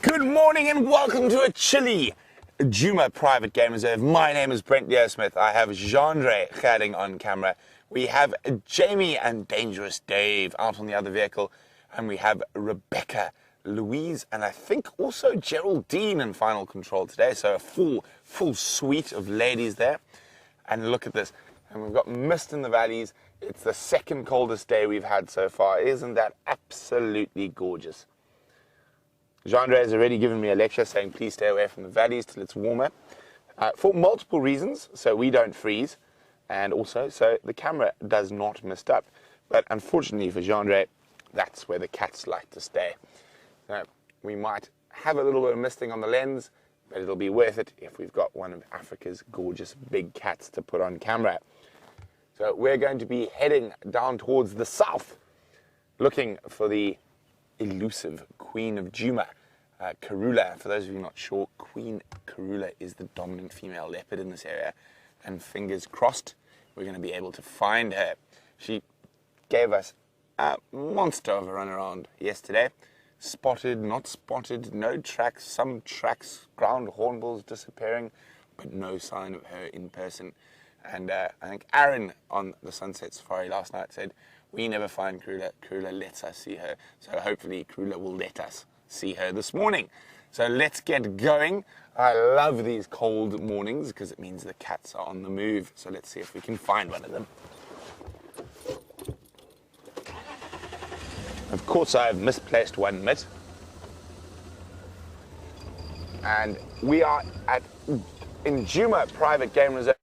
Good morning and welcome to a chilly Djuma private game reserve. My name is Brent and Jeandre. I have Jeandre chatting on camera. We have Jamie and Dangerous Dave out on the other vehicle. And we have Rebecca, Louise, and I think also Geraldine in final control today. So a full suite of ladies there. And look at this. And we've got mist in the valleys. It's the second coldest day we've had so far. Isn't that absolutely gorgeous? Jeandre has already given me a lecture saying please stay away from the valleys till it's warmer. For multiple reasons, so we don't freeze. And also, so the camera does not mist up. But unfortunately for Jeandre, that's where the cats like to stay. So we might have a little bit of misting on the lens, but it'll be worth it if we've got one of Africa's gorgeous big cats to put on camera. So we're going to be heading down towards the south, looking for the elusive Queen of Djuma, Karula. For those of you not sure, Queen Karula is the dominant female leopard in this area, and fingers crossed we're going to be able to find her. She gave us a monster of a run around yesterday. Spotted, not spotted, no tracks, some tracks, ground hornbills disappearing, but no sign of her in person. And I think Aaron on the Sunset Safari last night said, we never find Karula, Karula lets us see her. So hopefully Karula will let us see her this morning. So let's get going. I love these cold mornings because it means the cats are on the move. So let's see if we can find one of them. Of course, I've misplaced one mitt. And we are in Djuma Private Game Reserve.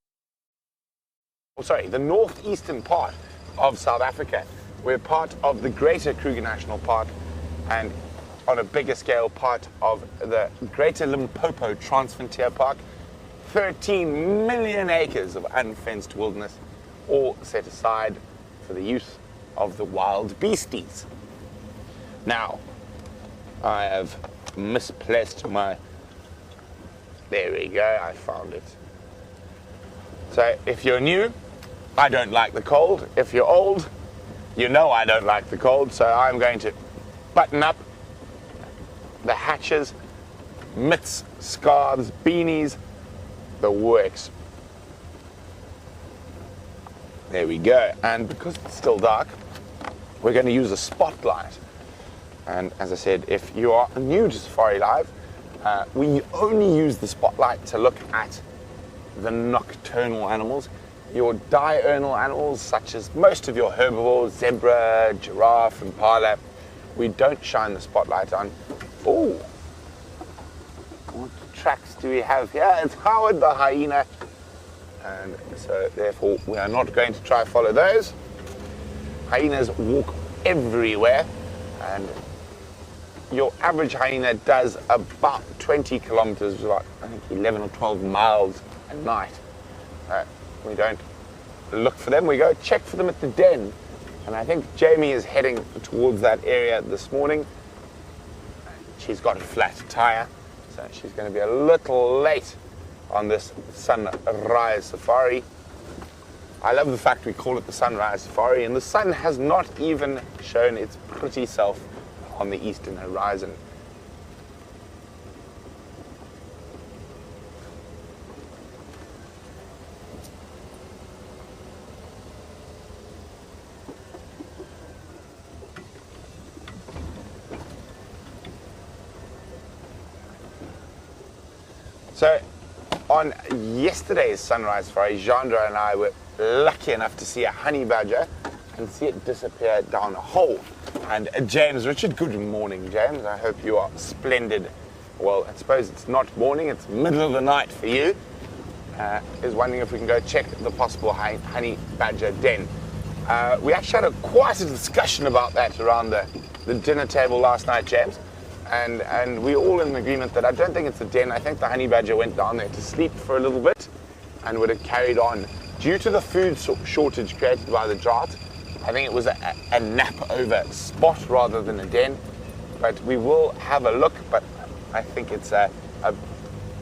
The northeastern part of South Africa. We're part of the Greater Kruger National Park and on a bigger scale part of the Greater Limpopo Transfrontier Park. 13 million acres of unfenced wilderness, all set aside for the use of the wild beasties. Now, I have misplaced my... There we go, I found it. So, if you're new, I don't like the cold. If you're old, you know I don't like the cold, so I'm going to button up the hatches, mitts, scarves, beanies, the works. There we go. And because it's still dark, we're going to use a spotlight. And as I said, if you are new to SafariLIVE, we only use the spotlight to look at the nocturnal animals. Your diurnal animals, such as most of your herbivores, zebra, giraffe, impala, we don't shine the spotlight on. Oh, what tracks do we have here? It's Howard the hyena. And so therefore we are not going to try follow those. Hyenas walk everywhere, and your average hyena does about 20 kilometers, like I think 11 or 12 miles a night. We don't look for them, we go check for them at the den. And I think Jamie is heading towards that area this morning. She's got a flat tire, so she's going to be a little late on this sunrise safari. I love the fact we call it the sunrise safari, and the sun has not even shown its pretty self on the eastern horizon. So, on yesterday's sunrise safari, Jeandre and I were lucky enough to see a honey badger and see it disappear down a hole. And James Richard, good morning, James. I hope you are splendid. Well, I suppose it's not morning, it's middle of the night for you. Is wondering if we can go check the possible honey badger den. We actually had quite a discussion about that around the dinner table last night, James. And we're all in agreement that I don't think it's a den. I think the honey badger went down there to sleep for a little bit and would have carried on. Due to the food shortage created by the drought, I think it was a nap over spot rather than a den. But we will have a look, but I think it's a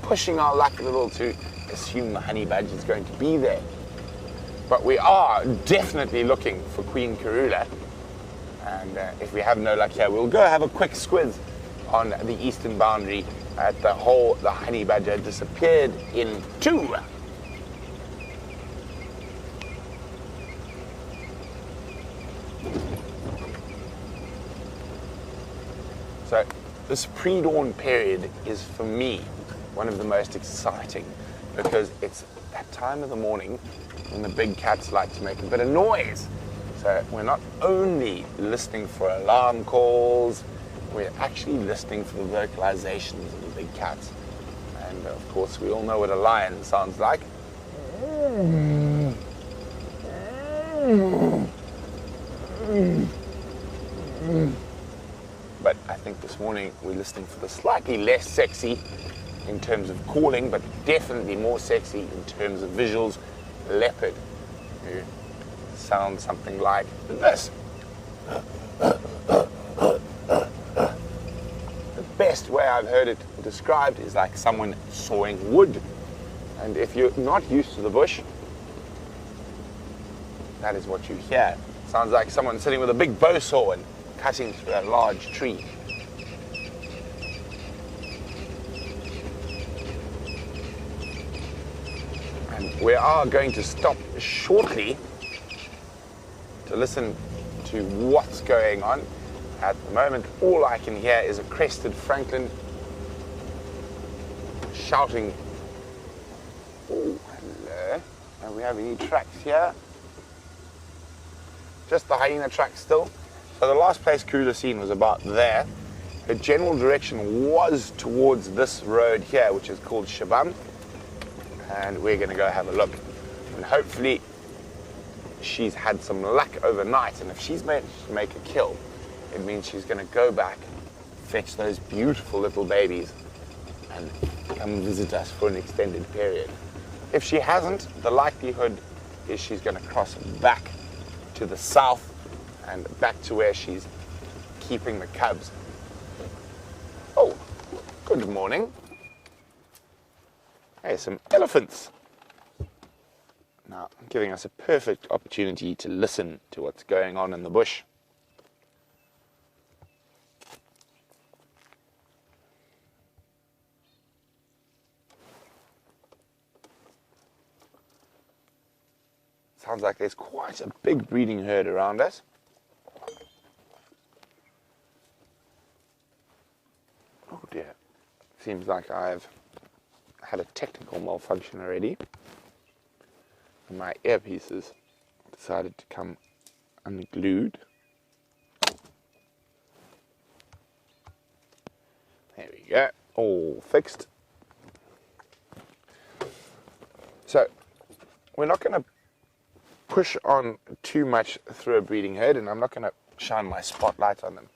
pushing our luck a little to assume the honey badger is going to be there. But we are definitely looking for Queen Karula. And if we have no luck here, we'll go have a quick squiz on the eastern boundary at the hole the honey badger disappeared into. So this pre-dawn period is, for me, one of the most exciting, because it's that time of the morning when the big cats like to make a bit of noise. So we're not only listening for alarm calls, we're actually listening for the vocalizations of the big cats. And of course, we all know what a lion sounds like. But I think this morning we're listening for the slightly less sexy in terms of calling, but definitely more sexy in terms of visuals, leopard, who sounds something like this. The best way I've heard it described is like someone sawing wood. And if you're not used to the bush, that is what you hear. Sounds like someone sitting with a big bow saw and cutting through a large tree. And we are going to stop shortly to listen to what's going on. At the moment, all I can hear is a crested francolin shouting. Oh, hello. Do we have any tracks here? Just the hyena track still. So the last place Kula seen was about there. Her general direction was towards this road here, which is called Shabam. And we're going to go have a look. And hopefully she's had some luck overnight. And if she's managed to make a kill, it means she's going to go back, fetch those beautiful little babies, and come visit us for an extended period. If she hasn't, the likelihood is she's going to cross back to the south and back to where she's keeping the cubs. Oh, good morning. Hey, some elephants. Now, giving us a perfect opportunity to listen to what's going on in the bush. Sounds like there's quite a big breeding herd around us. Oh dear. Seems like I've had a technical malfunction already. And my earpieces decided to come unglued. There we go. All fixed. So, we're not going to push on too much through a breeding herd, and I'm not going to shine my spotlight on them.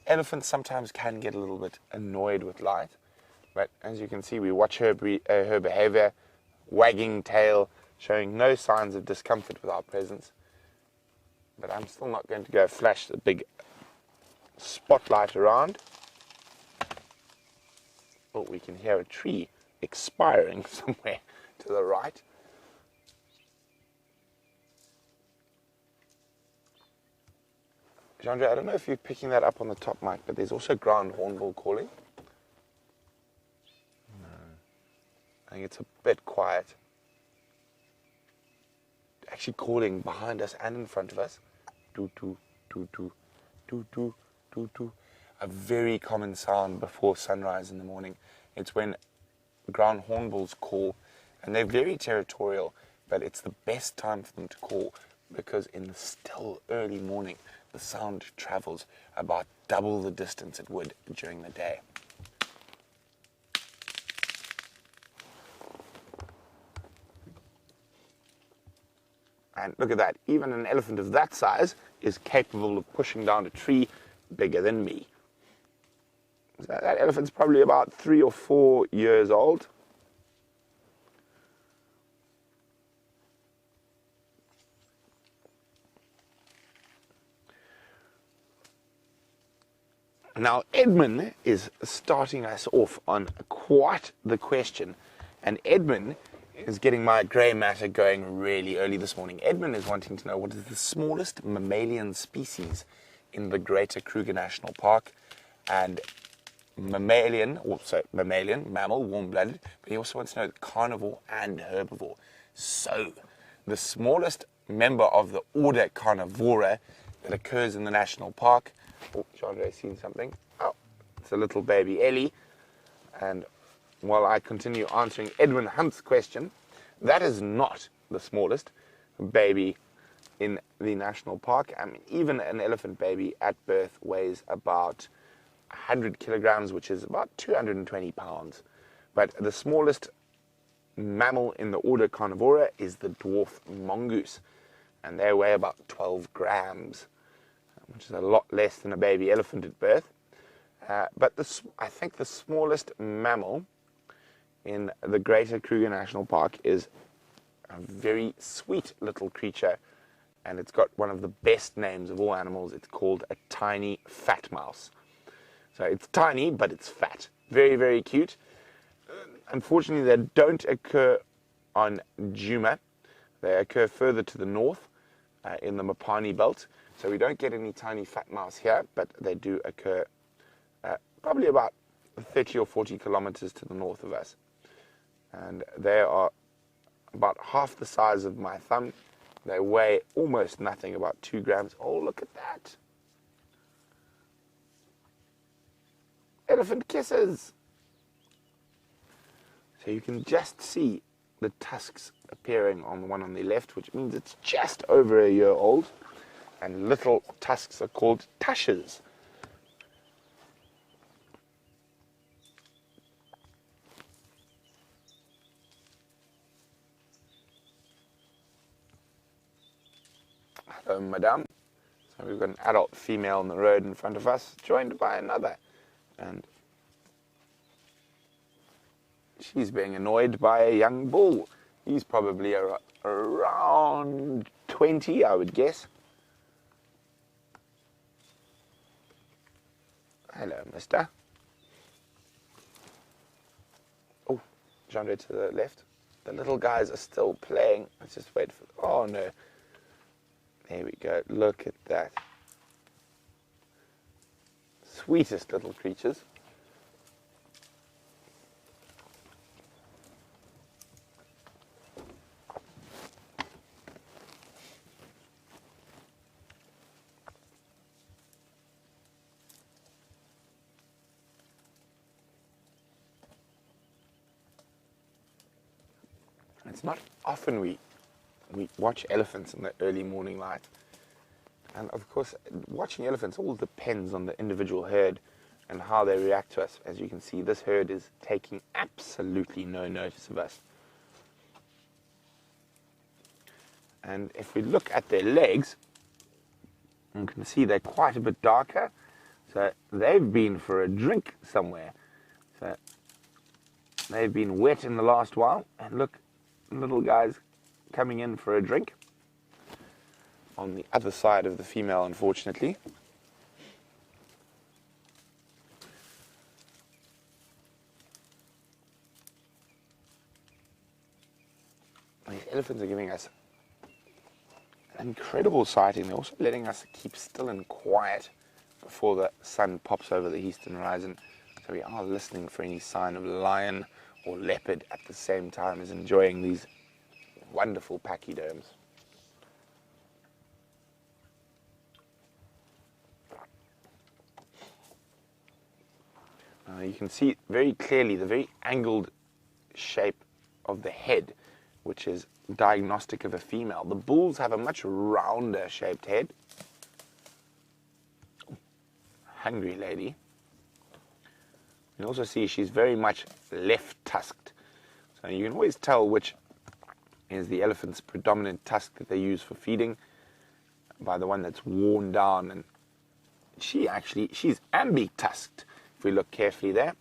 Elephants sometimes can get a little bit annoyed with light, but as you can see, we watch her behavior, wagging tail, showing no signs of discomfort with our presence. But I'm still not going to go flash the big spotlight around. Oh, we can hear a tree expiring somewhere to the right. Jeandre, I don't know if you're picking that up on the top mic, but there's also ground hornbill calling. No. I think it's a bit quiet. Actually calling behind us and in front of us. Doo-doo, doo-doo, doo-doo, doo-doo. A very common sound before sunrise in the morning. It's when ground hornbills call, and they're very territorial, but it's the best time for them to call because in the still early morning, the sound travels about double the distance it would during the day. And look at that, even an elephant of that size is capable of pushing down a tree bigger than me. So that elephant's probably about 3 or 4 years old. Now, Edmund is starting us off on quite the question. And Edmund is getting my grey matter going really early this morning. Edmund is wanting to know what is the smallest mammalian species in the Greater Kruger National Park. and mammalian, mammal, warm-blooded, but he also wants to know carnivore and herbivore. So, the smallest member of the order Carnivora that occurs in the national park. Oh, Jeandre's seen something. Oh, it's a little baby ellie. And while I continue answering Edwin Hunt's question, that is not the smallest baby in the national park. I mean, even an elephant baby at birth weighs about 100 kilograms, which is about 220 pounds. But the smallest mammal in the order Carnivora is the dwarf mongoose, and they weigh about 12 grams, which is a lot less than a baby elephant at birth. But I think the smallest mammal in the Greater Kruger National Park is a very sweet little creature, and it's got one of the best names of all animals. It's called a tiny fat mouse. So it's tiny, but it's fat. Very, very cute. Unfortunately, they don't occur on Djuma. They occur further to the north in the Mopani belt. So we don't get any tiny fat mouse here, but they do occur probably about 30 or 40 kilometers to the north of us. And they are about half the size of my thumb. They weigh almost nothing, about 2 grams. Oh, look at that. Elephant kisses. So you can just see the tusks appearing on the one on the left, which means it's just over a year old. And little tusks are called tushes. Hello, madame. So we've got an adult female on the road in front of us, joined by another. And she's being annoyed by a young bull. He's probably around 20, I would guess. Hello, mister. Oh, Jeandre to the left. The little guys are still playing. Let's just wait for... Oh, no. There we go. Look at that. Sweetest little creatures. It's not often we watch elephants in the early morning light. And of course, watching elephants all depends on the individual herd and how they react to us. As you can see, this herd is taking absolutely no notice of us. And if we look at their legs, you can see they're quite a bit darker. So they've been for a drink somewhere. So they've been wet in the last while. And look, little guys coming in for a drink on the other side of the female, unfortunately. These elephants are giving us an incredible sighting. They're also letting us keep still and quiet before the sun pops over the eastern horizon. So we are listening for any sign of lion or leopard at the same time as enjoying these wonderful pachyderms. You can see very clearly the very angled shape of the head, which is diagnostic of a female. The bulls have a much rounder shaped head. Hungry lady. You can also see she's very much left-tusked. So you can always tell which is the elephant's predominant tusk that they use for feeding by the one that's worn down. And she's ambi-tusked. If we look carefully there,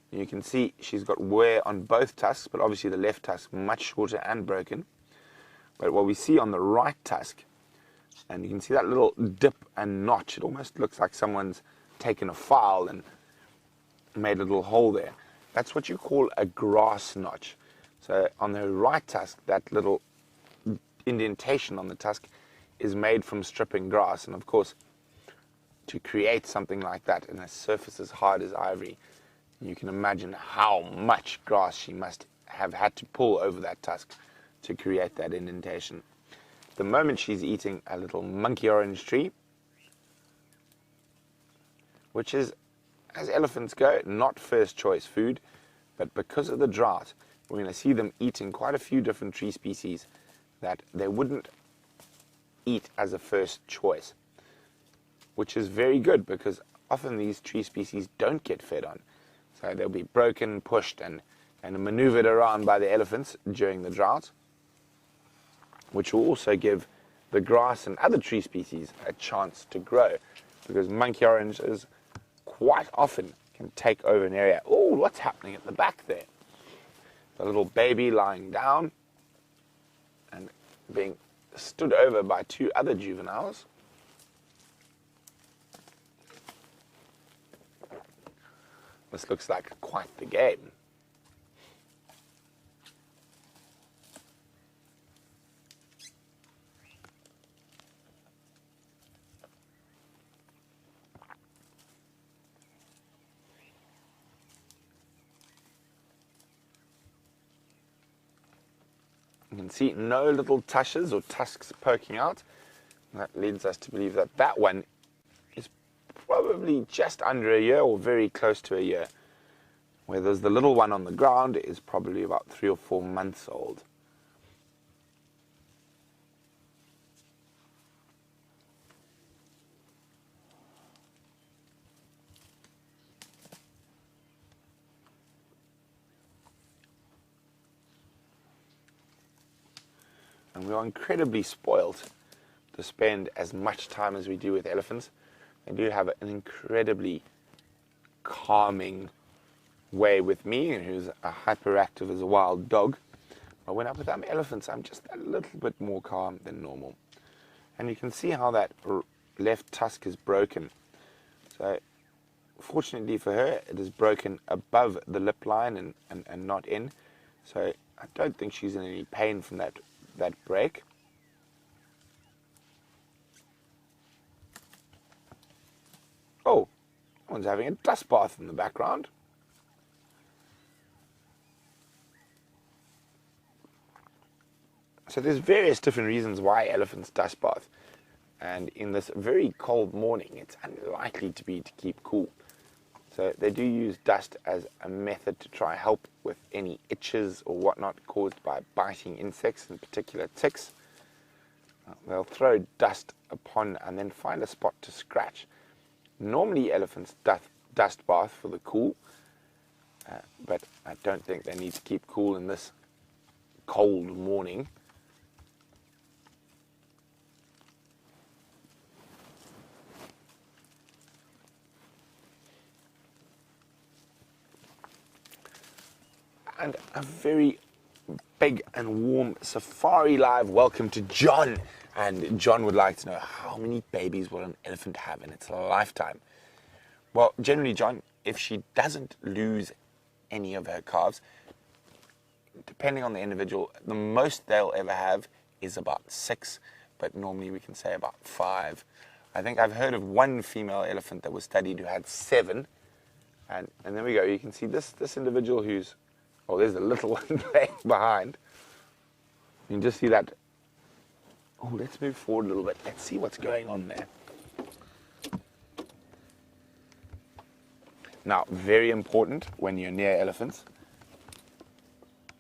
you can see she's got wear on both tusks, but obviously the left tusk much shorter and broken. But what we see on the right tusk, and you can see that little dip and notch, it almost looks like someone's taken a file and made a little hole there. That's what you call a grass notch. So on the right tusk, that little indentation on the tusk is made from stripping grass. And of course, to create something like that in a surface as hard as ivory. You can imagine how much grass she must have had to pull over that tusk to create that indentation. At the moment she's eating a little monkey orange tree, which is, as elephants go, not first choice food, but because of the drought, we're going to see them eating quite a few different tree species that they wouldn't eat as a first choice, which is very good because often these tree species don't get fed on. So they'll be broken, pushed, and maneuvered around by the elephants during the drought, which will also give the grass and other tree species a chance to grow, because monkey oranges quite often can take over an area. Oh, what's happening at the back there? The little baby lying down and being stood over by two other juveniles. This looks like quite the game. You can see no little tushes or tusks poking out. That leads us to believe that that one is probably just under a year or very close to a year, whereas the little one on the ground is probably about 3 or 4 months old. And we are incredibly spoiled to spend as much time as we do with elephants. They do have an incredibly calming way with me, who's hyperactive as a wild dog. But when I'm with elephants, I'm just a little bit more calm than normal. And you can see how that left tusk is broken. So fortunately for her, it is broken above the lip line and not in. So I don't think she's in any pain from that break. Oh, someone's having a dust bath in the background. So there's various different reasons why elephants dust bath. And in this very cold morning, it's unlikely to keep cool. So they do use dust as a method to try help with any itches or whatnot caused by biting insects, in particular ticks. They'll throw dust upon and then find a spot to scratch. Normally elephants dust bath for the cool, but I don't think they need to keep cool in this cold morning. And a very big and warm SafariLIVE welcome to John. And John would like to know, how many babies will an elephant have in its lifetime? Well, generally, John, if she doesn't lose any of her calves, depending on the individual, the most they'll ever have is about 6, but normally we can say about 5. I think I've heard of one female elephant that was studied who had 7. And there we go. You can see this individual who's, oh, there's the little one playing behind. You can just see that. Oh, let's move forward a little bit. Let's see what's going on there. Now, very important when you're near elephants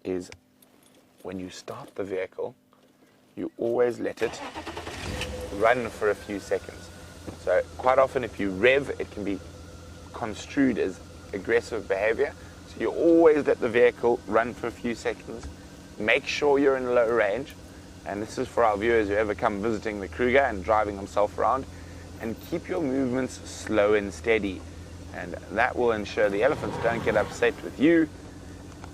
is when you start the vehicle, you always let it run for a few seconds. So quite often if you rev, it can be construed as aggressive behavior. So you always let the vehicle run for a few seconds. Make sure you're in low range. And this is for our viewers who ever come visiting the Kruger and driving themselves around. And keep your movements slow and steady. And that will ensure the elephants don't get upset with you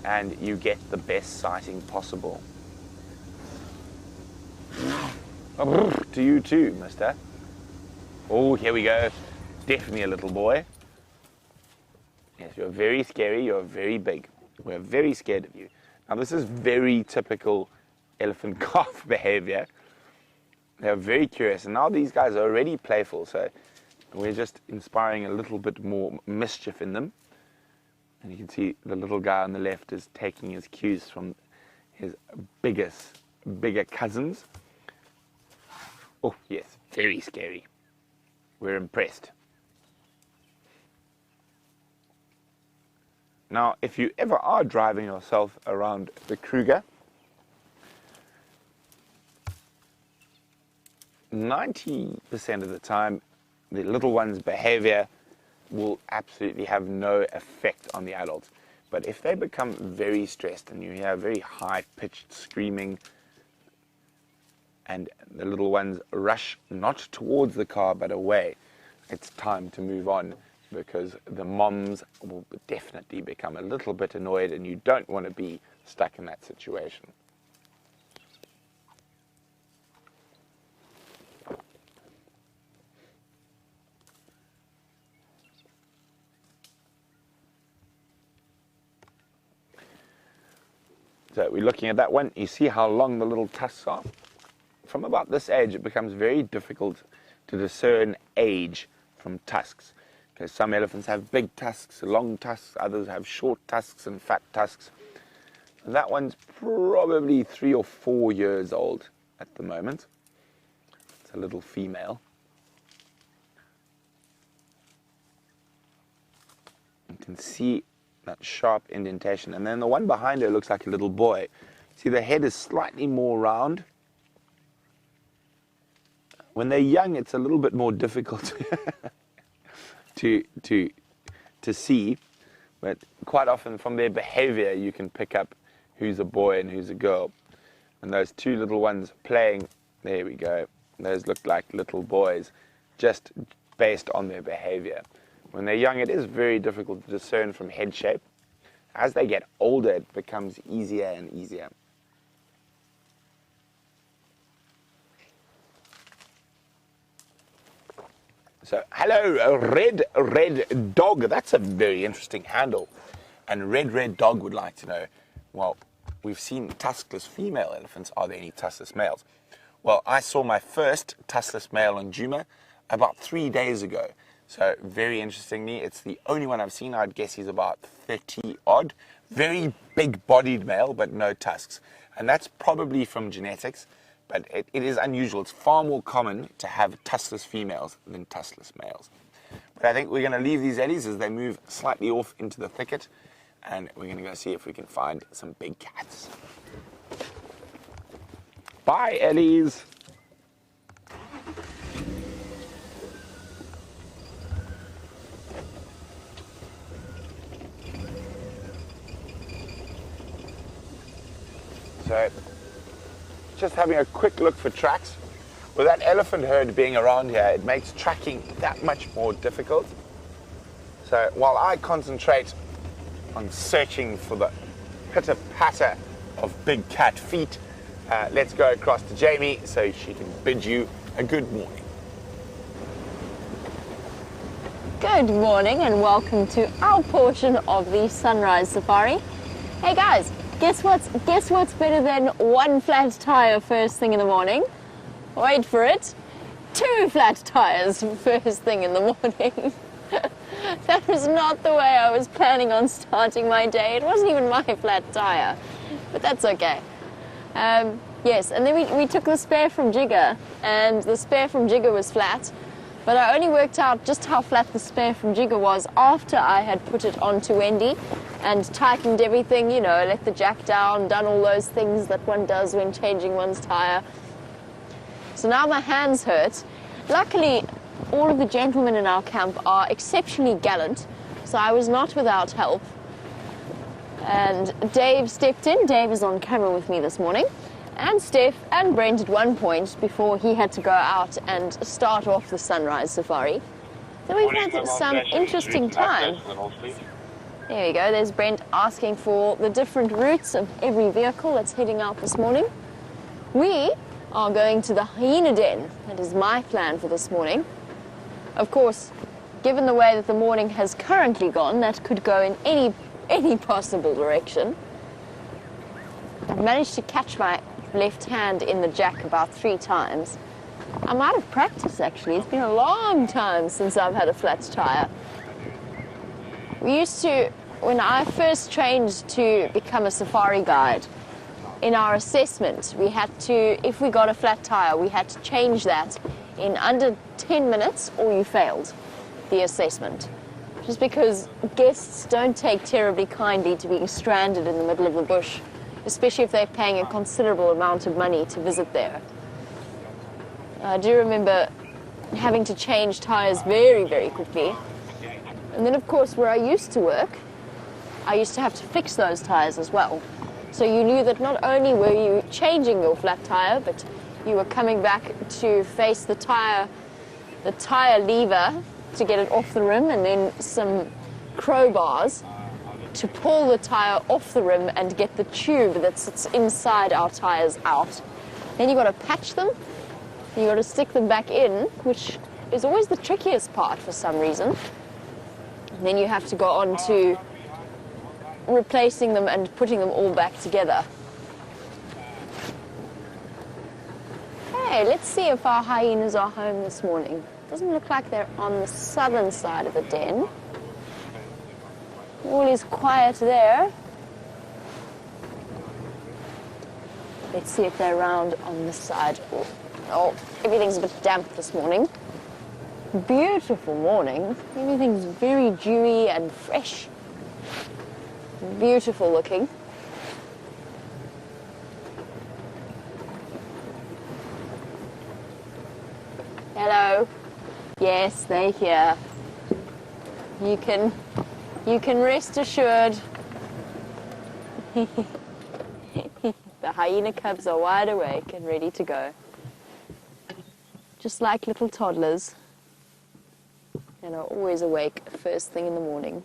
and you get the best sighting possible. To you too, mister. Oh, here we go. Definitely a little boy. Yes, you're very scary, you're very big. We're very scared of you. Now, this is very typical elephant calf behavior. They're very curious, and now these guys are already playful, so We're just inspiring a little bit more mischief in them. And you can see the little guy on the left is taking his cues from his bigger cousins. Oh, yes, very scary. We're impressed. Now, if you ever are driving yourself around the Kruger, 90% of the time, the little one's behavior will absolutely have no effect on the adults. But if they become very stressed and you hear very high-pitched screaming and the little ones rush not towards the car but away, it's time to move on, because the moms will definitely become a little bit annoyed and you don't want to be stuck in that situation. So we're looking at that one. You see how long the little tusks are? From about this age, it becomes very difficult to discern age from tusks. Because some elephants have big tusks, long tusks, others have short tusks and fat tusks. That one's probably 3 or 4 years old at the moment. It's a little female. You can see that sharp indentation, and then the one behind her looks like a little boy. See, the head is slightly more round. When they're young, it's a little bit more difficult to see, but quite often from their behavior you can pick up who's a boy and who's a girl. And those two little ones playing, there we go, those look like little boys just based on their behavior. When they're young, it is very difficult to discern from head shape. As they get older, it becomes easier and easier. So, hello, a red dog. That's a very interesting handle. And red dog would like to know, well, we've seen tuskless female elephants. Are there any tuskless males? Well, I saw my first tuskless male on Djuma about 3 days ago. So, very interestingly, it's the only one I've seen. I'd guess he's about 30 odd. Very big-bodied male, but no tusks. And that's probably from genetics, but it is unusual. It's far more common to have tuskless females than tuskless males. But I think we're going to leave these ellies as they move slightly off into the thicket, and we're going to go see if we can find some big cats. Bye, ellies! So, just having a quick look for tracks. With that elephant herd being around here, it makes tracking that much more difficult. So, while I concentrate on searching for the pitter-patter of big cat feet, let's go across to Jamie so she can bid you a good morning. Good morning and welcome to our portion of the sunrise safari. Hey guys, guess what's better than one flat tire first thing in the morning? Wait for it. 2 flat tires first thing in the morning. That was not the way I was planning on starting my day. It wasn't even my flat tire, but that's okay. Yes, and then we took the spare from Jigger, and the spare from Jigger was flat, but I only worked out just how flat the spare from Jigger was after I had put it onto Wendy and tightened everything, you know, let the jack down, done all those things that one does when changing one's tire. So now my hands hurt. Luckily, all of the gentlemen in our camp are exceptionally gallant, so I was not without help. And Dave stepped in. Dave is on camera with me this morning. And Stef and Brent at one point before he had to go out and start off the sunrise safari. So we've had some interesting time. There you go, there's Brent asking for the different routes of every vehicle that's heading out this morning. We are going to the hyena den. That is my plan for this morning. Of course, given the way that the morning has currently gone, that could go in any possible direction. I've managed to catch my left hand in the jack about 3 times. I'm out of practice actually. It's been a long time since I've had a flat tire. We used to, when I first trained to become a safari guide, in our assessment, we had to, if we got a flat tire, we had to change that in under 10 minutes or you failed the assessment. Just because guests don't take terribly kindly to being stranded in the middle of the bush, especially if they're paying a considerable amount of money to visit there. I do remember having to change tires very, very quickly. And then, of course, where I used to work, I used to have to fix those tires as well. So you knew that not only were you changing your flat tire, but you were coming back to face the tire lever to get it off the rim, and then some crowbars to pull the tire off the rim and get the tube that sits inside our tires out. Then you got to patch them, you got to stick them back in, which is always the trickiest part for some reason. And then you have to go on to replacing them and putting them all back together. Hey, let's see if our hyenas are home this morning. Doesn't look like they're on the southern side of the den. All is quiet there. Let's see if they're around on this side. Oh, everything's a bit damp this morning. Beautiful morning. Everything's very dewy and fresh. Beautiful looking. Hello. Yes, they're here. You can rest assured. The hyena cubs are wide awake and ready to go. Just like little toddlers, and are always awake first thing in the morning.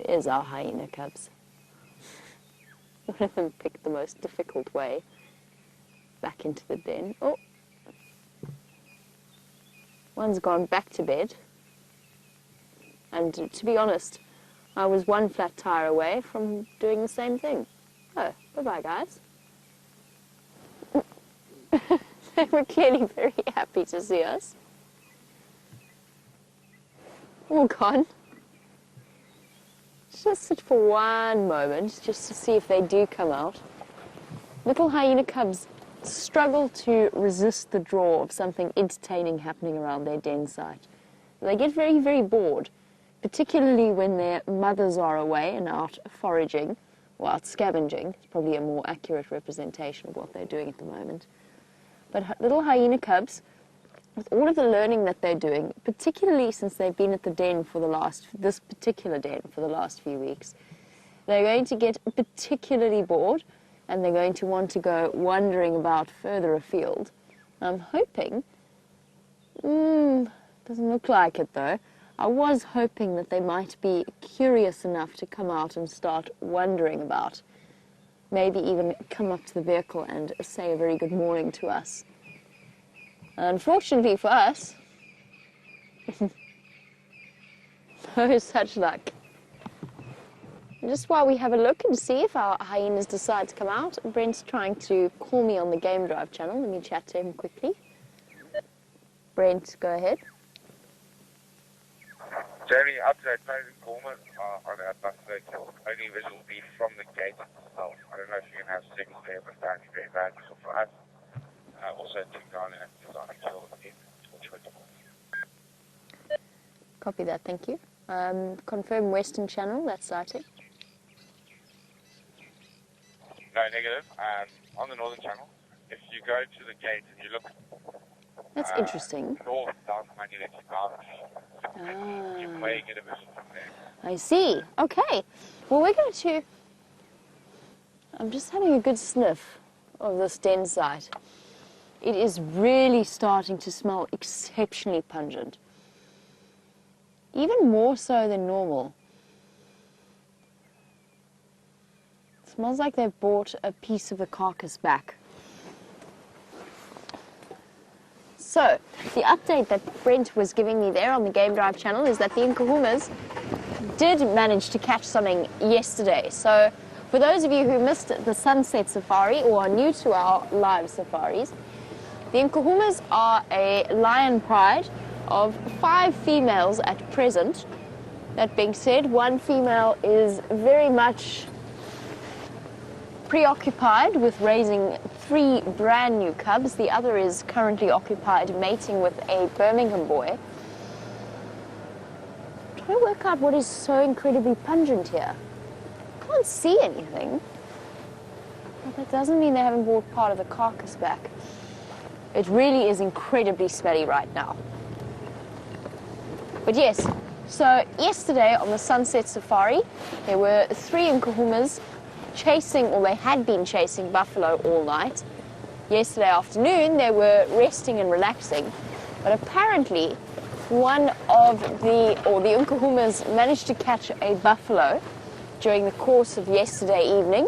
There's our hyena cubs. One of them picked the most difficult way back into the den. Oh, one's gone back to bed. And to be honest, I was one flat tire away from doing the same thing. Oh, bye-bye, guys. They were clearly very happy to see us. All gone. Just sit for one moment, just to see if they do come out. Little hyena cubs struggle to resist the draw of something entertaining happening around their den site. They get very, very bored, particularly when their mothers are away and out foraging, or out scavenging. It's probably a more accurate representation of what they're doing at the moment. But little hyena cubs, with all of the learning that they're doing, particularly since they've been at the den for this particular den for the last few weeks, they're going to get particularly bored and they're going to want to go wandering about further afield. I'm hoping, doesn't look like it though, I was hoping that they might be curious enough to come out and start wandering about. Maybe even come up to the vehicle and say a very good morning to us. Unfortunately for us, no such luck. Just while we have a look and see if our hyenas decide to come out, Brent's trying to call me on the Game Drive channel. Let me chat to him quickly. Brent, go ahead. Jamie, update, President Coleman on our bus vehicle. Only visual will be from the gate itself. I don't know if you can have signal there, but that would be very bad for us. Also, take down until Copy that, thank you. Confirm Western Channel, that's sighting. No, negative. On the Northern Channel, if you go to the gate and you look... That's interesting. North, south, magnetic bound. You may get a vision from there. I see. Okay. Well, we're going to... I'm just having a good sniff of this den site. It is really starting to smell exceptionally pungent. Even more so than normal. It smells like they've brought a piece of the carcass back. So, the update that Brent was giving me there on the Game Drive channel is that the Nkahumas did manage to catch something yesterday. So, For those of you who missed the sunset safari or are new to our live safaris, the Nkuhumas are a lion pride of 5 females at present. That being said, one female is very much preoccupied with raising 3 brand new cubs. The other is currently occupied mating with a Birmingham boy. I'm trying to work out what is so incredibly pungent here. I can't see anything. But that doesn't mean they haven't brought part of the carcass back. It really is incredibly smelly right now. But yes, so yesterday on the sunset safari, there were 3 Nkuhumas chasing, or they had been chasing buffalo all night. Yesterday afternoon, they were resting and relaxing. But apparently, one of the Nkuhumas managed to catch a buffalo during the course of yesterday evening.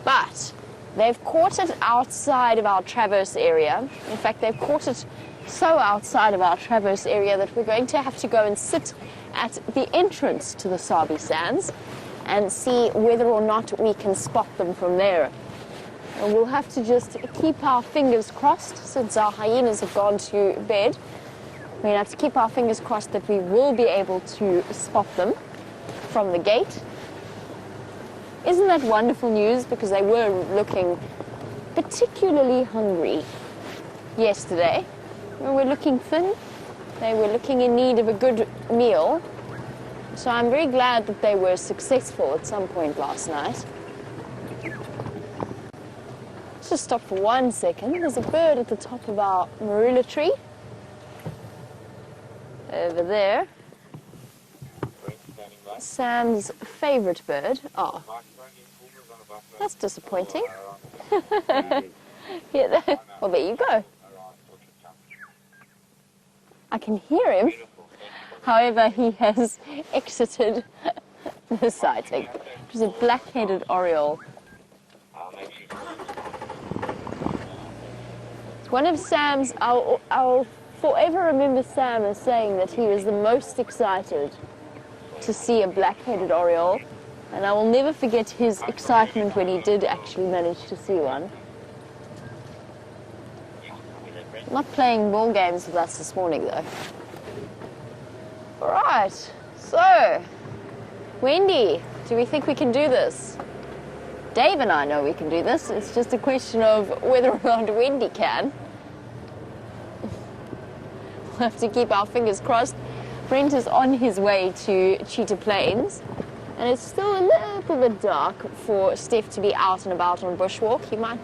But they've caught it outside of our traverse area. In fact, they've caught it so outside of our traverse area that we're going to have to go and sit at the entrance to the Sabi Sands and see whether or not we can spot them from there. And we'll have to just keep our fingers crossed, since our hyenas have gone to bed. We'll have to keep our fingers crossed that we will be able to spot them from the gate. Isn't that wonderful news? Because they were looking particularly hungry yesterday. They were looking thin. They were looking in need of a good meal. So I'm very glad that they were successful at some point last night. Let's just stop for 1 second. There's a bird at the top of our marula tree. Over there. Sam's favourite bird. Oh, that's disappointing. Yeah, well, there you go. I can hear him. However, he has exited the sighting. It was a black-headed oriole. It's one of Sam's, I'll forever remember Sam as saying that he was the most excited to see a black-headed oriole, and I will never forget his excitement when he did actually manage to see one. Not playing ball games with us this morning, though. All right, so, Wendy, do we think we can do this? Dave and I know we can do this. It's just a question of whether or not Wendy can. We'll have to keep our fingers crossed. Brent is on his way to Cheetah Plains, and it's still a little bit dark for Stef to be out and about on a bushwalk. He might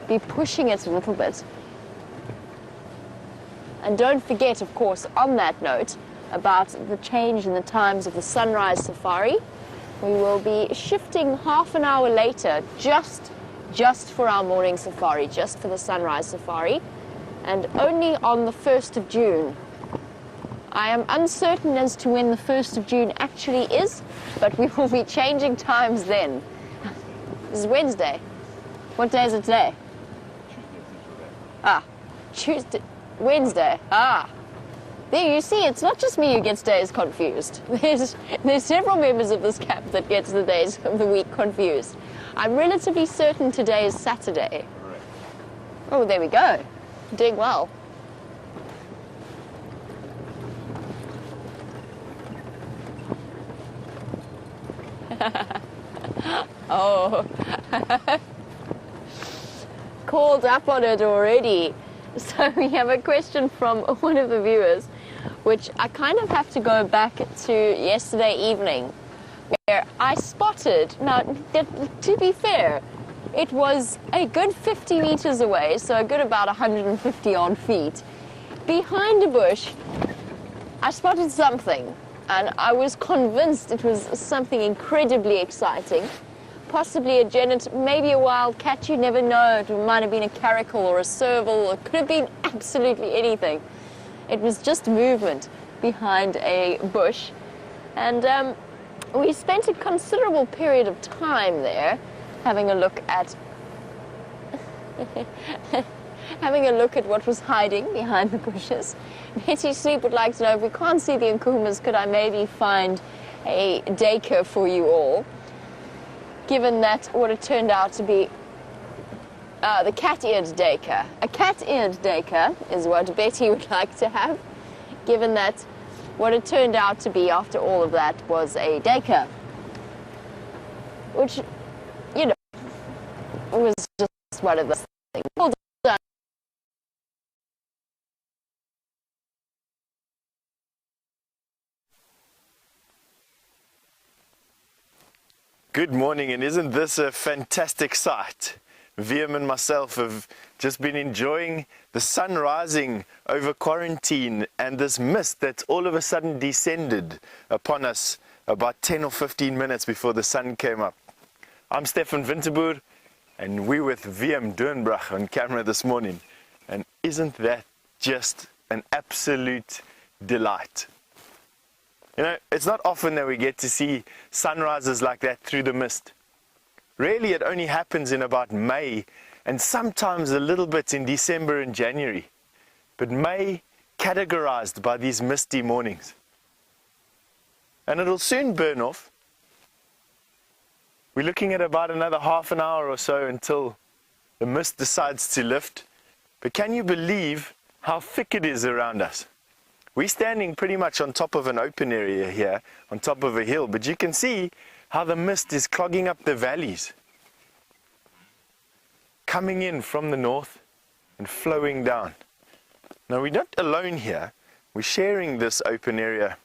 be pushing it a little bit. And don't forget, of course, on that note, about the change in the times of the sunrise safari. We will be shifting half an hour later, just for our morning safari, just for the sunrise safari, and only on the 1st of June. I am uncertain as to when the 1st of June actually is, but we will be changing times then. This is Wednesday. What day is it today? Tuesday. Wednesday. There you see, it's not just me who gets days confused. There's several members of this camp that gets the days of the week confused. I'm relatively certain today is Saturday. Oh, there we go. Doing well. Oh. Called up on it already. So we have a question from one of the viewers, which I kind of have to go back to yesterday evening, where I spotted, now to be fair, it was a good 50 meters away, so a good about 150 odd feet. Behind a bush, I spotted something, and I was convinced it was something incredibly exciting. Possibly a genet, maybe a wildcat, you never know. It might have been a caracal or a serval, or it could have been absolutely anything. It was just movement behind a bush. And we spent a considerable period of time there having a look at what was hiding behind the bushes. Betty Sleep would like to know, if we can't see the Nkuhumas, could I maybe find a daycare for you all? given that what it turned out to be the cat-eared duiker. A cat-eared duiker is what Betty would like to have, given that what it turned out to be after all of that was a duiker. Which, you know, was just one of those things. Well done. Good morning, and isn't this a fantastic sight? Wium and myself have just been enjoying the sun rising over quarantine and this mist that's all of a sudden descended upon us about 10 or 15 minutes before the sun came up. I'm Stef and Wium, and we're with Wium Doornbrug on camera this morning. And isn't that just an absolute delight? You know, it's not often that we get to see sunrises like that through the mist. Really, it only happens in about May, and sometimes a little bit in December and January. But May, categorized by these misty mornings. And it'll soon burn off. We're looking at about another half an hour or so until the mist decides to lift. But can you believe how thick it is around us? We're standing pretty much on top of an open area here, on top of a hill, but you can see how the mist is clogging up the valleys, coming in from the north and flowing down. Now, we're not alone here. We're sharing this open area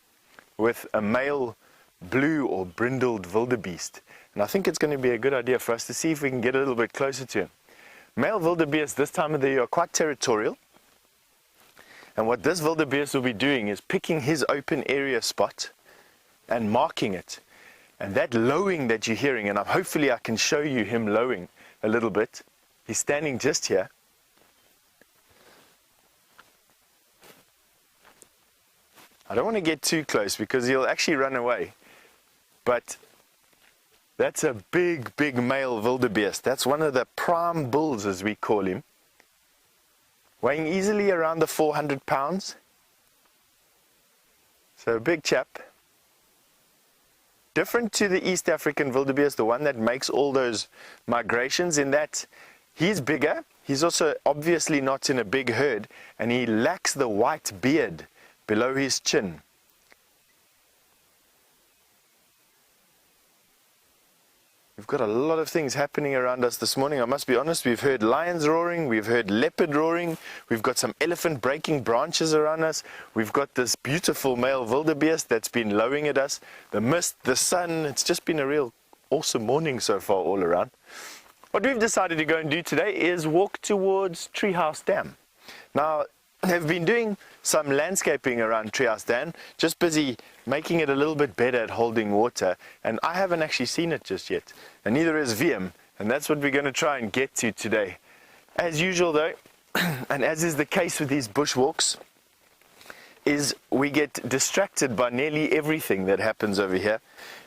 with a male blue or brindled wildebeest, and I think it's going to be a good idea for us to see if we can get a little bit closer to him. Male wildebeest this time of the year are quite territorial. And what this wildebeest will be doing is picking his open area spot and marking it. And that lowing that you're hearing, and hopefully I can show you him lowing a little bit. He's standing just here. I don't want to get too close because he'll actually run away. But that's a big, big male wildebeest. That's one of the prime bulls, as we call him. Weighing easily around the 400 pounds. So a big chap. Different to the East African wildebeest, the one that makes all those migrations, in that he's bigger. He's also obviously not in a big herd, and he lacks the white beard below his chin. We've got a lot of things happening around us this morning. I must be honest, we've heard lions roaring, we've heard leopard roaring, we've got some elephant breaking branches around us, we've got this beautiful male wildebeest that's been lowing at us, the mist, the sun. It's just been a real awesome morning so far all around. What we've decided to go and do today is walk towards Treehouse Dam. Now, they've been doing some landscaping around Treehouse Dam, just busy making it a little bit better at holding water, and I haven't actually seen it just yet, and neither is Wium, and that's what we're going to try and get to today. As usual though, and as is the case with these bushwalks, is we get distracted by nearly everything that happens over here,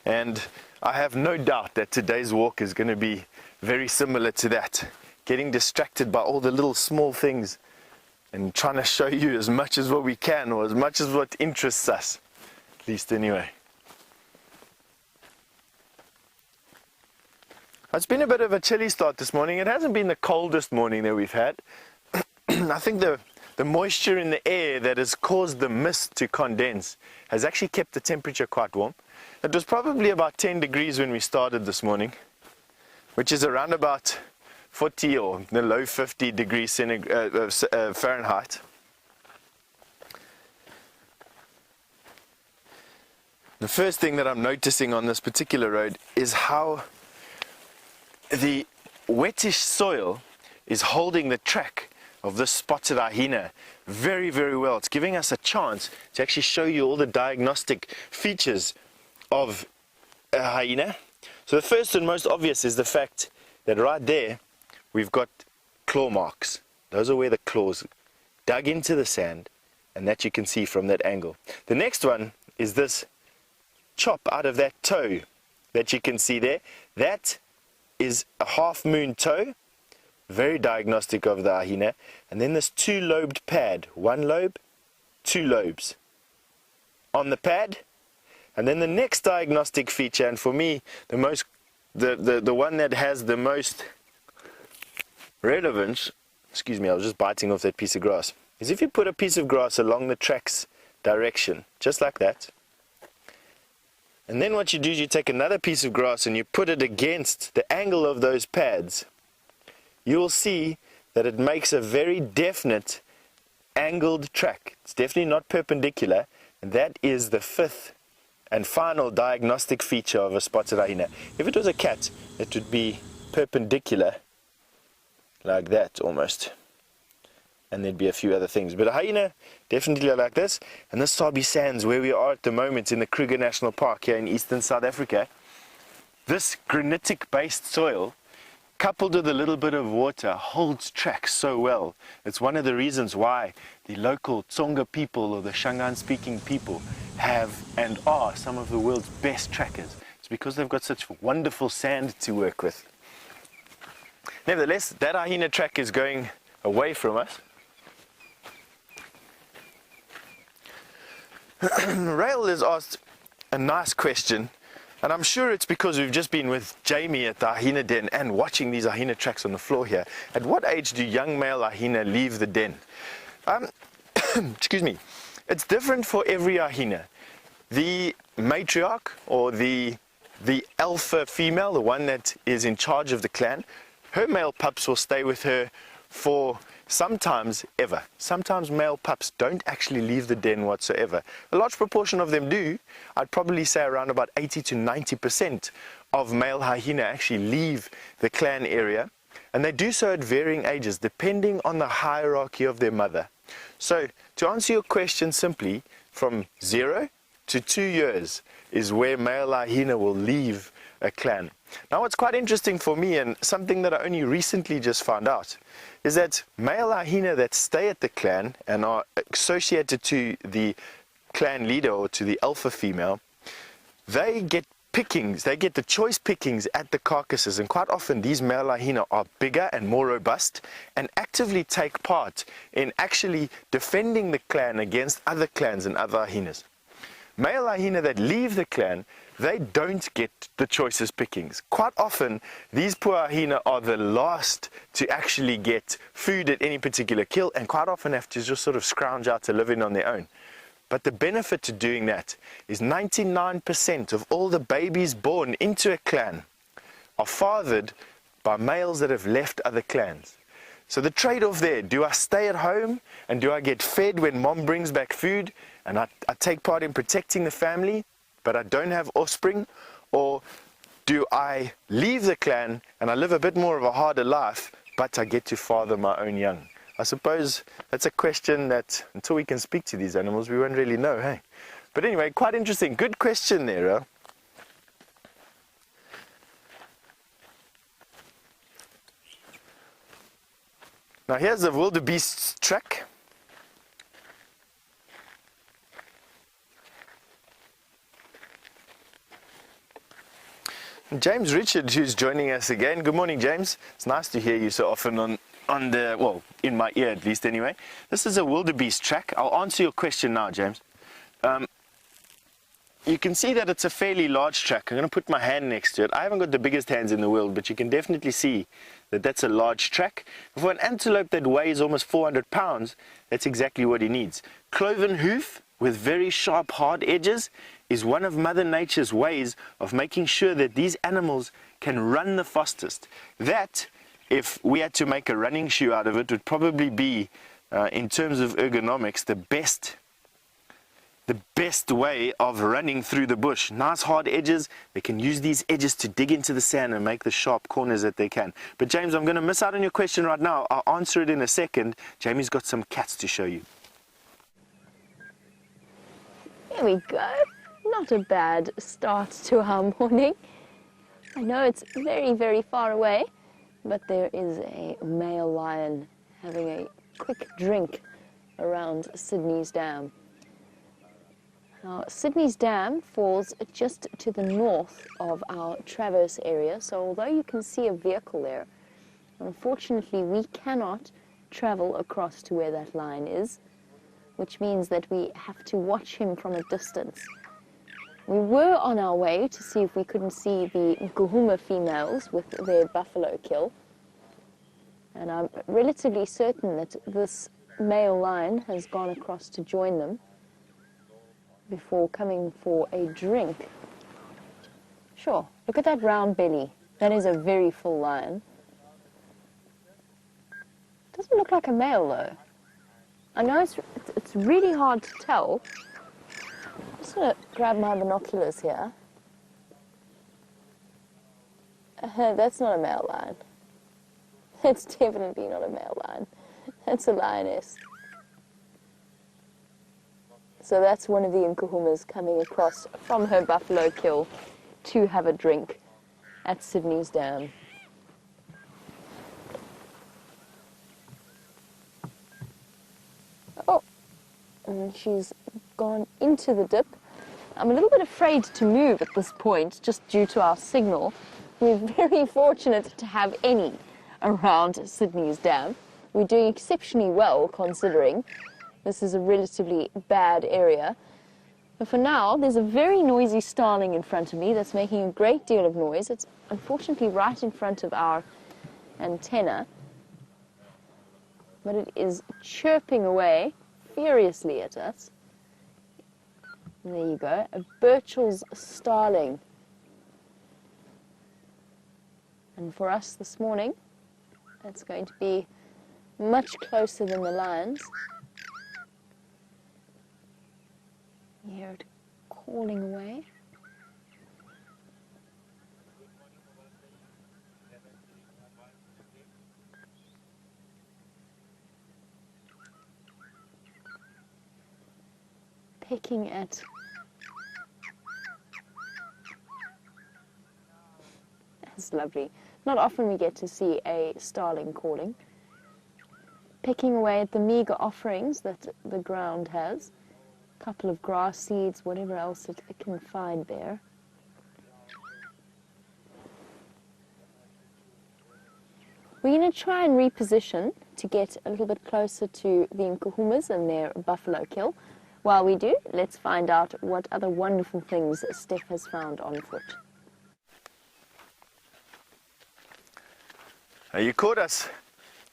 and I have no doubt that today's walk is going to be very similar to that, getting distracted by all the little small things and trying to show you as much as what we can, or as much as what interests us, at least anyway. It's been a bit of a chilly start this morning. It hasn't been the coldest morning that we've had. I think the moisture in the air that has caused the mist to condense has actually kept the temperature quite warm. It was probably about 10 degrees when we started this morning, which is around about 40 or the low 50 degrees Fahrenheit. The first thing that I'm noticing on this particular road is how the wettish soil is holding the track of this spotted hyena very, very well. It's giving us a chance to actually show you all the diagnostic features of a hyena. So the first and most obvious is the fact that right there we've got claw marks. Those are where the claws dug into the sand, and that you can see from that angle. The next one is this chop out of that toe that you can see there. That is a half moon toe, very diagnostic of the hyena. And then this two-lobed pad, one lobe, two lobes on the pad. And then the next diagnostic feature, and for me the most the one that has the most relevance, excuse me, I was just biting off that piece of grass, is if you put a piece of grass along the track's direction, just like that, and then what you do is you take another piece of grass and you put it against the angle of those pads, you'll see that it makes a very definite angled track. It's definitely not perpendicular, and that is the fifth and final diagnostic feature of a spotted hyena. If it was a cat, it would be perpendicular like that almost, and there'd be a few other things, but a hyena definitely like this. And this Sabi Sands, where we are at the moment in the Kruger National Park here in eastern South Africa, this granitic based soil coupled with a little bit of water holds track so well. It's one of the reasons why the local Tsonga people, or the Shangaan speaking people, have and are some of the world's best trackers. It's because they've got such wonderful sand to work with. Nevertheless, that hyena track is going away from us. Rail has asked a nice question, and I'm sure it's because we've just been with Jamie at the hyena den and watching these hyena tracks on the floor here. At what age do young male hyena leave the den? Excuse me. It's different for every hyena. The matriarch, or the alpha female, the one that is in charge of the clan, her male pups will stay with her for sometimes ever. Sometimes male pups don't actually leave the den whatsoever. A large proportion of them do. I'd probably say around about 80 to 90% of male hyena actually leave the clan area, and they do so at varying ages depending on the hierarchy of their mother. So to answer your question simply, from 0 to 2 years is where male hyena will leave a clan. Now what's quite interesting for me, and something that I only recently just found out, is that male hyena that stay at the clan and are associated to the clan leader or to the alpha female, they get pickings, they get the choice pickings at the carcasses, and quite often these male hyena are bigger and more robust and actively take part in actually defending the clan against other clans and other hyenas. Male hyena that leave the clan, they don't get the choicest pickings. Quite often, these poor hyena are the last to actually get food at any particular kill, and quite often have to just sort of scrounge out to live in on their own. But the benefit to doing that is 99% of all the babies born into a clan are fathered by males that have left other clans. So the trade-off there, do I stay at home and do I get fed when mom brings back food and I take part in protecting the family, but I don't have offspring? Or do I leave the clan and I live a bit more of a harder life, but I get to father my own young? I suppose that's a question that, until we can speak to these animals, we won't really know, hey? But anyway, quite interesting. Good question there, huh? Now here's the wildebeest track. James Richard, who's joining us again. Good morning, James. It's nice to hear you so often on the, well, in my ear at least anyway. This is a wildebeest track. I'll answer your question now, James. You can see that it's a fairly large track. I'm going to put my hand next to it. I haven't got the biggest hands in the world, but you can definitely see that that's a large track. For an antelope that weighs almost 400 pounds, that's exactly what he needs. Cloven hoof with very sharp, hard edges is one of Mother Nature's ways of making sure that these animals can run the fastest. That, if we had to make a running shoe out of it, would probably be, in terms of ergonomics, the best way of running through the bush. Nice hard edges. They can use these edges to dig into the sand and make the sharp corners that they can. But James, I'm going to miss out on your question right now. I'll answer it in a second. Jamie's got some cats to show you. Here we go. Not a bad start to our morning. I know it's very, very far away, but there is a male lion having a quick drink around Sydney's Dam. Now, Sydney's Dam falls just to the north of our Traverse area, so although you can see a vehicle there, unfortunately we cannot travel across to where that line is, which means that we have to watch him from a distance. We were on our way to see if we couldn't see the Gahuma females with their buffalo kill. And I'm relatively certain that this male lion has gone across to join them before coming for a drink. Sure, look at that round belly. That is a very full lion. Doesn't look like a male though. I know it's really hard to tell. I'm just going to grab my binoculars here. That's not a male lion. It's definitely not a male lion. That's a lioness. So that's one of the Nkuhumas coming across from her buffalo kill to have a drink at Sydney's Dam. Oh, and she's gone into the dip. I'm a little bit afraid to move at this point, just due to our signal. We're very fortunate to have any around Sydney's Dam. We're doing exceptionally well, considering this is a relatively bad area. But for now, there's a very noisy starling in front of me that's making a great deal of noise. It's unfortunately right in front of our antenna, but it is chirping away furiously at us. And there you go, a Burchell's starling. And for us this morning, it's going to be much closer than the lions. You hear it calling away. Pecking at that's lovely. Not often we get to see a starling calling. Pecking away at the meager offerings that the ground has. A couple of grass seeds, whatever else it can find there. We're going to try and reposition to get a little bit closer to the Nkuhumas and their buffalo kill. While we do, let's find out what other wonderful things Stef has found on foot. You caught us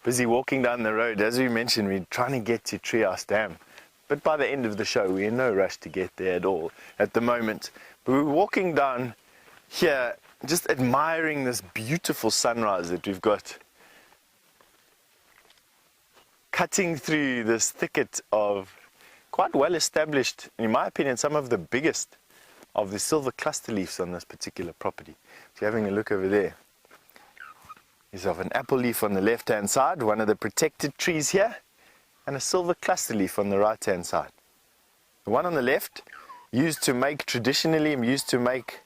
busy walking down the road. As we mentioned, we're trying to get to Treehouse Dam. But by the end of the show, we're in no rush to get there at all at the moment. But we're walking down here, just admiring this beautiful sunrise that we've got cutting through this thicket of quite well established, in my opinion, some of the biggest of the silver cluster leaves on this particular property. So you're having a look over there. Is of an apple leaf on the left hand side, one of the protected trees here, and a silver cluster leaf on the right hand side. The one on the left traditionally used to make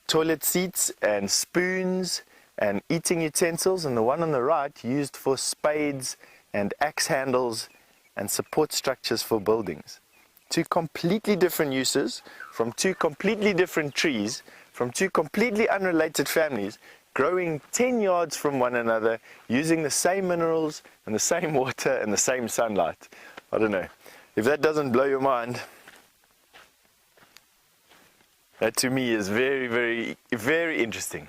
toilet seats and spoons and eating utensils, and the one on the right used for spades and axe handles and support structures for buildings. Two completely different uses from two completely different trees from two completely unrelated families, growing 10 yards from one another, using the same minerals and the same water and the same sunlight. I don't know. If that doesn't blow your mind, that to me is very, very, very interesting.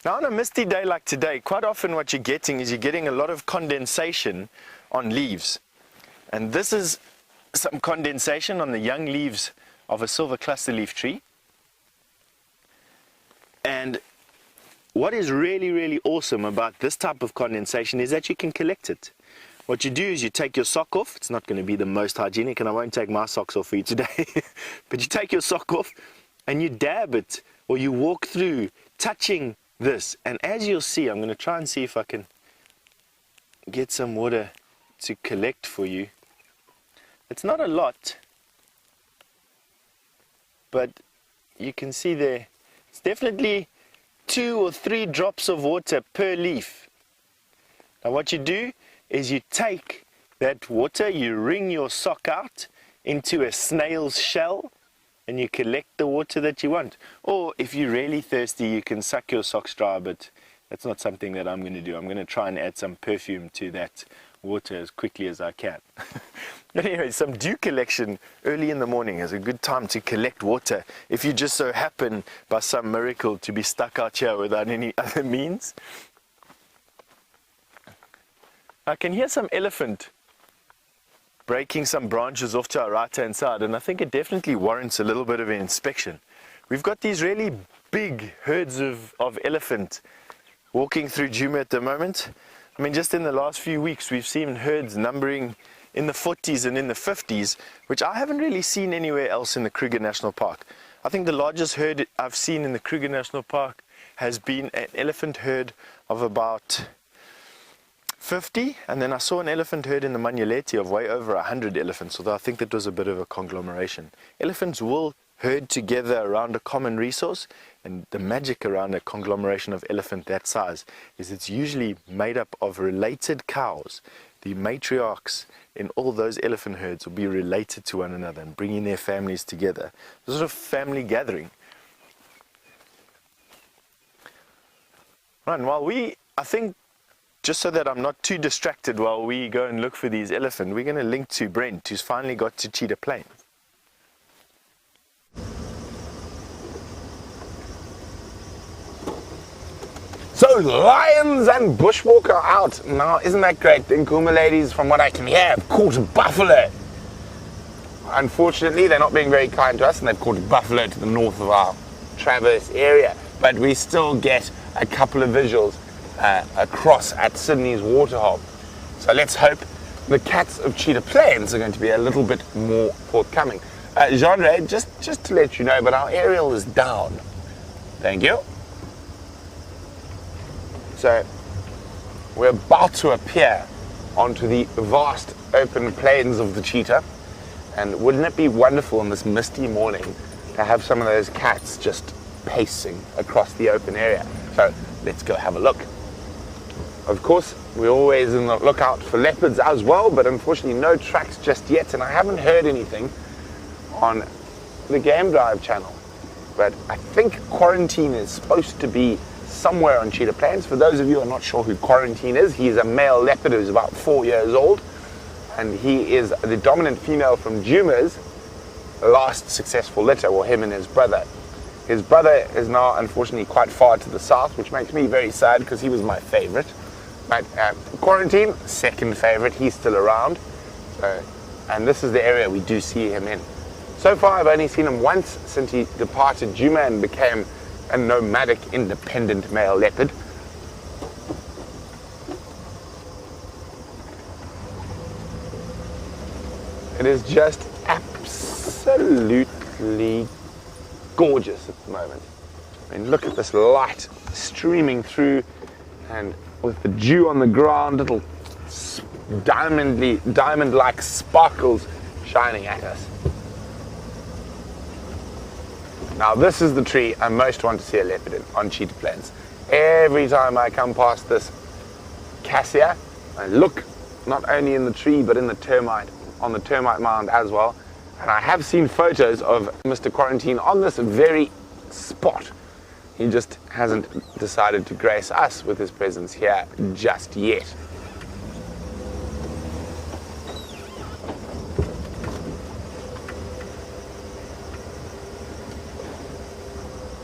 Now on a misty day like today, quite often what you're getting is a lot of condensation on leaves. And this is some condensation on the young leaves of a silver cluster leaf tree. And what is really, really awesome about this type of condensation is that you can collect it. What you do is you take your sock off. It's not going to be the most hygienic, and I won't take my socks off for you today. But you take your sock off and you dab it, or you walk through touching this. And as you'll see, I'm going to try and see if I can get some water to collect for you. It's not a lot, but you can see there, it's definitely 2 or 3 drops of water per leaf. Now what you do is you take that water, you wring your sock out into a snail's shell, and you collect the water that you want. Or if you're really thirsty, you can suck your socks dry, but that's not something that I'm going to do. I'm going to try and add some perfume to that water as quickly as I can. Anyway, some dew collection early in the morning is a good time to collect water. If you just so happen, by some miracle, to be stuck out here without any other means. I can hear some elephant breaking some branches off to our right-hand side, and I think it definitely warrants a little bit of an inspection. We've got these really big herds of elephant walking through Djuma at the moment. I mean, just in the last few weeks, we've seen herds numbering in the 40s and in the 50s, which I haven't really seen anywhere else in the Kruger National Park. I think the largest herd I've seen in the Kruger National Park has been an elephant herd of about 50, and then I saw an elephant herd in the Manyeleti of way over 100 elephants, although I think that was a bit of a conglomeration. Elephants will herd together around a common resource, and the magic around a conglomeration of elephant that size is it's usually made up of related cows. The matriarchs in all those elephant herds will be related to one another and bringing their families together. It's a sort of family gathering. Right, and while I think, just so that I'm not too distracted while we go and look for these elephants, we're going to link to Brent, who's finally got to Cheetah Plains. So lions and bushwalk are out. Now, isn't that great? The Nkuma ladies, from what I can hear, have caught a buffalo. Unfortunately, they're not being very kind to us, and they've caught a buffalo to the north of our Traverse area. But we still get a couple of visuals across at Sydney's waterhole. So let's hope the cats of Cheetah Plains are going to be a little bit more forthcoming. Jeandre, just to let you know, but our aerial is down. Thank you. So we're about to appear onto the vast open plains of the cheetah, and wouldn't it be wonderful on this misty morning to have some of those cats just pacing across the open area? So let's go have a look. Of course, we're always on the lookout for leopards as well, but unfortunately no tracks just yet, and I haven't heard anything on the Game Drive channel. But I think Quarantine is supposed to be somewhere on Cheetah Plains. For those of you who are not sure who Quarantine is, he's a male leopard who's about 4 years old, and he is the dominant female from Djuma's last successful litter, or him and his brother. His brother is now unfortunately quite far to the south, which makes me very sad because he was my favorite. But Quarantine, second favorite, he's still around. So, and this is the area we do see him in. So far I've only seen him once since he departed Djuma and became a nomadic, independent male leopard. It is just absolutely gorgeous at the moment. I mean, look at this light streaming through, and with the dew on the ground, little diamond-like sparkles shining at us. Now this is the tree I most want to see a leopard in on Cheetah Plains. Every time I come past this cassia, I look not only in the tree but in the termite, on the termite mound as well. And I have seen photos of Mr. Quarantine on this very spot. He just hasn't decided to grace us with his presence here just yet.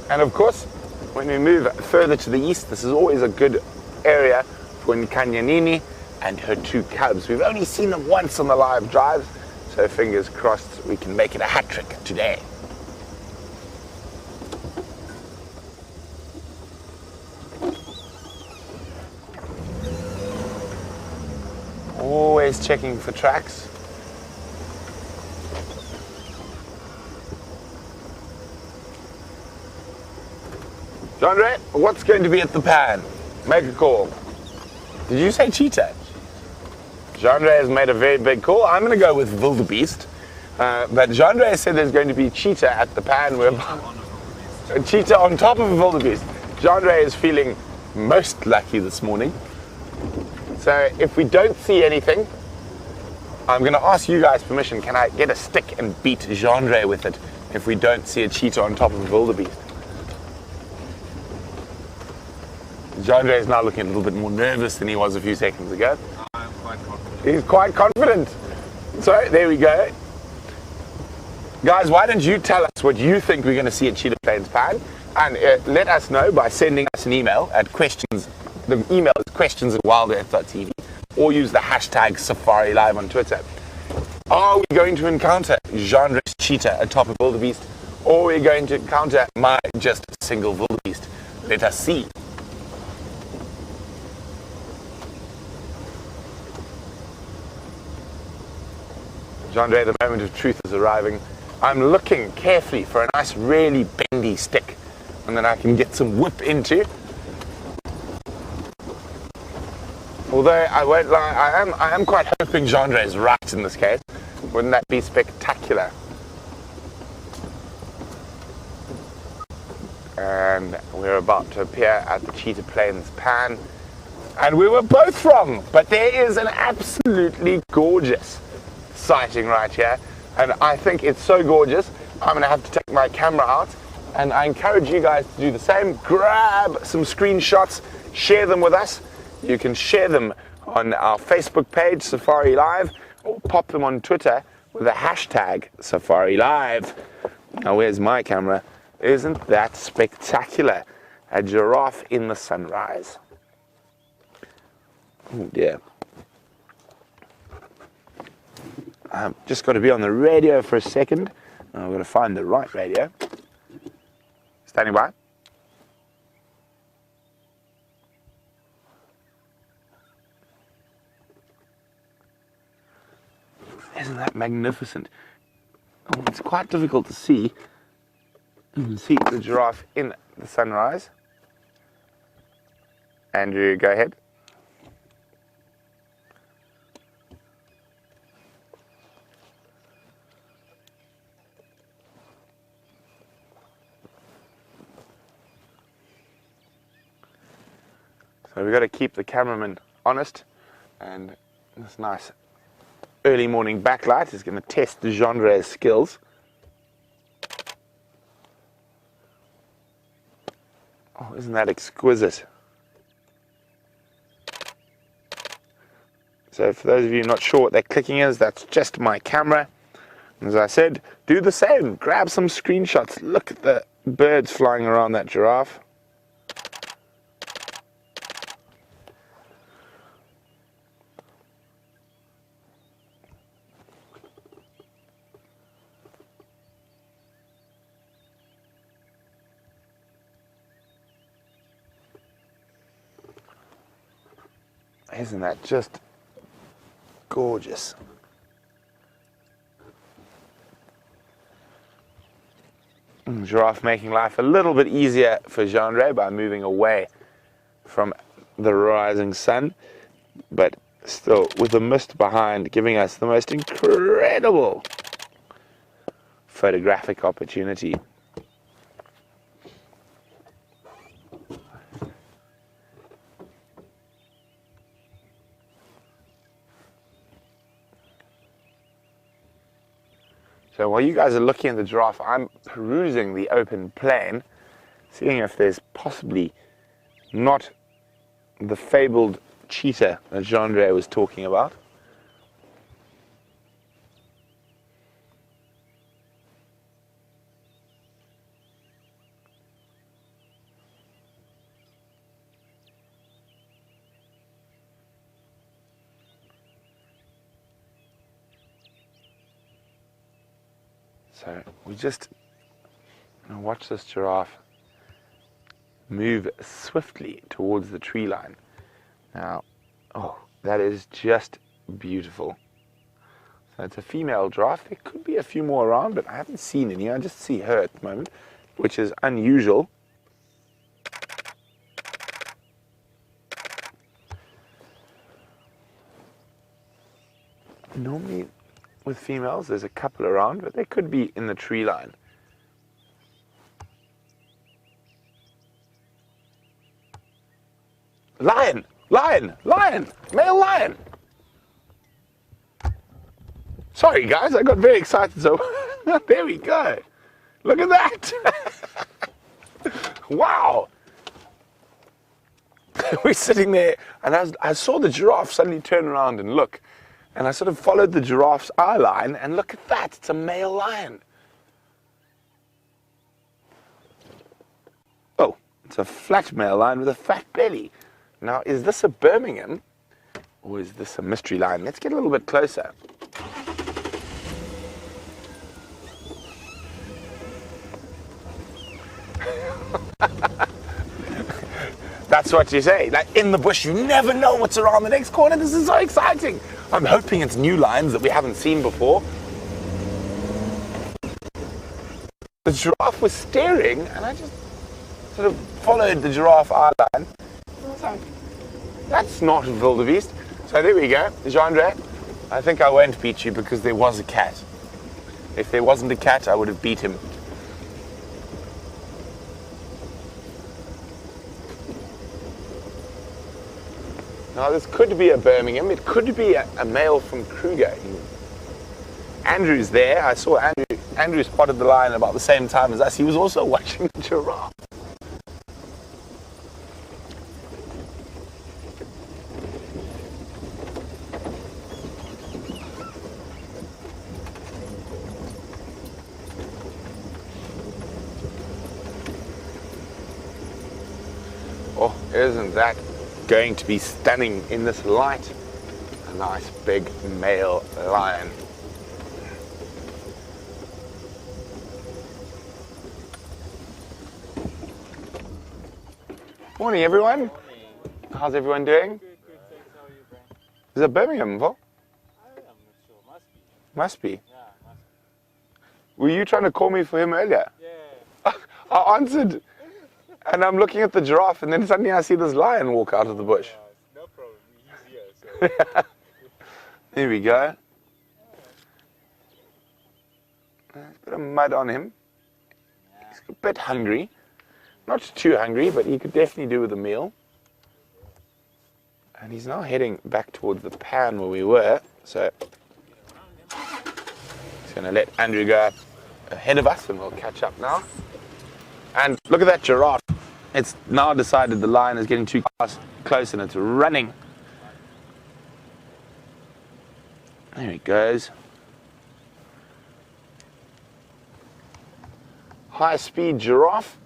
And of course, when we move further to the east, this is always a good area for Nkanyanini and her two cubs. We've only seen them once on the live drives, so fingers crossed we can make it a hat trick today. Always checking for tracks. Jeandre, what's going to be at the pan? Make a call. Did you say cheetah? Jeandre has made a very big call. I'm going to go with wildebeest. But Jeandre said there's going to be cheetah at the pan. A cheetah on top of a wildebeest. Jeandre is feeling most lucky this morning. So if we don't see anything, I'm going to ask you guys permission. Can I get a stick and beat Jeandre with it if we don't see a cheetah on top of a wildebeest? Jeandre is now looking a little bit more nervous than he was a few seconds ago. I'm quite confident. He's quite confident. So there we go. Guys, why don't you tell us what you think we're going to see at Cheetah Plains Pan, and let us know by sending us an email at questions. The email is questions@wildearth.tv, or use the hashtag SafariLIVE on Twitter. Are we going to encounter Jeandre's cheetah atop a wildebeest, or are we going to encounter my just single wildebeest? Let us see. Jeandre, the moment of truth is arriving. I'm looking carefully for a nice, really bendy stick, and then I can get some whip into. Although I won't lie, I am quite hoping Jeandre is right in this case. Wouldn't that be spectacular? And we're about to appear at the Cheetah Plains Pan, and we were both wrong, but there is an absolutely gorgeous sighting right here, and I think it's so gorgeous I'm gonna have to take my camera out, and I encourage you guys to do the same. Grab some screenshots, share them with us. You can share them on our Facebook page, SafariLIVE, or pop them on Twitter with the hashtag SafariLIVE. Now where's my camera? Isn't that spectacular? A giraffe in the sunrise. Oh dear. I've just got to be on the radio for a second. I've got to find the right radio. Standing by. Isn't that magnificent? Oh, it's quite difficult to see. You can see the giraffe in the sunrise. Andrew, go ahead. So we've got to keep the cameraman honest, and this nice early morning backlight is going to test Jeandre's skills. Oh, isn't that exquisite? So for those of you not sure what that clicking is, that's just my camera. As I said, do the same. Grab some screenshots. Look at the birds flying around that giraffe. Isn't that just gorgeous? Giraffe making life a little bit easier for Jeandre by moving away from the rising sun, but still with the mist behind, giving us the most incredible photographic opportunity. So while you guys are looking at the giraffe, I'm perusing the open plain, seeing if there's possibly not the fabled cheetah that Jeandre was talking about. So we just watch this giraffe move swiftly towards the tree line. Now, oh, that is just beautiful. So it's a female giraffe. There could be a few more around, but I haven't seen any. I just see her at the moment, which is unusual. Normally, with females, there's a couple around, but they could be in the tree line. Lion! Lion! Lion! Male lion! Sorry guys, I got very excited, so there we go. Look at that! Wow! We're sitting there, and I saw the giraffe suddenly turn around and look. And I sort of followed the giraffe's eye line, and look at that, it's a male lion. Oh, it's a flat male lion with a fat belly. Now, is this a Birmingham, or is this a mystery lion? Let's get a little bit closer. That's what you say. Like in the bush, you never know what's around the next corner. This is so exciting. I'm hoping it's new lions that we haven't seen before. The giraffe was staring, and I just sort of followed the giraffe eye line. So, that's not wildebeest. So there we go. Jeandre, I think I won't beat you because there was a cat. If there wasn't a cat, I would have beat him. Now this could be a Birmingham, it could be a male from Kruger. Andrew's there, I saw Andrew spotted the lion about the same time as us. He was also watching the giraffe. Oh, isn't that going to be stunning in this light? A nice big male lion. Morning, everyone. Morning. How's everyone doing? Good, thanks. How are you, Brent? Is it Birmingham, Vol? I'm not sure. Must be. Yeah, must be. Were you trying to call me for him earlier? Yeah. I answered. And I'm looking at the giraffe, and then suddenly I see this lion walk out of the bush. No problem. He's here. So. There we go. There's a bit of mud on him. He's a bit hungry. Not too hungry, but he could definitely do with a meal. And he's now heading back towards the pan where we were. So he's going to let Andrew go ahead of us, and we'll catch up now. And look at that giraffe. It's now decided the lion is getting too close and it's running. There he goes. High-speed giraffe.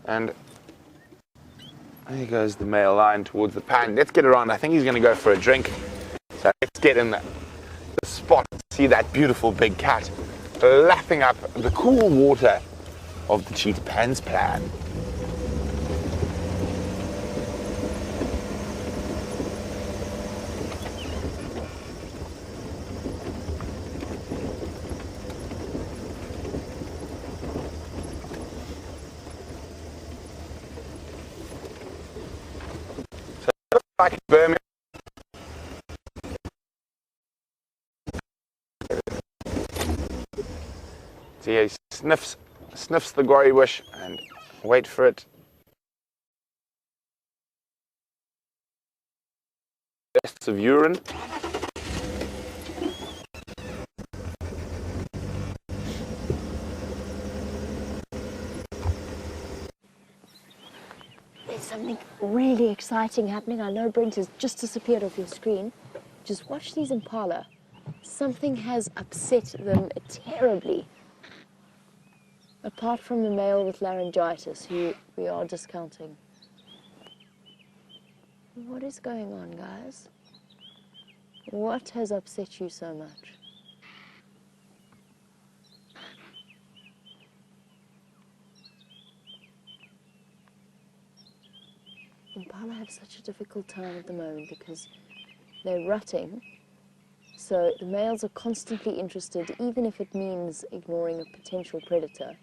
And there goes the male lion towards the pan. Let's get around. I think he's going to go for a drink. So let's get in the spot and see that beautiful big cat lapping up the cool water of the cheetah pan's plan. So it looks like Birmingham. So he sniffs the gory bush and wait for it. Tests of urine. There's something really exciting happening. I know Brent has just disappeared off your screen. Just watch these impala. Something has upset them terribly. Apart from the male with laryngitis, who we are discounting. What is going on, guys? What has upset you so much? Impala have such a difficult time at the moment because they're rutting. So the males are constantly interested, even if it means ignoring a potential predator.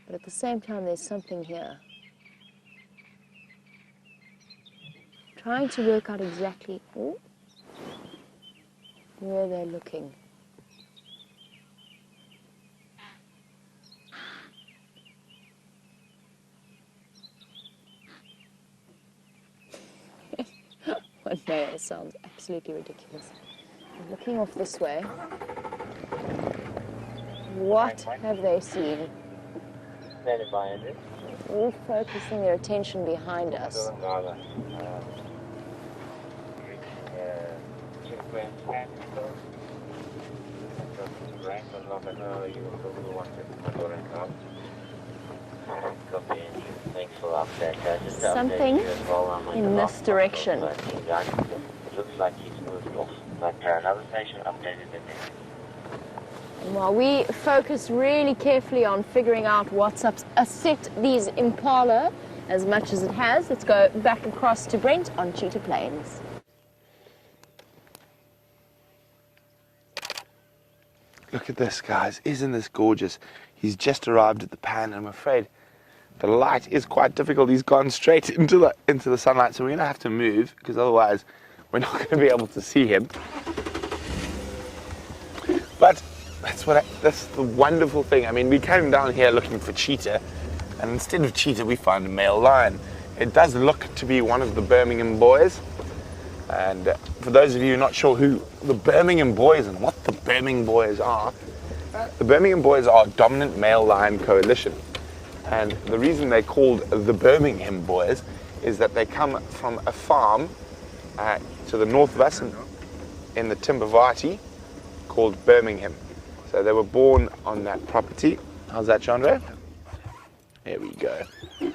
But at the same time, there's something here. Trying to work out exactly where they're looking. One male sounds absolutely ridiculous. I'm looking off this way. What have they seen? All focusing their attention behind us. Thanks for the update. Just to Something update you as well, I'm in this direction. Looks like he's moved off. But another station updated the next. While we focus really carefully on figuring out what's upset these impala as much as it has, let's go back across to Brent on Cheetah Plains. Look at this, guys. Isn't this gorgeous? He's just arrived at the pan, and I'm afraid the light is quite difficult. He's gone straight into the sunlight, so we're going to have to move, because otherwise we're not going to be able to see him. But that's the wonderful thing. I mean, we came down here looking for cheetah, and instead of cheetah, we found a male lion. It does look to be one of the Birmingham boys. And for those of you not sure who the Birmingham boys and what the Birmingham boys are, the Birmingham boys are a dominant male lion coalition. And the reason they're called the Birmingham boys is that they come from a farm to the north of us in the Timbavati called Birmingham. So they were born on that property. How's that, Jeandre? There we go. A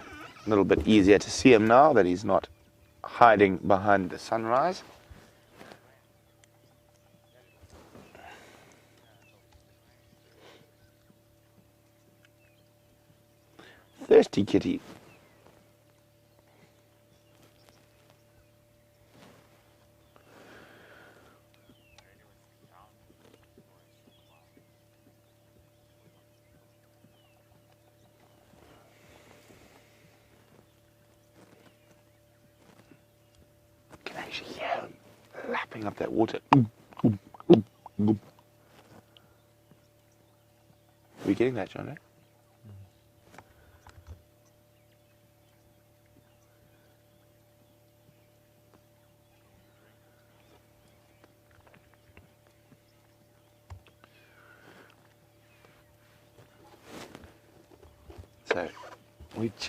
little bit easier to see him now that he's not hiding behind the sunrise. Thirsty kitty. Can actually hear him lapping up that water. Are we getting that, Jeandre? So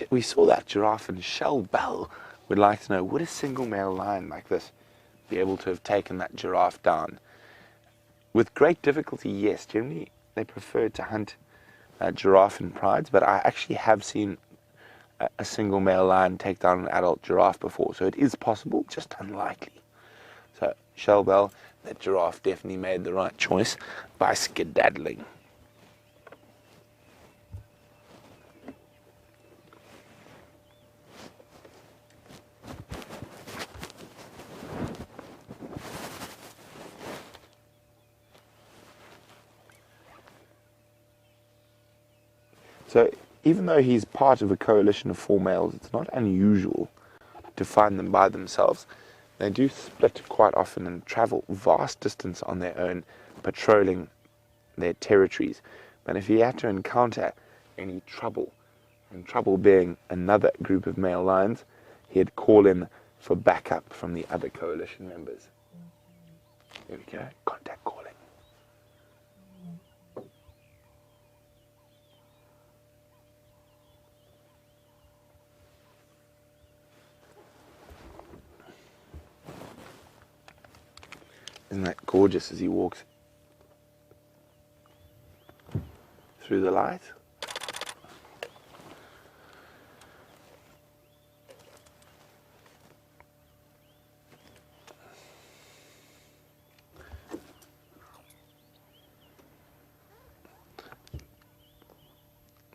we saw that giraffe, and Shell Bell would like to know, would a single male lion like this be able to have taken that giraffe down? With great difficulty, yes. Generally, they prefer to hunt giraffe in prides, but I actually have seen a single male lion take down an adult giraffe before, so it is possible, just unlikely. So, Shell Bell, that giraffe definitely made the right choice by skedaddling. So even though he's part of a coalition of 4 males, it's not unusual to find them by themselves. They do split quite often and travel vast distance on their own, patrolling their territories. But if he had to encounter any trouble, and trouble being another group of male lions, he'd call in for backup from the other coalition members. There we go, contact calling. Isn't that gorgeous as he walks through the light?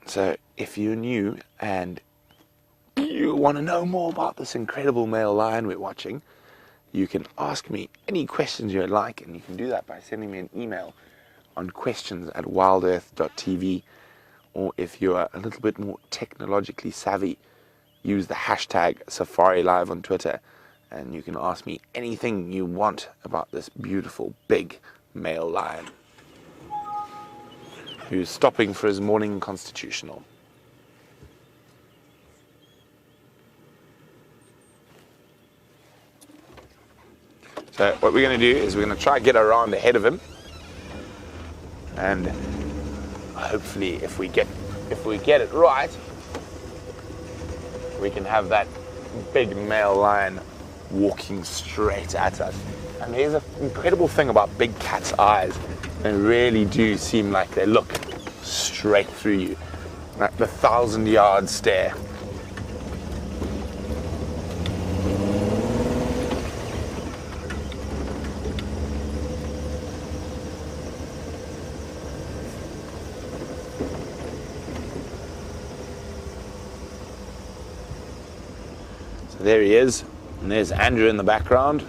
So if you're new and you want to know more about this incredible male lion we're watching, you can ask me any questions you'd like, and you can do that by sending me an email on questions@wildearth.tv, or if you're a little bit more technologically savvy, use the hashtag SafariLIVE on Twitter, and you can ask me anything you want about this beautiful big male lion who's stopping for his morning constitutional. So what we're going to do is we're going to try to get around ahead of him, and hopefully if we get it right, we can have that big male lion walking straight at us. And there's an incredible thing about big cats' eyes. They really do seem like they look straight through you. Like the 1,000-yard stare. So there he is, and there's Andrew in the background.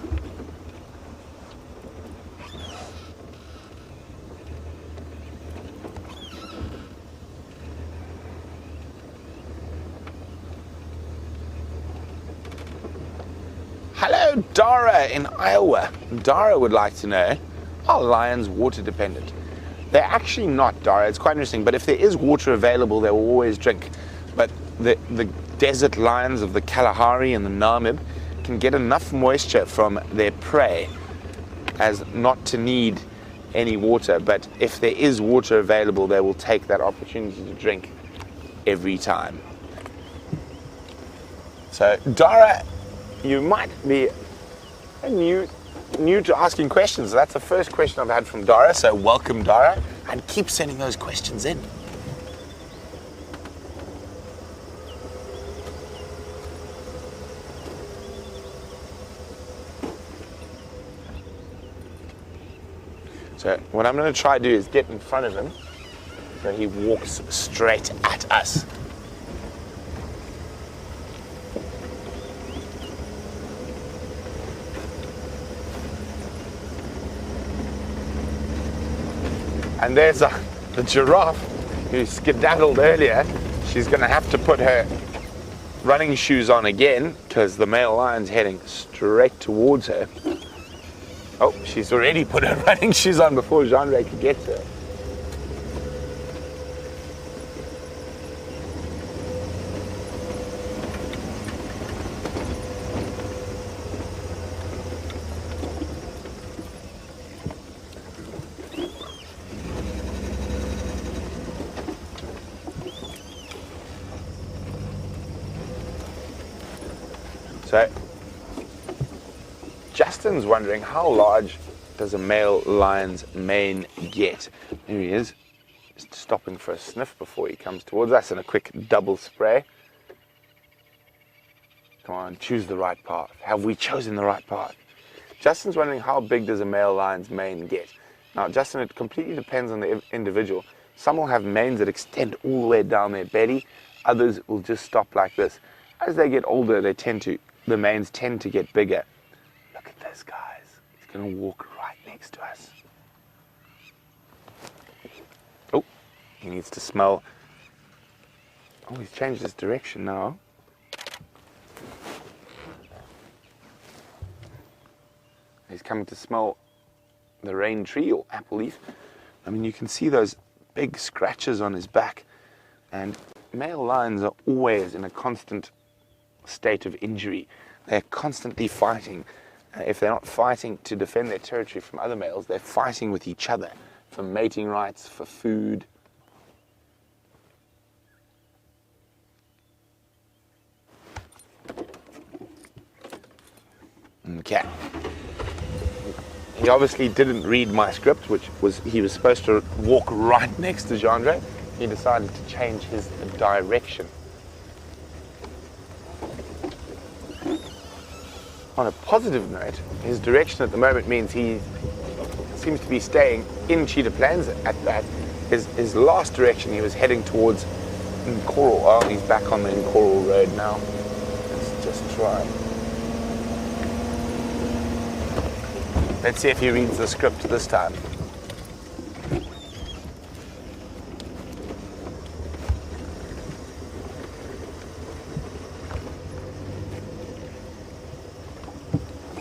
Hello, Dara in Iowa. Dara would like to know, are lions water dependent? They're actually not, Dara. It's quite interesting, but if there is water available, they will always drink. But the desert lions of the Kalahari and the Namib can get enough moisture from their prey as not to need any water. But if there is water available, they will take that opportunity to drink every time. So, Dara, you might be new to asking questions. That's the first question I've had from Dara, so welcome, Dara, and keep sending those questions in. So what I'm going to try to do is get in front of him so he walks straight at us. And there's the giraffe who skedaddled earlier. She's going to have to put her running shoes on again because the male lion's heading straight towards her. Oh, she's already put her running shoes on before Jeandre could get to her. So, Justin's wondering, how large does a male lion's mane get? Here he is, just stopping for a sniff before he comes towards us, and a quick double spray. Come on, choose the right path. Have we chosen the right path? Justin's wondering, how big does a male lion's mane get? Now, Justin, it completely depends on the individual. Some will have manes that extend all the way down their belly. Others will just stop like this. As they get older, the manes tend to get bigger. Look at this, guys. He's going to walk right next to us. Oh, he needs to smell. Oh, he's changed his direction now. He's coming to smell the rain tree or apple leaf. I mean, you can see those big scratches on his back. And male lions are always in a constant state of injury. They're constantly fighting. If they're not fighting to defend their territory from other males, they're fighting with each other for mating rights, for food. Okay. He obviously didn't read my script, which was he was supposed to walk right next to Jeandre. He decided to change his direction. On a positive note, his direction at the moment means he seems to be staying in Cheetah Plains at that. His last direction, he was heading towards Coral. Oh, he's back on the Coral Road now. Let's just try. Let's see if he reads the script this time.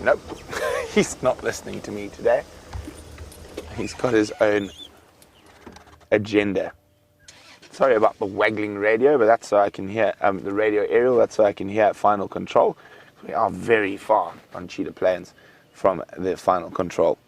Nope, he's not listening to me today. He's got his own agenda. Sorry about the waggling radio, but that's so I can hear the radio aerial. That's so I can hear final control. We are very far on Cheetah Plains from the final control.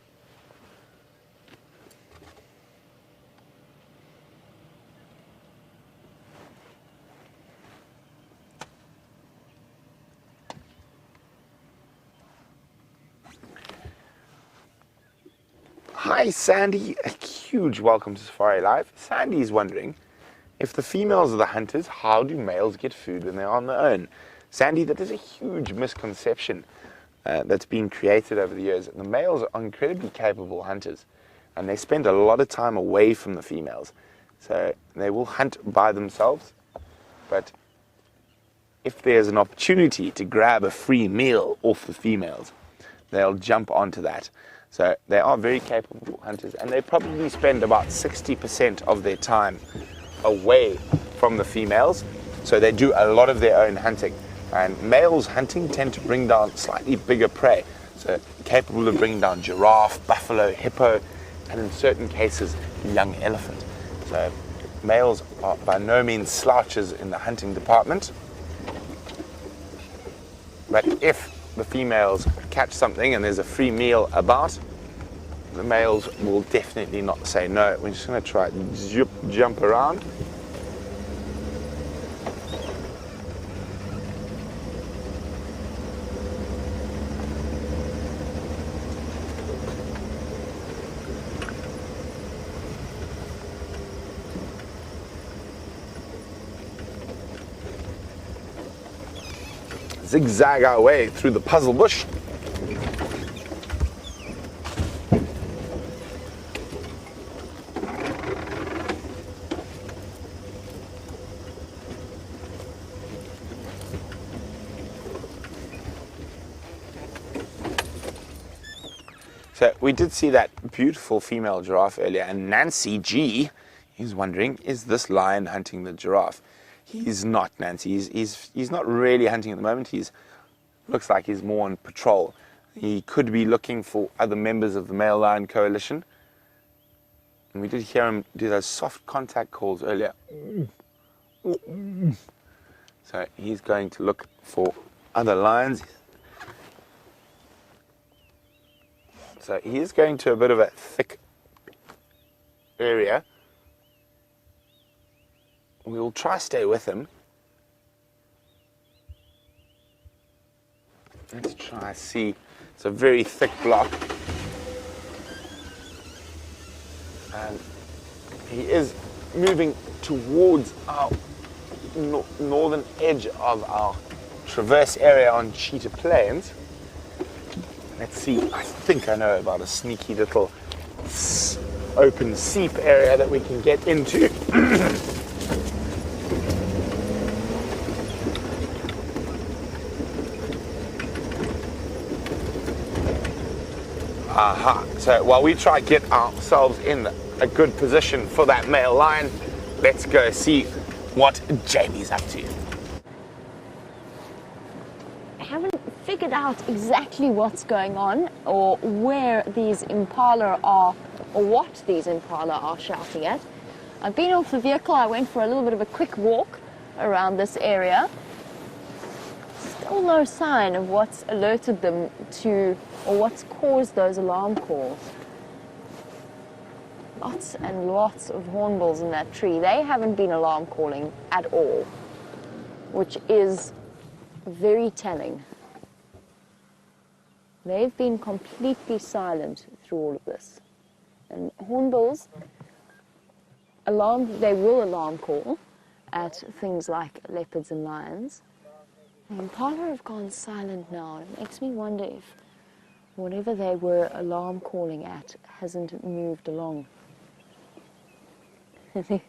Hi Sandy, a huge welcome to Safari Live. Sandy's wondering, if the females are the hunters, how do males get food when they're on their own? Sandy, that is a huge misconception that's been created over the years. The males are incredibly capable hunters, and they spend a lot of time away from the females. So they will hunt by themselves, but if there's an opportunity to grab a free meal off the females, they'll jump onto that. So they are very capable hunters, and they probably spend about 60% of their time away from the females. So they do a lot of their own hunting. And males hunting tend to bring down slightly bigger prey. So capable of bringing down giraffe, buffalo, hippo, and in certain cases, young elephant. So males are by no means slouches in the hunting department. But if the females catch something and there's a free meal about, the males will definitely not say no. We're just going to try to jump around. Zigzag our way through the puzzle bush. So we did see that beautiful female giraffe earlier, and Nancy G is wondering, is this lion hunting the giraffe? He's not, Nancy. He's not really hunting at the moment. Looks like he's more on patrol. He could be looking for other members of the male lion coalition. And we did hear him do those soft contact calls earlier. So he's going to look for other lions. So he is going to a bit of a thick area. We'll try to stay with him. Let's try see. It's a very thick block. And he is moving towards our northern edge of our traverse area on Cheetah Plains. Let's see, I think I know about a sneaky little open seep area that we can get into. Aha. So while we try to get ourselves in a good position for that male lion, let's go see what Jamie's up to. I haven't figured out exactly what's going on or where these impala are or what these impala are shouting at. I've been off the vehicle. I went for a little bit of a quick walk around this area. Still no sign of what's alerted them to or what's caused those alarm calls. Lots and lots of hornbills in that tree. They haven't been alarm calling at all, which is very telling. They've been completely silent through all of this. And hornbills, they will alarm call at things like leopards and lions. The impala have gone silent now. It makes me wonder if whatever they were alarm calling at hasn't moved along. The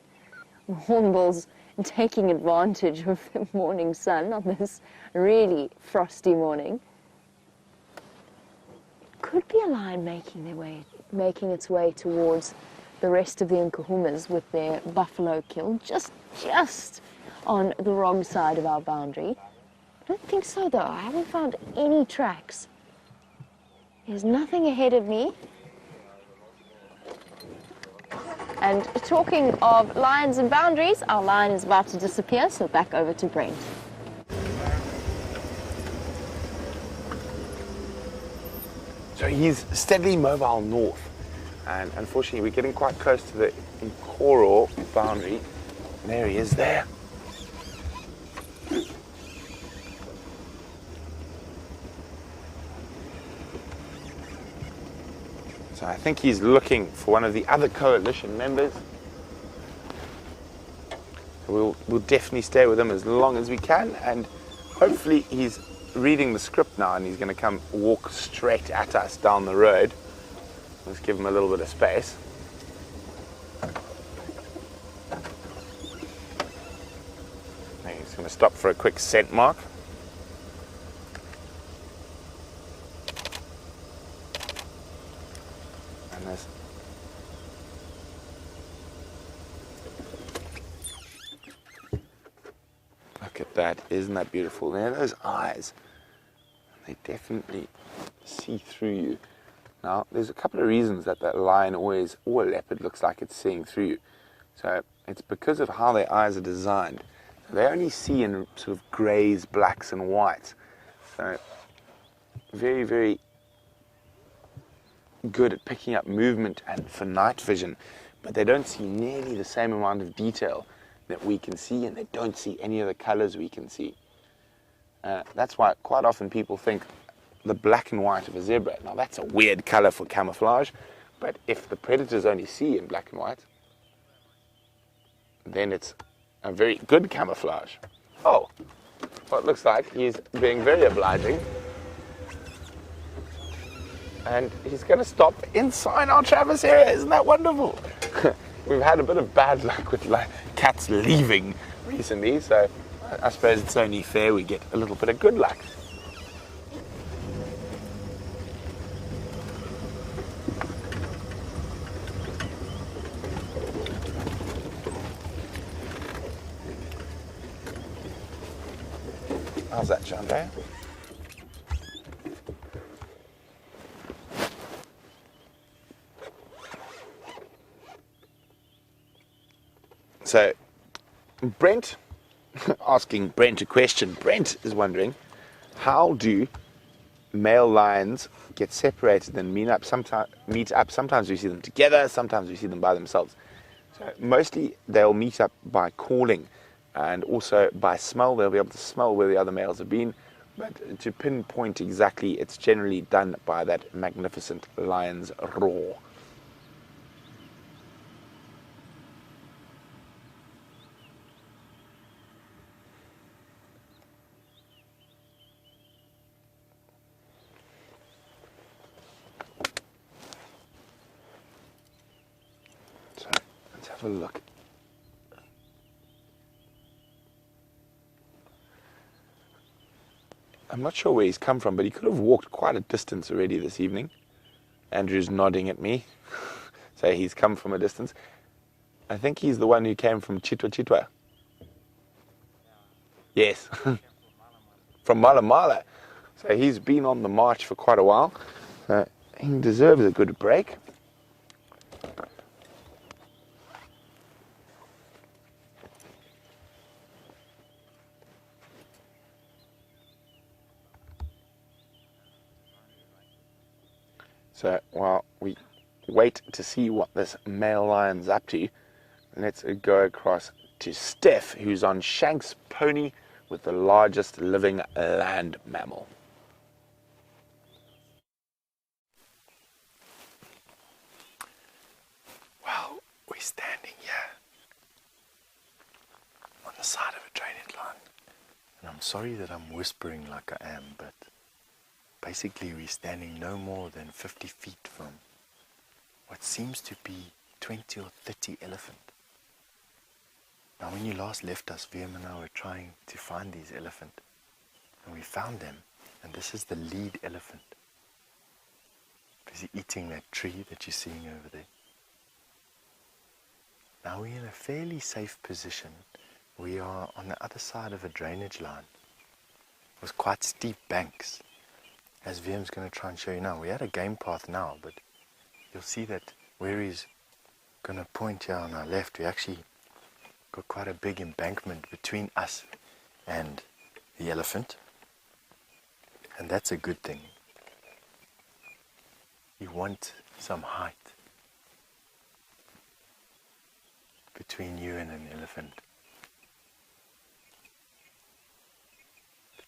hornbills taking advantage of the morning sun on this really frosty morning. Could be a lion making its way towards the rest of the Nkuhumas with their buffalo kill, just on the wrong side of our boundary. I don't think so, though. I haven't found any tracks. There's nothing ahead of me. And talking of lions and boundaries, our lion is about to disappear, so back over to Brent. So he's steadily mobile north, and unfortunately we're getting quite close to the Nkoro boundary. There he is there. So I think he's looking for one of the other coalition members. We'll definitely stay with him as long as we can, and hopefully he's reading the script now and he's going to come walk straight at us down the road. Let's give him a little bit of space. He's going to stop for a quick scent mark. And there's look at that, isn't that beautiful? There are those eyes. They definitely see through you. Now, there's a couple of reasons that that lion always, or a leopard, looks like it's seeing through you. So it's because of how their eyes are designed. They only see in sort of greys, blacks, and whites. So very, very good at picking up movement and for night vision, but they don't see nearly the same amount of detail that we can see, and they don't see any of the colors we can see. That's why quite often people think the black and white of a zebra, now that's a weird color for camouflage, but if the predators only see in black and white, then it's a very good camouflage. Oh, well, it looks like he's being very obliging, and he's going to stop inside our Travis area. Isn't that wonderful? We've had a bit of bad luck with cats leaving recently, so I suppose it's only fair we get a little bit of good luck. How's that, Jeandre? So, Brent, asking Brent a question. Brent is wondering, how do male lions get separated and meet up? Sometimes we see them together, sometimes we see them by themselves. So mostly they'll meet up by calling, and also by smell. They'll be able to smell where the other males have been, but to pinpoint exactly, it's generally done by that magnificent lion's roar. So let's have a look. I'm not sure where he's come from, but he could have walked quite a distance already this evening. Andrew's nodding at me. So he's come from a distance. I think he's the one who came from Cheetah. Yes. From Mala Mala. So he's been on the march for quite a while. He deserves a good break. So while we wait to see what this male lion's up to, let's go across to Stef, who's on Shank's pony with the largest living land mammal. Well, we're standing here on the side of a drainage line. And I'm sorry that I'm whispering like I am, but basically we're standing no more than 50 feet from what seems to be 20 or 30 elephant. Now when you last left us, Wium and I were trying to find these elephant, and we found them, and this is the lead elephant. Busy eating that tree that you're seeing over there. Now we're in a fairly safe position. We are on the other side of a drainage line with quite steep banks, as Wium's going to try and show you now. We're at a game path now, but you'll see that where he's going to point here on our left, we actually got quite a big embankment between us and the elephant, and that's a good thing. You want some height between you and an elephant.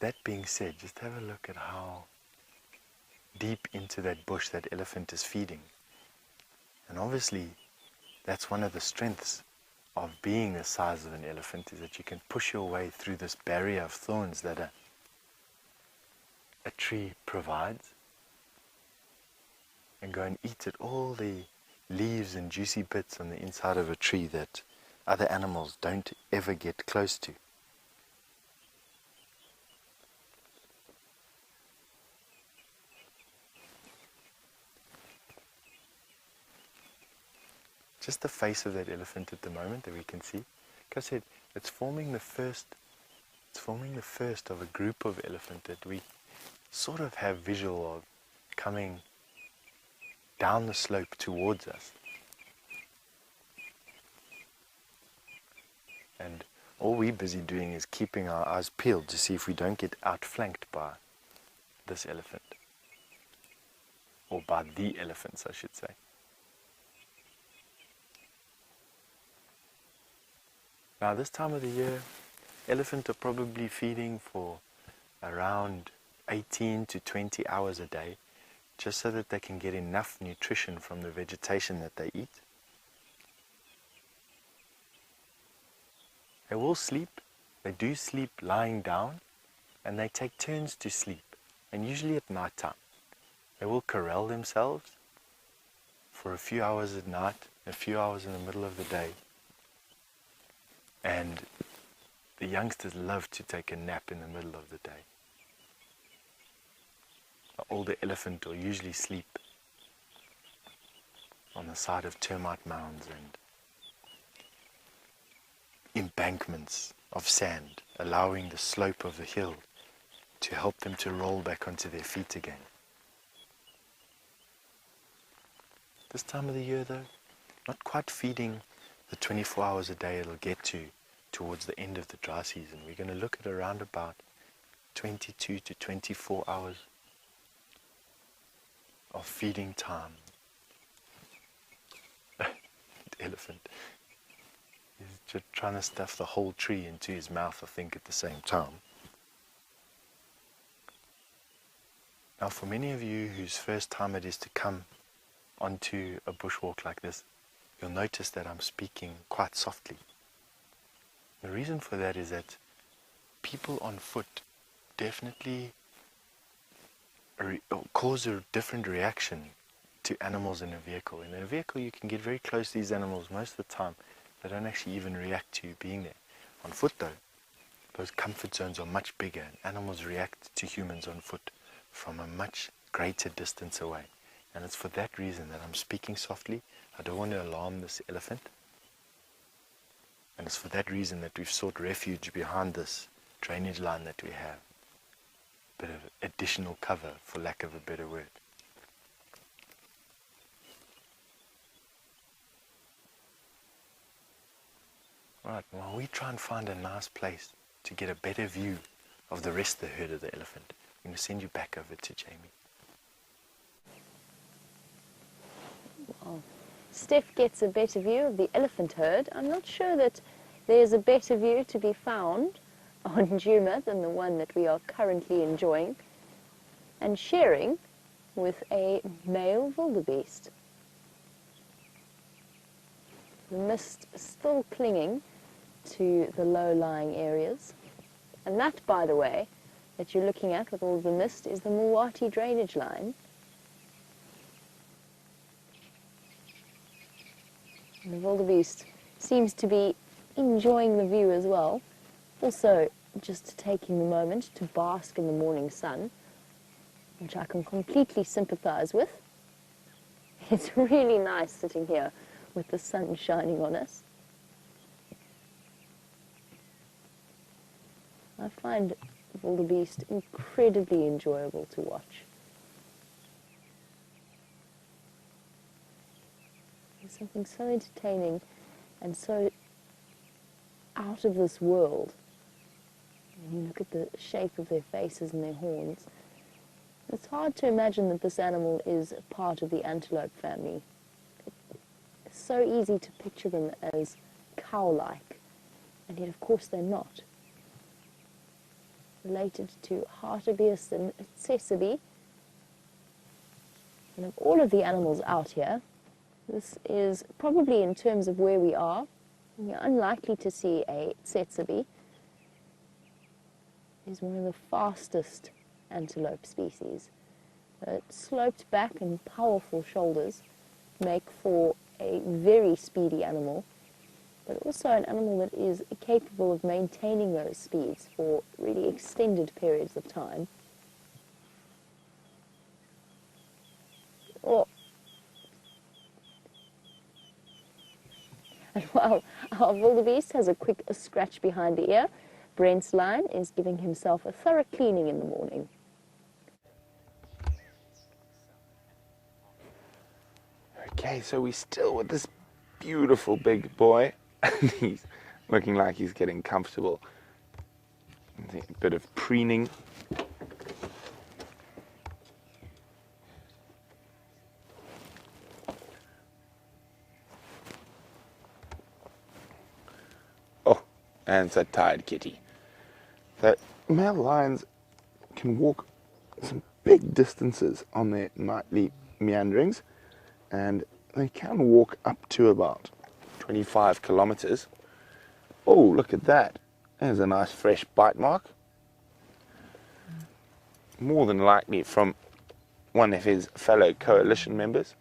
That being said, just have a look at how deep into that bush that elephant is feeding. And obviously, that's one of the strengths of being the size of an elephant, is that you can push your way through this barrier of thorns that a tree provides, and go and eat at all the leaves and juicy bits on the inside of a tree that other animals don't ever get close to. Just the face of that elephant at the moment that we can see. Like I said, it's forming the first of a group of elephant that we sort of have visual of coming down the slope towards us. And all we're busy doing is keeping our eyes peeled to see if we don't get outflanked by this elephant. Or by the elephants, I should say. Now this time of the year, elephants are probably feeding for around 18 to 20 hours a day, just so that they can get enough nutrition from the vegetation that they eat. They will sleep. They do sleep lying down, and they take turns to sleep, and usually at night time. They will corral themselves for a few hours at night, a few hours in the middle of the day. And the youngsters love to take a nap in the middle of the day. The older elephant will usually sleep on the side of termite mounds and embankments of sand, allowing the slope of the hill to help them to roll back onto their feet again. This time of the year though, not quite feeding the 24 hours a day it'll get to towards the end of the dry season. We're going to look at around about 22 to 24 hours of feeding time. The elephant is just trying to stuff the whole tree into his mouth, I think, at the same time. Now, for many of you whose first time it is to come onto a bushwalk like this, you'll notice that I'm speaking quite softly. The reason for that is that people on foot definitely cause a different reaction to animals in a vehicle. In a vehicle you can get very close to these animals most of the time. They don't actually even react to you being there. On foot though, those comfort zones are much bigger, and animals react to humans on foot from a much greater distance away. And it's for that reason that I'm speaking softly. I don't want to alarm this elephant. And it's for that reason that we've sought refuge behind this drainage line that we have. Bit of additional cover, for lack of a better word. Right, while we try and find a nice place to get a better view of the rest of the herd of the elephant, I'm going to send you back over to Jamie. Well, Stef gets a better view of the elephant herd. I'm not sure that there's a better view to be found on Djuma than the one that we are currently enjoying and sharing with a male wildebeest. The mist is still clinging to the low-lying areas, and that, by the way, that you're looking at with all the mist is the Mawati drainage line. And the wildebeest seems to be enjoying the view as well, also just taking the moment to bask in the morning sun, which I can completely sympathize with. It's really nice sitting here with the sun shining on us. I find wildebeest incredibly enjoyable to watch. There's something so entertaining and so out of this world. When you look at the shape of their faces and their horns, it's hard to imagine that this animal is part of the antelope family. It's so easy to picture them as cow-like, and yet of course they're not. Related to hartebeest and sesame. And of all of the animals out here, This is probably, in terms of where we are, you're unlikely to see a tsetse. Is one of the fastest antelope species. Its sloped back and powerful shoulders make for a very speedy animal, but also an animal that is capable of maintaining those speeds for really extended periods of time. Oh. And while our wildebeest has a quick scratch behind the ear, Brent's lion is giving himself a thorough cleaning in the morning. Okay, so we're still with this beautiful big boy. He's looking like he's getting comfortable. A bit of preening. Oh, and it's a tired kitty. So male lions can walk some big distances on their nightly meanderings, and they can walk up to about 25 kilometers. Oh, look at that. There's a nice fresh bite mark. More than likely from one of his fellow coalition members.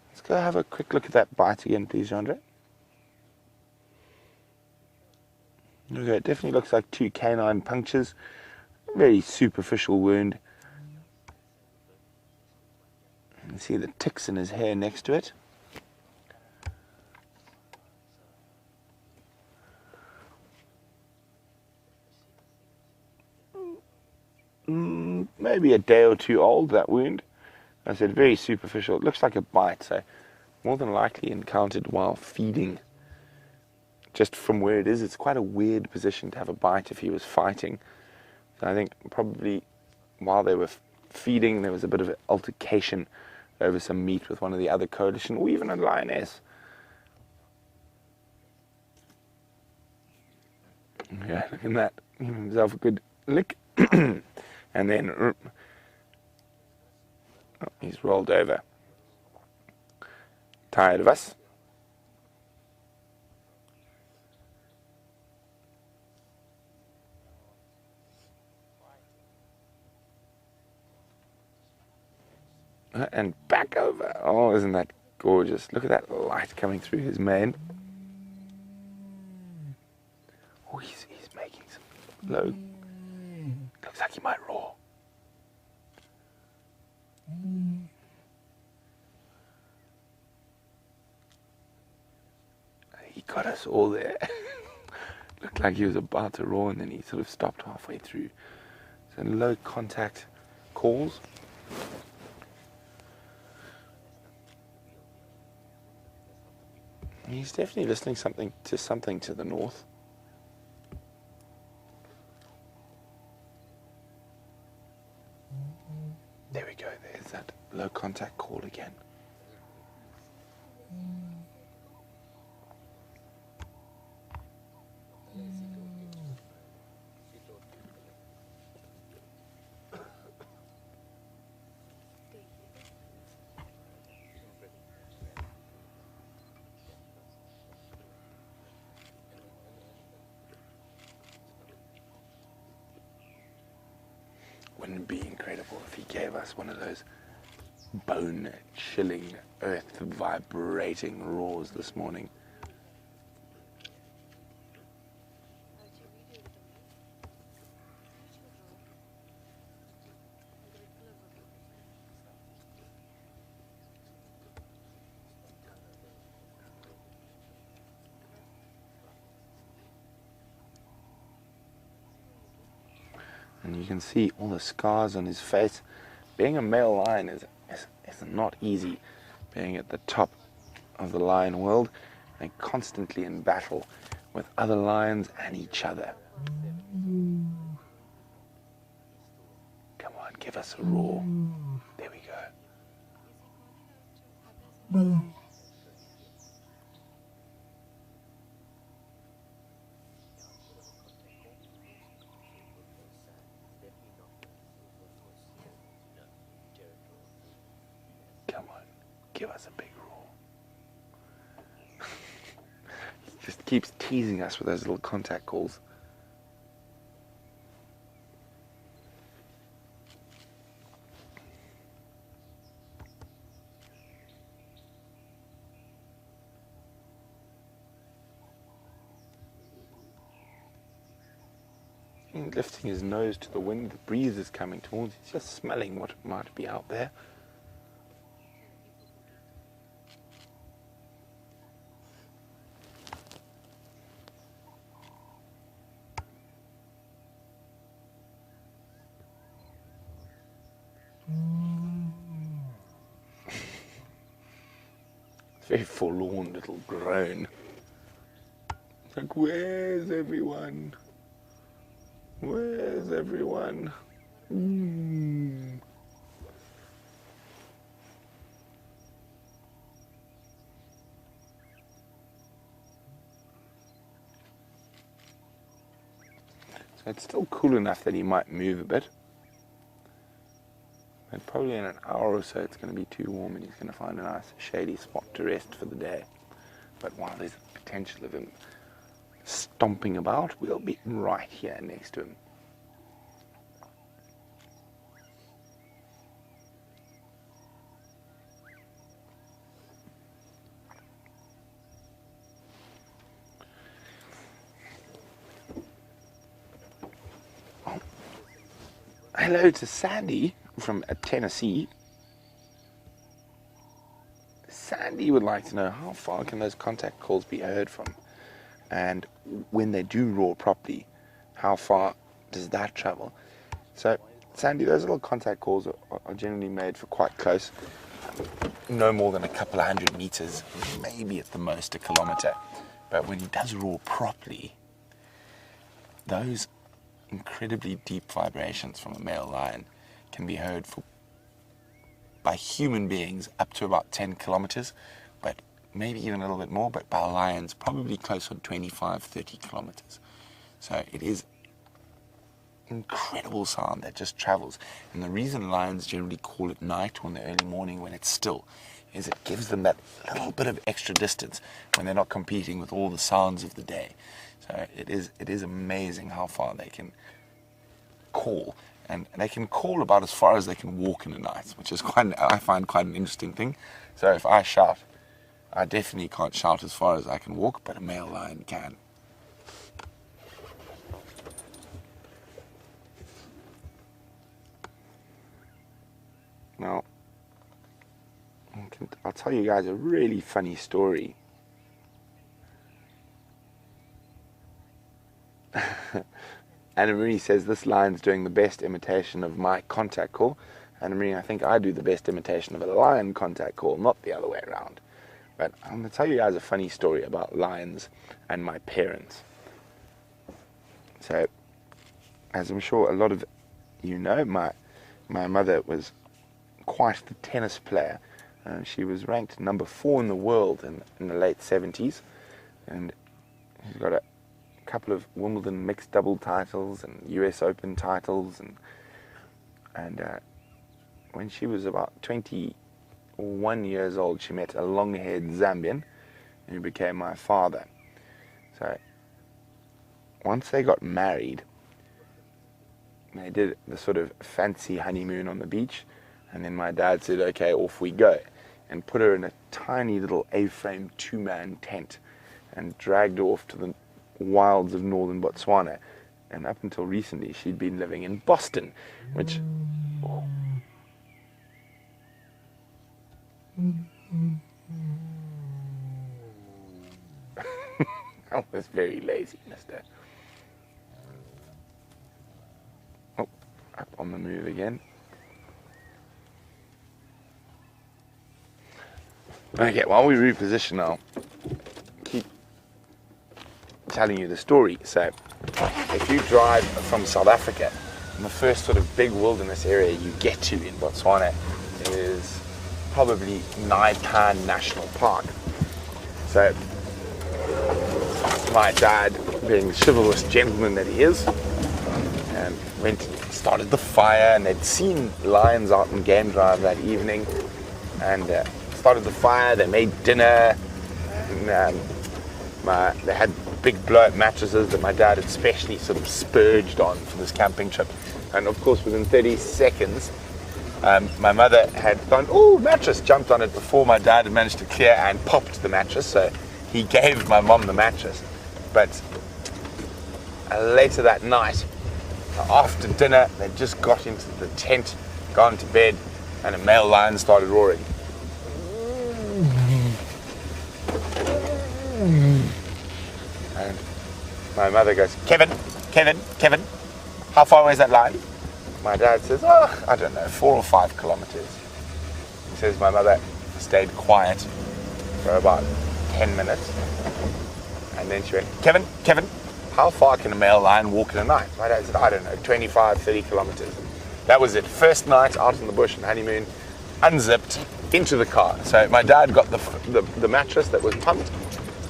Let's go have a quick look at that bite again, please, Jeandre. Okay, it definitely looks like 2 canine punctures. Very superficial wound. You can see the ticks in his hair next to it. Maybe a day or two old, that wound. I said very superficial. It looks like a bite, so more than likely encountered while feeding. Just from where it is, it's quite a weird position to have a bite if he was fighting. So I think probably while they were feeding, there was a bit of an altercation over some meat with one of the other coalition, or even a lioness. Yeah, look at that. Give himself a good lick. And then oh, he's rolled over. Tired of us? And back over. Oh, isn't that gorgeous? Look at that light coming through his mane. Oh, he's making some low. Looks like he might roar. He got us all there. Looked like he was about to roar, and then he sort of stopped halfway through. So low contact calls. He's definitely listening to something to the north. There we go, there's that low contact call again. Wouldn't it be incredible if he gave us one of those bone-chilling, earth-vibrating roars this morning? And you can see all the scars on his face. Being a male lion is not easy. Being at the top of the lion world and constantly in battle with other lions and each other. Come on, give us a roar. There we go. give us a big roar. He just keeps teasing us with those little contact calls. He's lifting his nose to the wind, the breeze is coming towards him. He's just smelling what might be out there. Very forlorn little groan. It's like, where's everyone? Where's everyone? So it's still cool enough that he might move a bit. And probably in an hour or so it's going to be too warm and he's going to find a nice shady spot to rest for the day. But while there's the potential of him stomping about, we'll be right here next to him. Oh. Hello to Sandy from Tennessee. Sandy would like to know, how far can those contact calls be heard from? And when they do roar properly, how far does that travel? So, Sandy, those little contact calls are generally made for quite close, no more than a couple of 100 meters, maybe at the most a kilometer. But when he does roar properly, those incredibly deep vibrations from a male lion can be heard by human beings up to about 10 kilometers, but maybe even a little bit more, but by lions probably close on 25, 30 kilometers. So it is incredible sound that just travels. And the reason lions generally call at night or in the early morning when it's still is it gives them that little bit of extra distance when they're not competing with all the sounds of the day. So it is amazing how far they can call. And they can call about as far as they can walk in the night, which is I find quite an interesting thing. So if I shout, I definitely can't shout as far as I can walk, but a male lion can. Now, I'll tell you guys a really funny story. Anna Marie says this lion's doing the best imitation of my contact call. Anna Marie, I think I do the best imitation of a lion contact call, not the other way around. But I'm going to tell you guys a funny story about lions and my parents. So, as I'm sure a lot of you know, my mother was quite the tennis player. She was ranked number 4 in the world in the late 70s. And she's got a couple of Wimbledon mixed double titles and US Open titles. And when she was about 21 years old, she met a long-haired Zambian who became my father. So once they got married, they did the sort of fancy honeymoon on the beach, and then my dad said, okay, off we go, and put her in a tiny little A-frame 2-man tent and dragged her off to the wilds of northern Botswana. And up until recently, she'd been living in Boston, which... Oh. That was very lazy, mister. Oh, up on the move again. Okay, while we reposition, I'll keep telling you the story. So, if you drive from South Africa, the first sort of big wilderness area you get to in Botswana is probably Magpie National Park. So, my dad, being the chivalrous gentleman that he is, started the fire, and they'd seen lions out in game drive that evening, and started the fire, they made dinner. And, they had big blow-up mattresses that my dad had specially sort of spurged on for this camping trip. And of course, within 30 seconds, my mother had gone, oh, mattress, jumped on it before my dad had managed to clear and popped the mattress. So he gave my mom the mattress. But later that night, after dinner, they just got into the tent, gone to bed, and a male lion started roaring. And my mother goes, Kevin, how far away is that lion? My dad says, oh, I don't know, 4 or 5 kilometers. He says my mother stayed quiet for about 10 minutes. And then she went, Kevin, how far can a male lion walk in a night? My dad said, I don't know, 25, 30 kilometers. That was it. First night out in the bush on honeymoon, unzipped into the car. So my dad got the mattress that was pumped,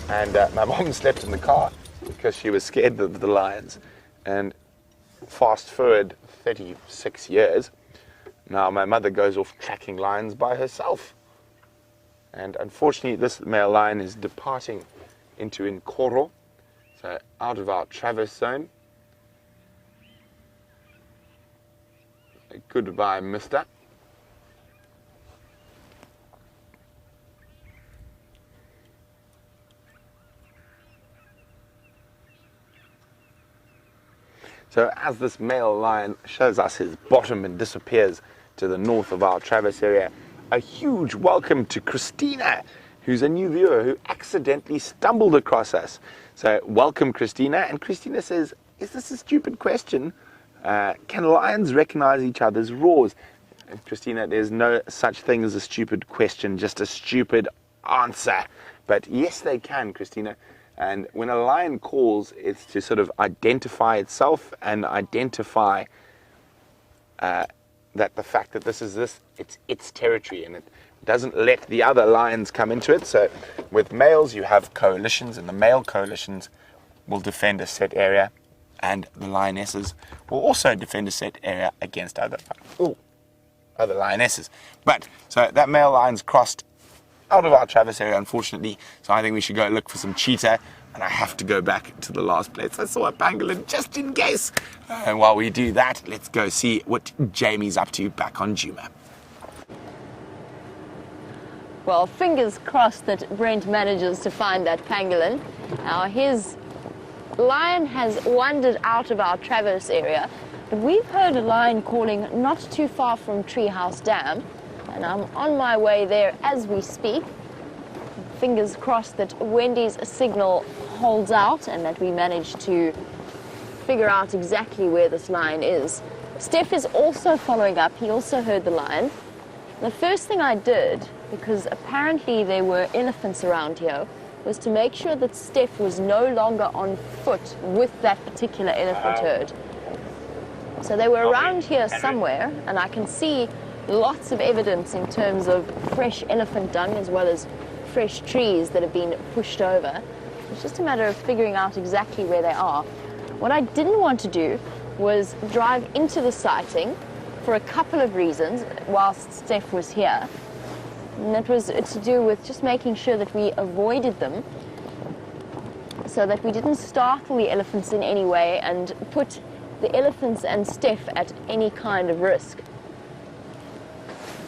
and my mom slept in the car because she was scared of the lions. And fast forward 36 years, now my mother goes off tracking lions by herself. And unfortunately, this male lion is departing into Nkoro, so out of our traverse zone. Goodbye, mister. So as this male lion shows us his bottom and disappears to the north of our traverse area, a huge welcome to Christina, who's a new viewer who accidentally stumbled across us. So welcome, Christina. And Christina says, is this a stupid question? Can lions recognize each other's roars? And Christina, there's no such thing as a stupid question, just a stupid answer. But yes, they can, Christina. And when a lion calls, it's to sort of identify itself and identify that the fact that it's its territory, and it doesn't let the other lions come into it. So with males, you have coalitions, and the male coalitions will defend a set area, and the lionesses will also defend a set area against other lionesses. But so that male lion's crossed out of our traverse area, unfortunately. So I think we should go look for some cheetah, and I have to go back to the last place I saw a pangolin just in case. And while we do that, let's go see what Jamie's up to back on Djuma. Well, fingers crossed that Brent manages to find that pangolin. Now, his lion has wandered out of our traverse area, but we've heard a lion calling not too far from Treehouse Dam, and I'm on my way there as we speak. Fingers crossed that Wendy's signal holds out and that we manage to figure out exactly where this lion is. Stef is also following up. He also heard the lion. The first thing I did, because apparently there were elephants around here, was to make sure that Stef was no longer on foot with that particular elephant herd. So they were around here somewhere, and I can see lots of evidence in terms of fresh elephant dung as well as fresh trees that have been pushed over. It's just a matter of figuring out exactly where they are. What I didn't want to do was drive into the sighting for a couple of reasons whilst Stef was here. And that was to do with just making sure that we avoided them so that we didn't startle the elephants in any way and put the elephants and Stef at any kind of risk.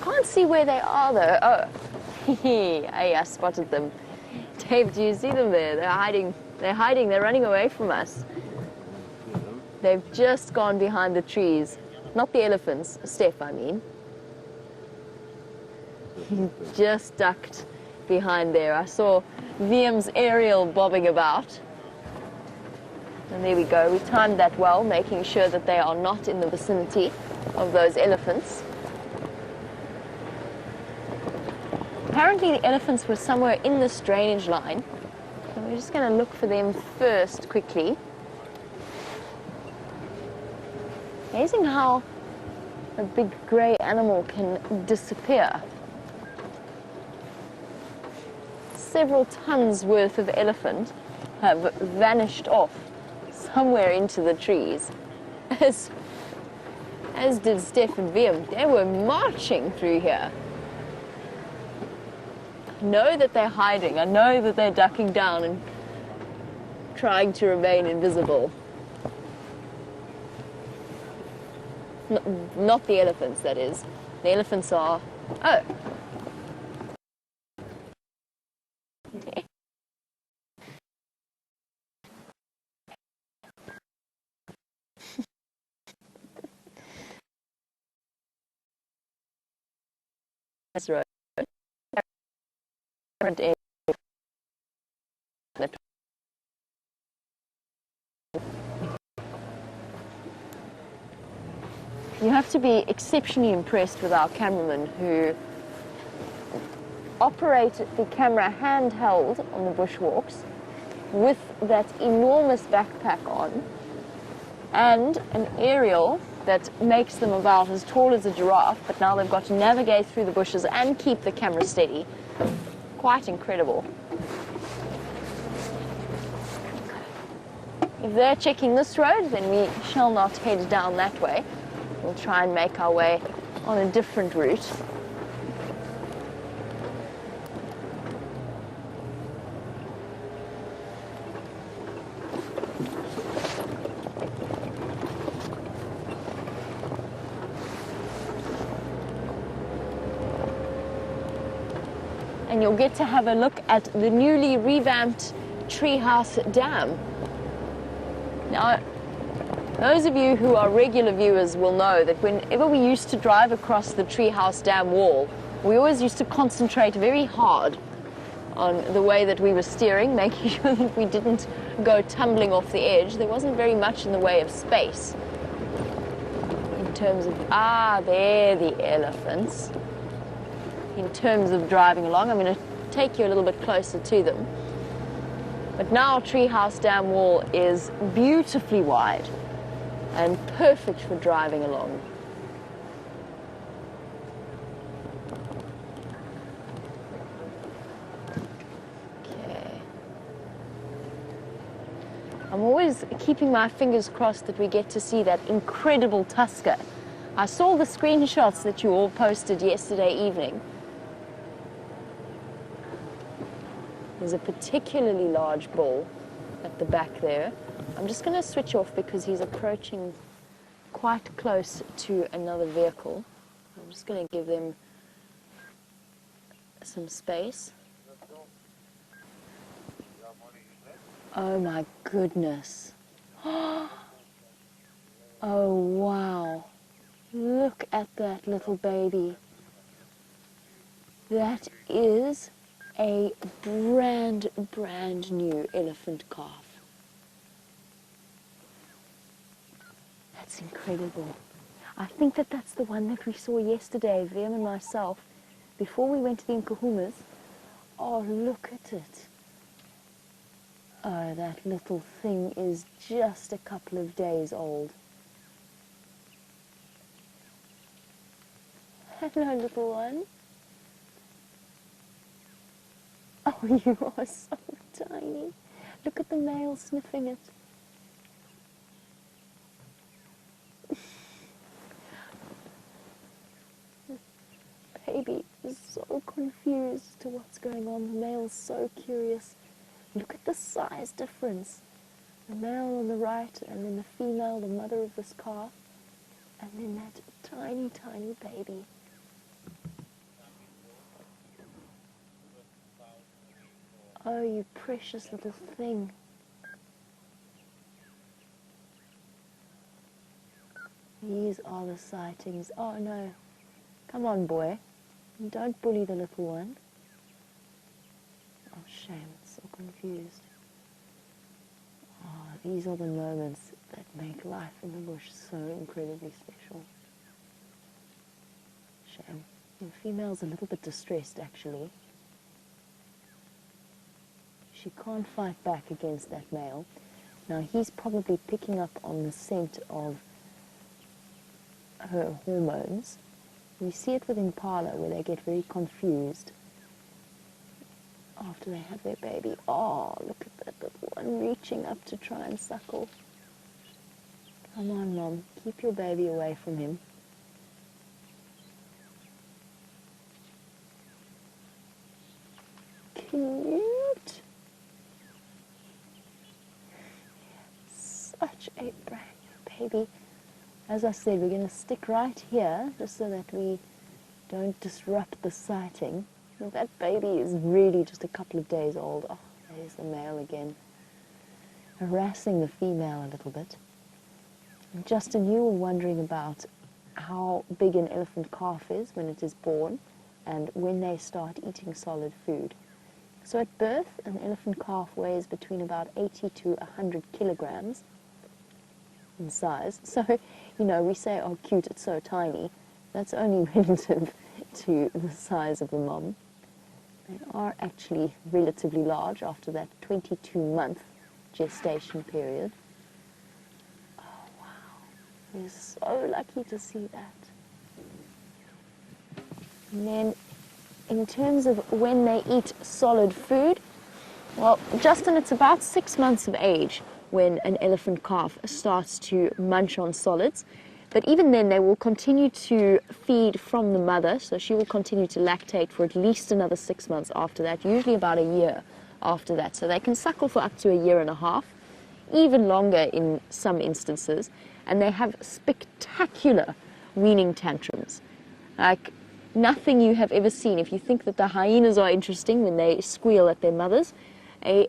I can't see where they are though. Oh, hey, I spotted them. Dave, do you see them there? They're hiding, they're running away from us. They've just gone behind the trees. Not the elephants, Stef, I mean. He just ducked behind there. I saw Wium's aerial bobbing about. And there we go. We timed that well, making sure that they are not in the vicinity of those elephants. Apparently the elephants were somewhere in this drainage line. So we're just going to look for them first quickly. Amazing how a big grey animal can disappear. Several tons worth of elephant have vanished off somewhere into the trees. As did Stef and Wium. They were marching through here. know that they're hiding. I know that they're ducking down and trying to remain invisible. Not the elephants, that is. The elephants are... Oh. That's right. You have to be exceptionally impressed with our cameramen who operate the camera handheld on the bushwalks with that enormous backpack on and an aerial that makes them about as tall as a giraffe, but now they've got to navigate through the bushes and keep the camera steady. Quite incredible. If they're checking this road, then we shall not head down that way. We'll try and make our way on a different route. And you'll get to have a look at the newly revamped Treehouse Dam. Now, those of you who are regular viewers will know that whenever we used to drive across the Treehouse Dam wall, we always used to concentrate very hard on the way that we were steering, making sure that we didn't go tumbling off the edge. There wasn't very much in the way of space in terms of, there the elephants. In terms of driving along, I'm going to take you a little bit closer to them. But now Treehouse Dam Wall is beautifully wide and perfect for driving along. Okay. I'm always keeping my fingers crossed that we get to see that incredible tusker. I saw the screenshots that you all posted yesterday evening. There's a particularly large bull at the back there. I'm just going to switch off because he's approaching quite close to another vehicle. I'm just going to give them some space. Oh my goodness. Oh wow. Look at that little baby. That is a brand new elephant calf. That's incredible. I think that that's the one that we saw yesterday, Wium and myself, before we went to the Nkahumas. Oh, look at it. Oh, that little thing is just a couple of days old. Hello, little one. Oh, you are so tiny. Look at the male sniffing it. The baby is so confused to what's going on. The male's so curious. Look at the size difference. The male on the right, and then the female, the mother of this calf, and then that tiny, tiny baby. Oh, you precious little thing. These are the sightings. Oh no. Come on, boy. Don't bully the little one. Oh, shame. It's so confused. Oh, these are the moments that make life in the bush so incredibly special. Shame. The female's a little bit distressed, actually. She can't fight back against that male. Now he's probably picking up on the scent of her hormones. We see it with impala where they get very confused after they have their baby. Oh, look at that little one reaching up to try and suckle. Come on, Mom, keep your baby away from him. cute. Such a brand new baby. As I said, we're going to stick right here just so that we don't disrupt the sighting. Well, that baby is really just a couple of days old. Oh, there's the male again, harassing the female a little bit. And Justin, you were wondering about how big an elephant calf is when it is born and when they start eating solid food. So at birth, an elephant calf weighs between about 80 to 100 kilograms in size. So, you know, we say, oh, cute, it's so tiny. That's only relative to the size of the mom. They are actually relatively large after that 22-month gestation period. Oh, wow. We're so lucky to see that. And then, in terms of when they eat solid food, well, Justin, it's about 6 months of age when an elephant calf starts to munch on solids. But even then, they will continue to feed from the mother, so she will continue to lactate for at least another 6 months after that, usually about a year after that. So they can suckle for up to a year and a half, even longer in some instances, and they have spectacular weaning tantrums. Like nothing you have ever seen. If you think that the hyenas are interesting when they squeal at their mothers, an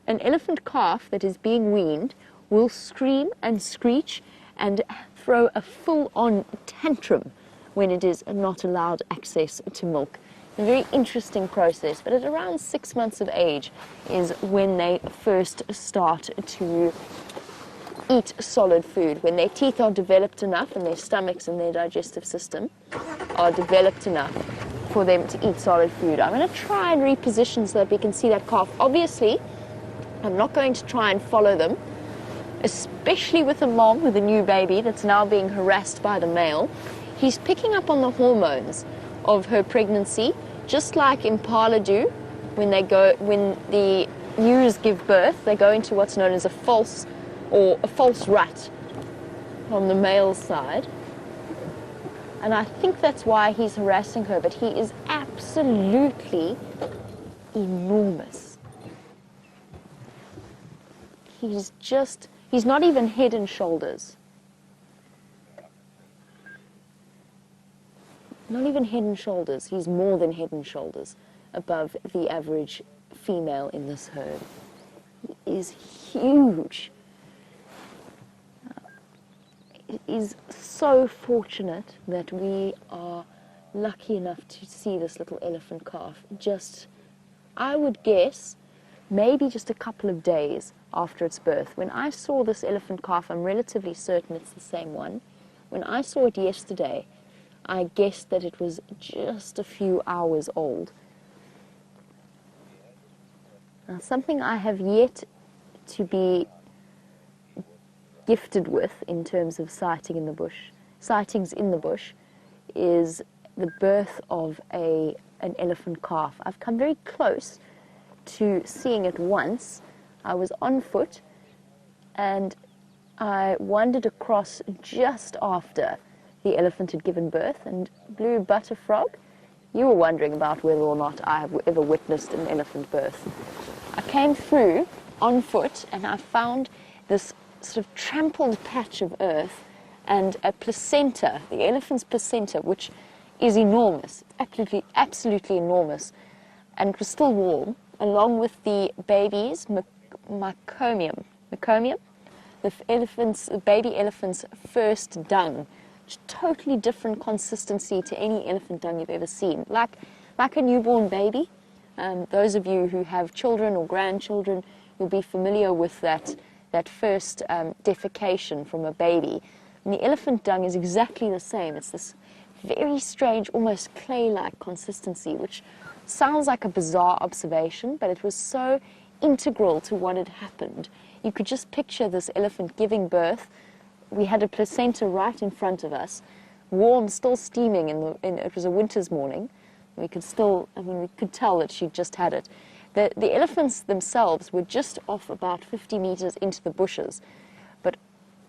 elephant calf that is being weaned will scream and screech and throw a full-on tantrum when it is not allowed access to milk. A very interesting process, but at around 6 months of age is when they first start to eat solid food, when their teeth are developed enough and their stomachs and their digestive system are developed enough for them to eat solid food. I'm going to try and reposition so that we can see that calf. Obviously, I'm not going to try and follow them, especially with a mom with a new baby that's now being harassed by the male. He's picking up on the hormones of her pregnancy, just like impala do. When the ewes give birth, they go into what's known as a false rut on the male side. And I think that's why he's harassing her, but he is absolutely enormous. He's not even head and shoulders. Not even head and shoulders. He's more than head and shoulders above the average female in this herd. He is huge. It is so fortunate that we are lucky enough to see this little elephant calf just, I would guess, maybe just a couple of days after its birth. When I saw this elephant calf, I'm relatively certain it's the same one. When I saw it yesterday, I guessed that it was just a few hours old. Now, something I have yet to be gifted with in terms of sightings in the bush is the birth of an elephant calf. I've come very close to seeing it once. I was on foot and I wandered across just after the elephant had given birth, and Blue Butterfrog, you were wondering about whether or not I have ever witnessed an elephant birth. I came through on foot and I found this sort of trampled patch of earth and a placenta, the elephant's placenta, which is enormous, absolutely enormous, and it was still warm, along with the baby's meconium, the baby elephant's first dung. Totally different consistency to any elephant dung you've ever seen, like a newborn baby. Those of you who have children or grandchildren will be familiar with that first defecation from a baby. And the elephant dung is exactly the same. It's this very strange, almost clay-like consistency, which sounds like a bizarre observation, but it was so integral to what had happened. You could just picture this elephant giving birth. We had a placenta right in front of us, warm, still steaming. It was a winter's morning. We could tell that she'd just had it. The elephants themselves were just off about 50 meters into the bushes, but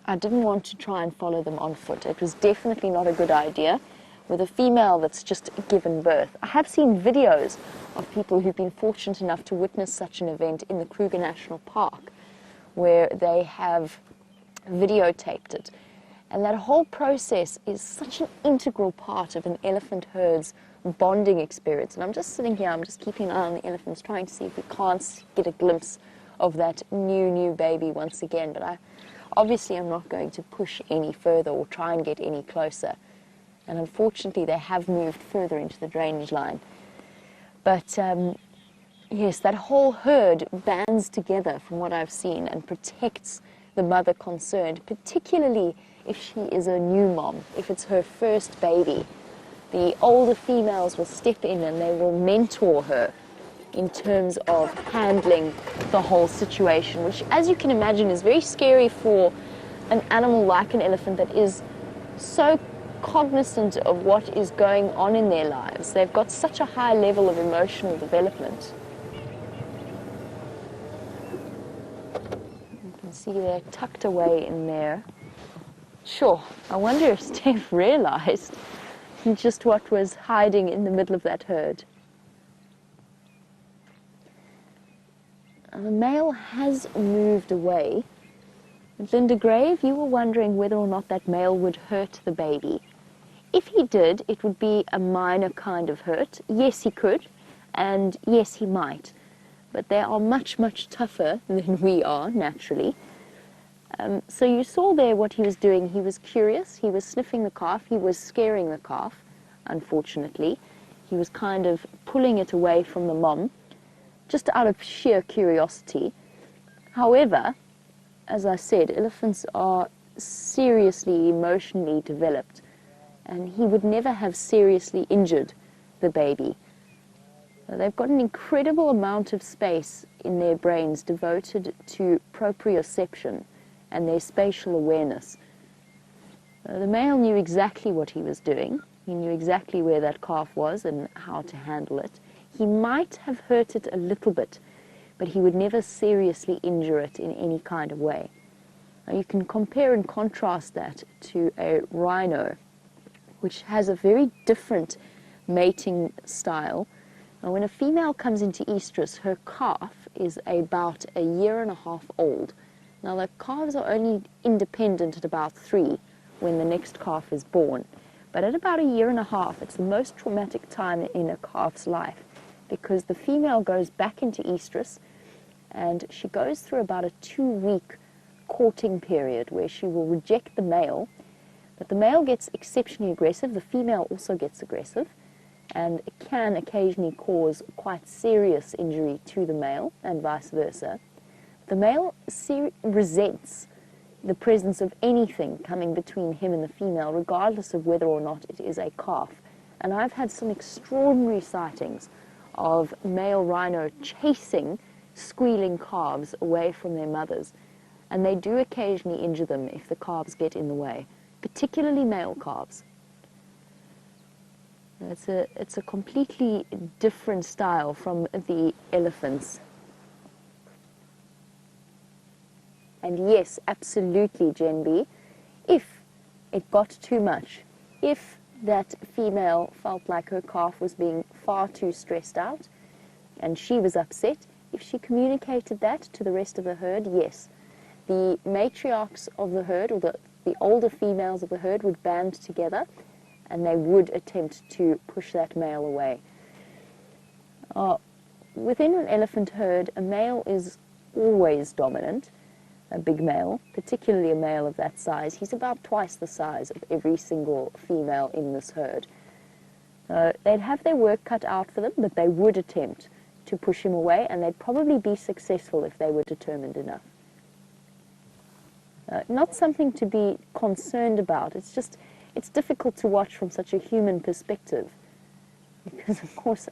I didn't want to try and follow them on foot. It was definitely not a good idea. with a female that's just given birth. I have seen videos of people who've been fortunate enough to witness such an event in the Kruger National Park, where they have videotaped it. And that whole process is such an integral part of an elephant herd's bonding experience. And I'm just sitting here, I'm just keeping an eye on the elephants, trying to see if we can't get a glimpse of that new baby once again. But obviously I'm not going to push any further or try and get any closer. And unfortunately they have moved further into the drainage line. But yes, that whole herd bands together from what I've seen and protects the mother concerned, particularly if she is a new mom, if it's her first baby. The older females will step in and they will mentor her in terms of handling the whole situation, which, as you can imagine, is very scary for an animal like an elephant that is so cognizant of what is going on in their lives. They've got such a high level of emotional development. You can see they're tucked away in there. Sure, I wonder if Stef realized just what was hiding in the middle of that herd. The male has moved away. Linda Grave, you were wondering whether or not that male would hurt the baby. If he did, it would be a minor kind of hurt. Yes, he could, and yes, he might. But they are much tougher than we are, naturally. So you saw there what he was doing. He was curious, he was sniffing the calf, he was scaring the calf, unfortunately. He was kind of pulling it away from the mom, just out of sheer curiosity. However, as I said, elephants are seriously emotionally developed, and he would never have seriously injured the baby. They've got an incredible amount of space in their brains devoted to proprioception and their spatial awareness. The male knew exactly what he was doing. He knew exactly where that calf was and how to handle it. He might have hurt it a little bit, but he would never seriously injure it in any kind of way. Now you can compare and contrast that to a rhino, which has a very different mating style. Now when a female comes into estrus, her calf is about 1.5 years old. Now the calves are only independent at about 3 when the next calf is born. But at about 1.5 years, it's the most traumatic time in a calf's life, because the female goes back into estrus and she goes through about a 2-week courting period where she will reject the male. But the male gets exceptionally aggressive, the female also gets aggressive, and it can occasionally cause quite serious injury to the male and vice versa. The male resents the presence of anything coming between him and the female, regardless of whether or not it is a calf. And I've had some extraordinary sightings of male rhino chasing squealing calves away from their mothers. And they do occasionally injure them if the calves get in the way, particularly male calves. It's a completely different style from the elephants. And yes, absolutely, Jeandre, if it got too much, if that female felt like her calf was being far too stressed out and she was upset, if she communicated that to the rest of the herd, yes, the matriarchs of the herd, or the older females of the herd, would band together and they would attempt to push that male away. Within an elephant herd, a male is always dominant. A big male, particularly a male of that size. He's about twice the size of every single female in this herd. They'd have their work cut out for them, but they would attempt to push him away, and they'd probably be successful if they were determined enough. Not something to be concerned about. It's difficult to watch from such a human perspective, because of course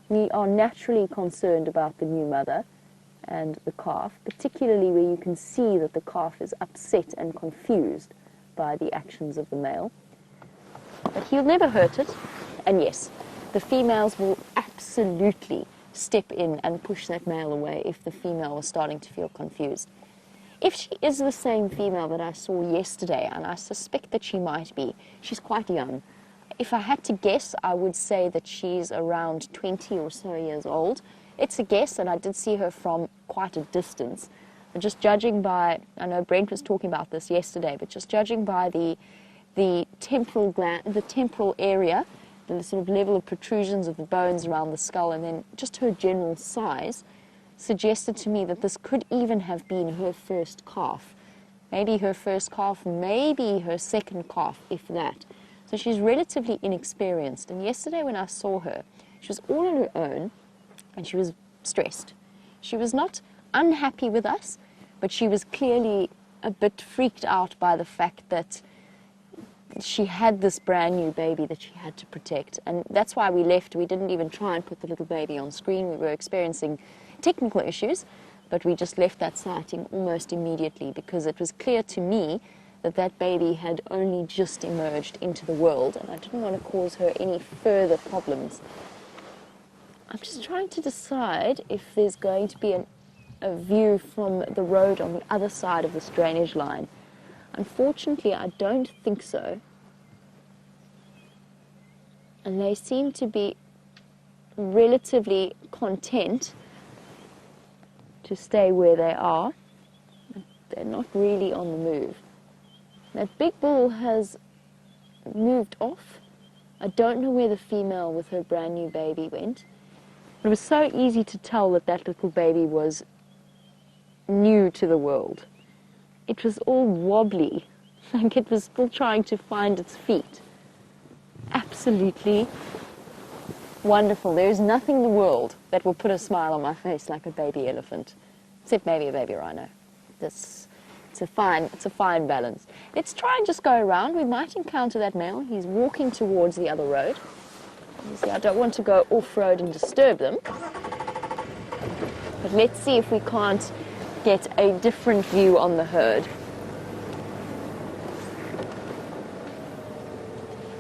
we are naturally concerned about the new mother and the calf, particularly where you can see that the calf is upset and confused by the actions of the male. But he'll never hurt it, and yes, the females will absolutely step in and push that male away if the female was starting to feel confused. If she is the same female that I saw yesterday, and I suspect that she might be, she's quite young, If I had to guess, I would say that she's around 20 or so years old. It's a guess, and I did see her from quite a distance. And just judging by, I know Brent was talking about this yesterday, but just judging by the temporal area, the sort of level of protrusions of the bones around the skull, and then just her general size, suggested to me that this could even have been her first calf. Maybe her first calf, maybe her second calf, if that. So she's relatively inexperienced. And yesterday when I saw her, she was all on her own, and she was stressed. She was not unhappy with us, but she was clearly a bit freaked out by the fact that she had this brand new baby that she had to protect. And that's why we left. We didn't even try and put the little baby on screen. We were experiencing technical issues, but we just left that sighting almost immediately because it was clear to me that that baby had only just emerged into the world, and I didn't want to cause her any further problems. I'm just trying to decide if there's going to be a view from the road on the other side of this drainage line. Unfortunately, I don't think so. And they seem to be relatively content to stay where they are. They're not really on the move. That big bull has moved off. I don't know where the female with her brand new baby went. It was so easy to tell that that little baby was new to the world. It was all wobbly, like it was still trying to find its feet. Absolutely wonderful. There is nothing in the world that will put a smile on my face like a baby elephant, except maybe a baby rhino. It's a fine balance. Let's try and just go around. We might encounter that male. He's walking towards the other road. You see, I don't want to go off-road and disturb them. But let's see if we can't get a different view on the herd.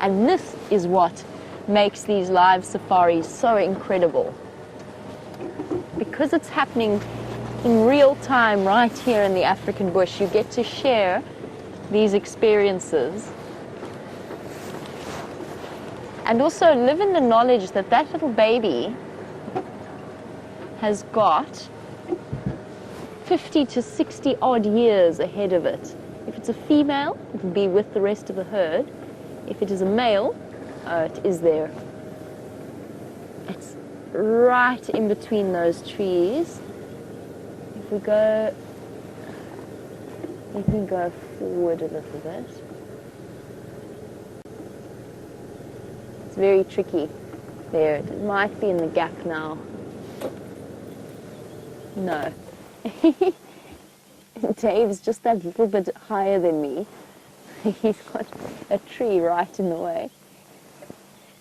And this is what makes these live safaris so incredible. Because it's happening in real time right here in the African bush, you get to share these experiences and also live in the knowledge that that little baby has got 50 to 60 odd years ahead of it. If it's a female, it will be with the rest of the herd. If it is a male, it is there. It's right in between those trees. If we go, let me go forward a little bit. It's very tricky there. It might be in the gap now. No. Dave's just that little bit higher than me. He's got a tree right in the way.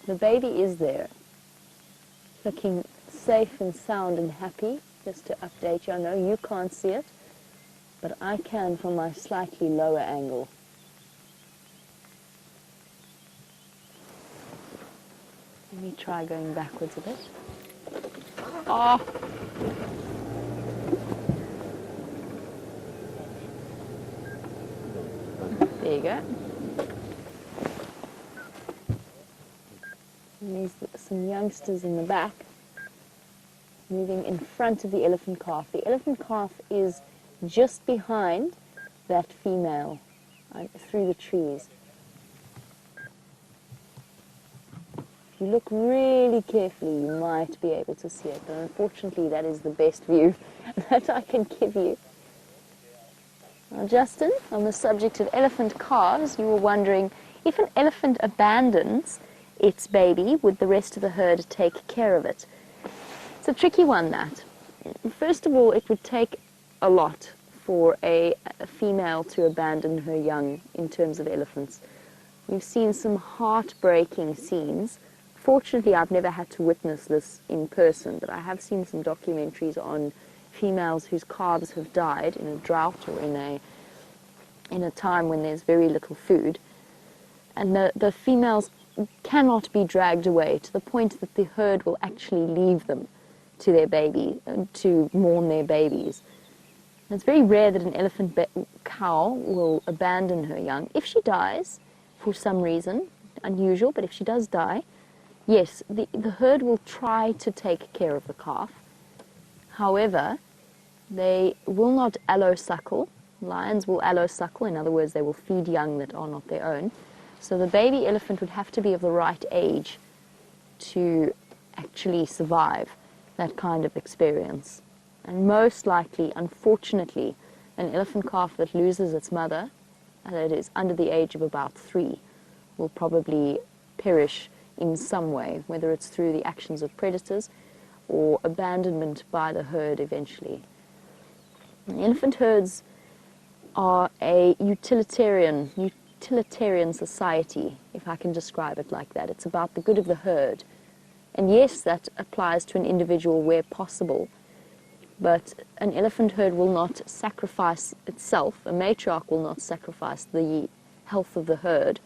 The baby is there, looking safe and sound and happy. Just to update you, I know you can't see it, but I can from my slightly lower angle. Let me try going backwards a bit. Oh! There you go. And there's some youngsters in the back, moving in front of the elephant calf. The elephant calf is just behind that female, through the trees. If you look really carefully, you might be able to see it, but unfortunately that is the best view that I can give you. Now, Justin, on the subject of elephant calves, you were wondering, if an elephant abandons its baby, would the rest of the herd take care of it? It's a tricky one, that. First of all, it would take a lot for a female to abandon her young in terms of elephants. We've seen some heartbreaking scenes. Fortunately, I've never had to witness this in person, but I have seen some documentaries on females whose calves have died in a drought or in a time when there's very little food. And the females cannot be dragged away to the point that the herd will actually leave them to their baby, to mourn their babies. And it's very rare that an elephant cow will abandon her young. If she dies, for some reason, unusual, but if she does die, yes, the herd will try to take care of the calf. However, they will not allosuckle. Lions will allosuckle, in other words, they will feed young that are not their own. So the baby elephant would have to be of the right age to actually survive that kind of experience. And most likely, unfortunately, an elephant calf that loses its mother, that is under the age of about 3, will probably perish in some way, whether it's through the actions of predators or abandonment by the herd eventually. And elephant herds are a utilitarian society, if I can describe it like that. It's about the good of the herd. And yes, that applies to an individual where possible, but an elephant herd will not sacrifice itself, a matriarch will not sacrifice the health of the herd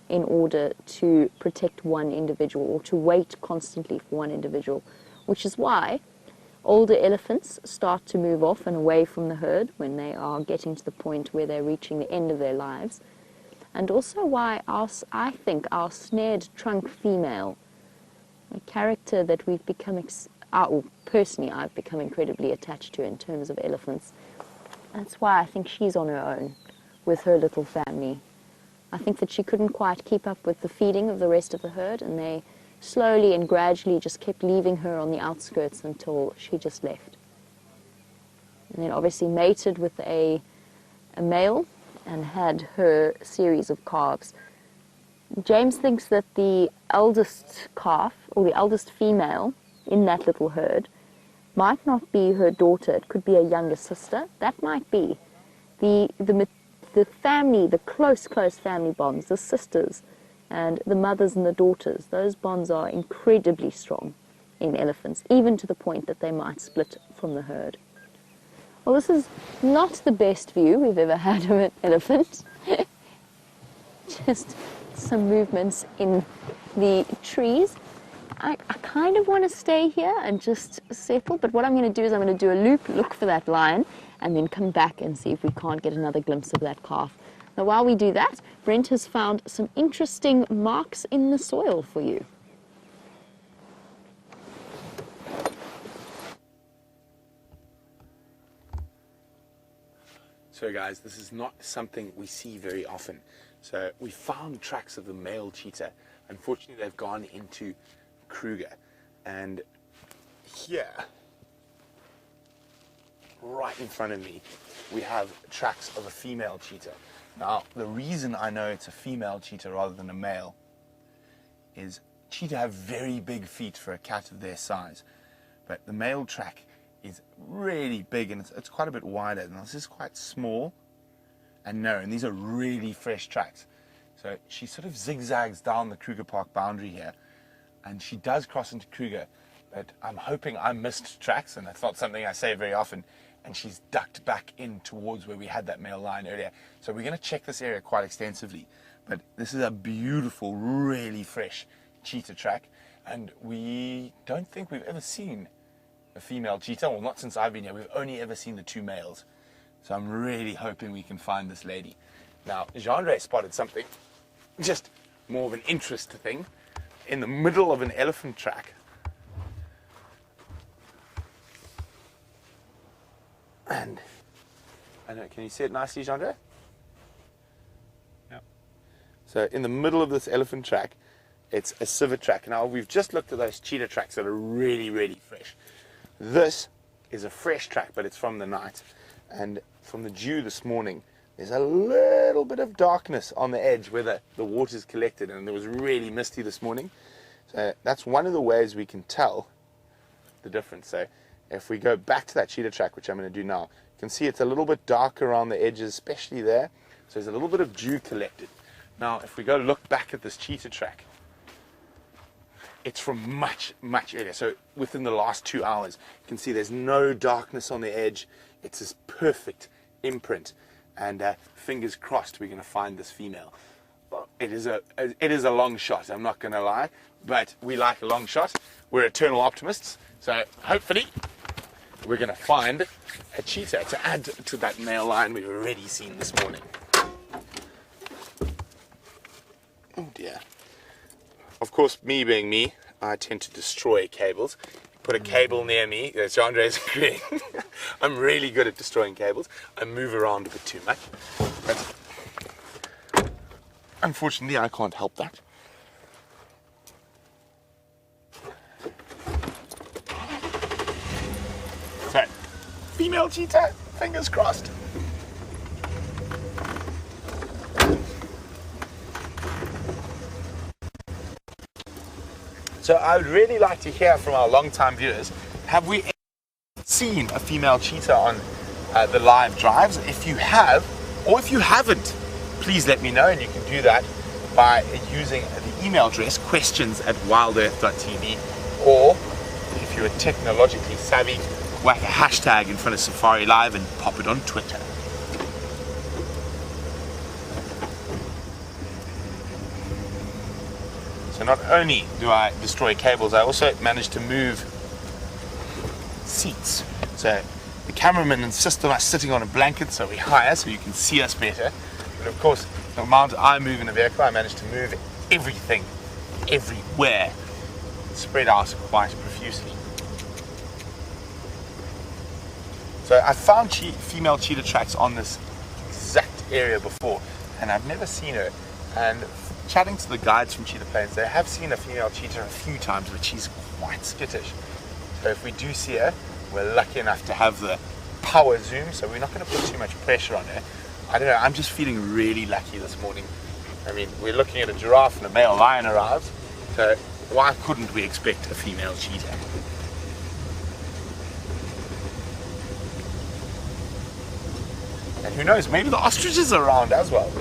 in order to protect one individual or to wait constantly for one individual, which is why older elephants start to move off and away from the herd when they are getting to the point where they're reaching the end of their lives, and also why I think our snared trunk female, a character that we've become, personally I've become incredibly attached to in terms of elephants. That's why I think she's on her own with her little family. I think that she couldn't quite keep up with the feeding of the rest of the herd, and they slowly and gradually just kept leaving her on the outskirts until she just left. And then obviously mated with a male and had her series of calves. James thinks that the eldest calf, or the eldest female in that little herd, might not be her daughter. It could be a younger sister. That might be. The family, the close family bonds, the sisters and the mothers and the daughters, those bonds are incredibly strong in elephants, even to the point that they might split from the herd. Well, this is not the best view we've ever had of an elephant. Just some movements in the trees. I kind of want to stay here and just settle, but what I'm going to do is I'm going to do a loop, look for that lion, and then come back and see if we can't get another glimpse of that calf. Now, while we do that, Brent has found some interesting marks in the soil for you. So guys, this is not something we see very often. So we found tracks of the male cheetah. Unfortunately, they've gone into Kruger. And here, right in front of me, we have tracks of a female cheetah. Now, the reason I know it's a female cheetah rather than a male is cheetah have very big feet for a cat of their size. But the male track is really big, and it's quite a bit wider. Now, this is quite small and narrow, and these are really fresh tracks. So she sort of zigzags down the Kruger Park boundary here, and she does cross into Kruger, but I'm hoping I missed tracks, and that's not something I say very often, and she's ducked back in towards where we had that male lion earlier. So we're going to check this area quite extensively, but this is a beautiful, really fresh cheetah track, and we don't think we've ever seen a female cheetah, well, not since I've been here. We've only ever seen the 2 males. So I'm really hoping we can find this lady. Now, Jeandre spotted something, just more of an interest thing, in the middle of an elephant track. And, I know, can you see it nicely, Jeandre? Yeah. So in the middle of this elephant track, it's a civet track. Now, we've just looked at those cheetah tracks that are really, really fresh. This is a fresh track, but it's from the night. And from the dew this morning, there's a little bit of darkness on the edge where the water's collected, and it was really misty this morning. So that's one of the ways we can tell the difference. So if we go back to that cheetah track, which I'm going to do now, you can see it's a little bit darker around the edges, especially there. So there's a little bit of dew collected. Now, if we go look back at this cheetah track, it's from much, much earlier. So within the last 2 hours, you can see there's no darkness on the edge. It's this perfect imprint. And fingers crossed we're going to find this female. Well, it is a long shot, I'm not going to lie. But we like a long shot. We're eternal optimists. So hopefully we're going to find a cheetah to add to that male lion we've already seen this morning. Oh dear. Of course, me being me, I tend to destroy cables. Put a cable near me, Jeandre is agreeing. I'm really good at destroying cables. I move around a bit too much. But unfortunately, I can't help that. So, female cheetah, fingers crossed. So I would really like to hear from our long-time viewers, have we seen a female cheetah on the live drives? If you have, or if you haven't, please let me know, and you can do that by using the email address questions@wildearth.tv, or if you're technologically savvy, whack a hashtag in front of SafariLIVE and pop it on Twitter. So not only do I destroy cables, I also manage to move seats. So the cameraman insists on us sitting on a blanket so we're higher so you can see us better. But of course, the amount I move in a vehicle, I manage to move everything, everywhere, spread out quite profusely. So I found female cheetah tracks on this exact area before, and I've never seen her. And chatting to the guides from Cheetah Plains, they have seen a female cheetah a few times, but she's quite skittish. So if we do see her, we're lucky enough to have the power zoom, so we're not going to put too much pressure on her. I don't know, I'm just feeling really lucky this morning. I mean, we're looking at a giraffe and a male lion arrives, so why couldn't we expect a female cheetah? And who knows, maybe the ostriches are around as well.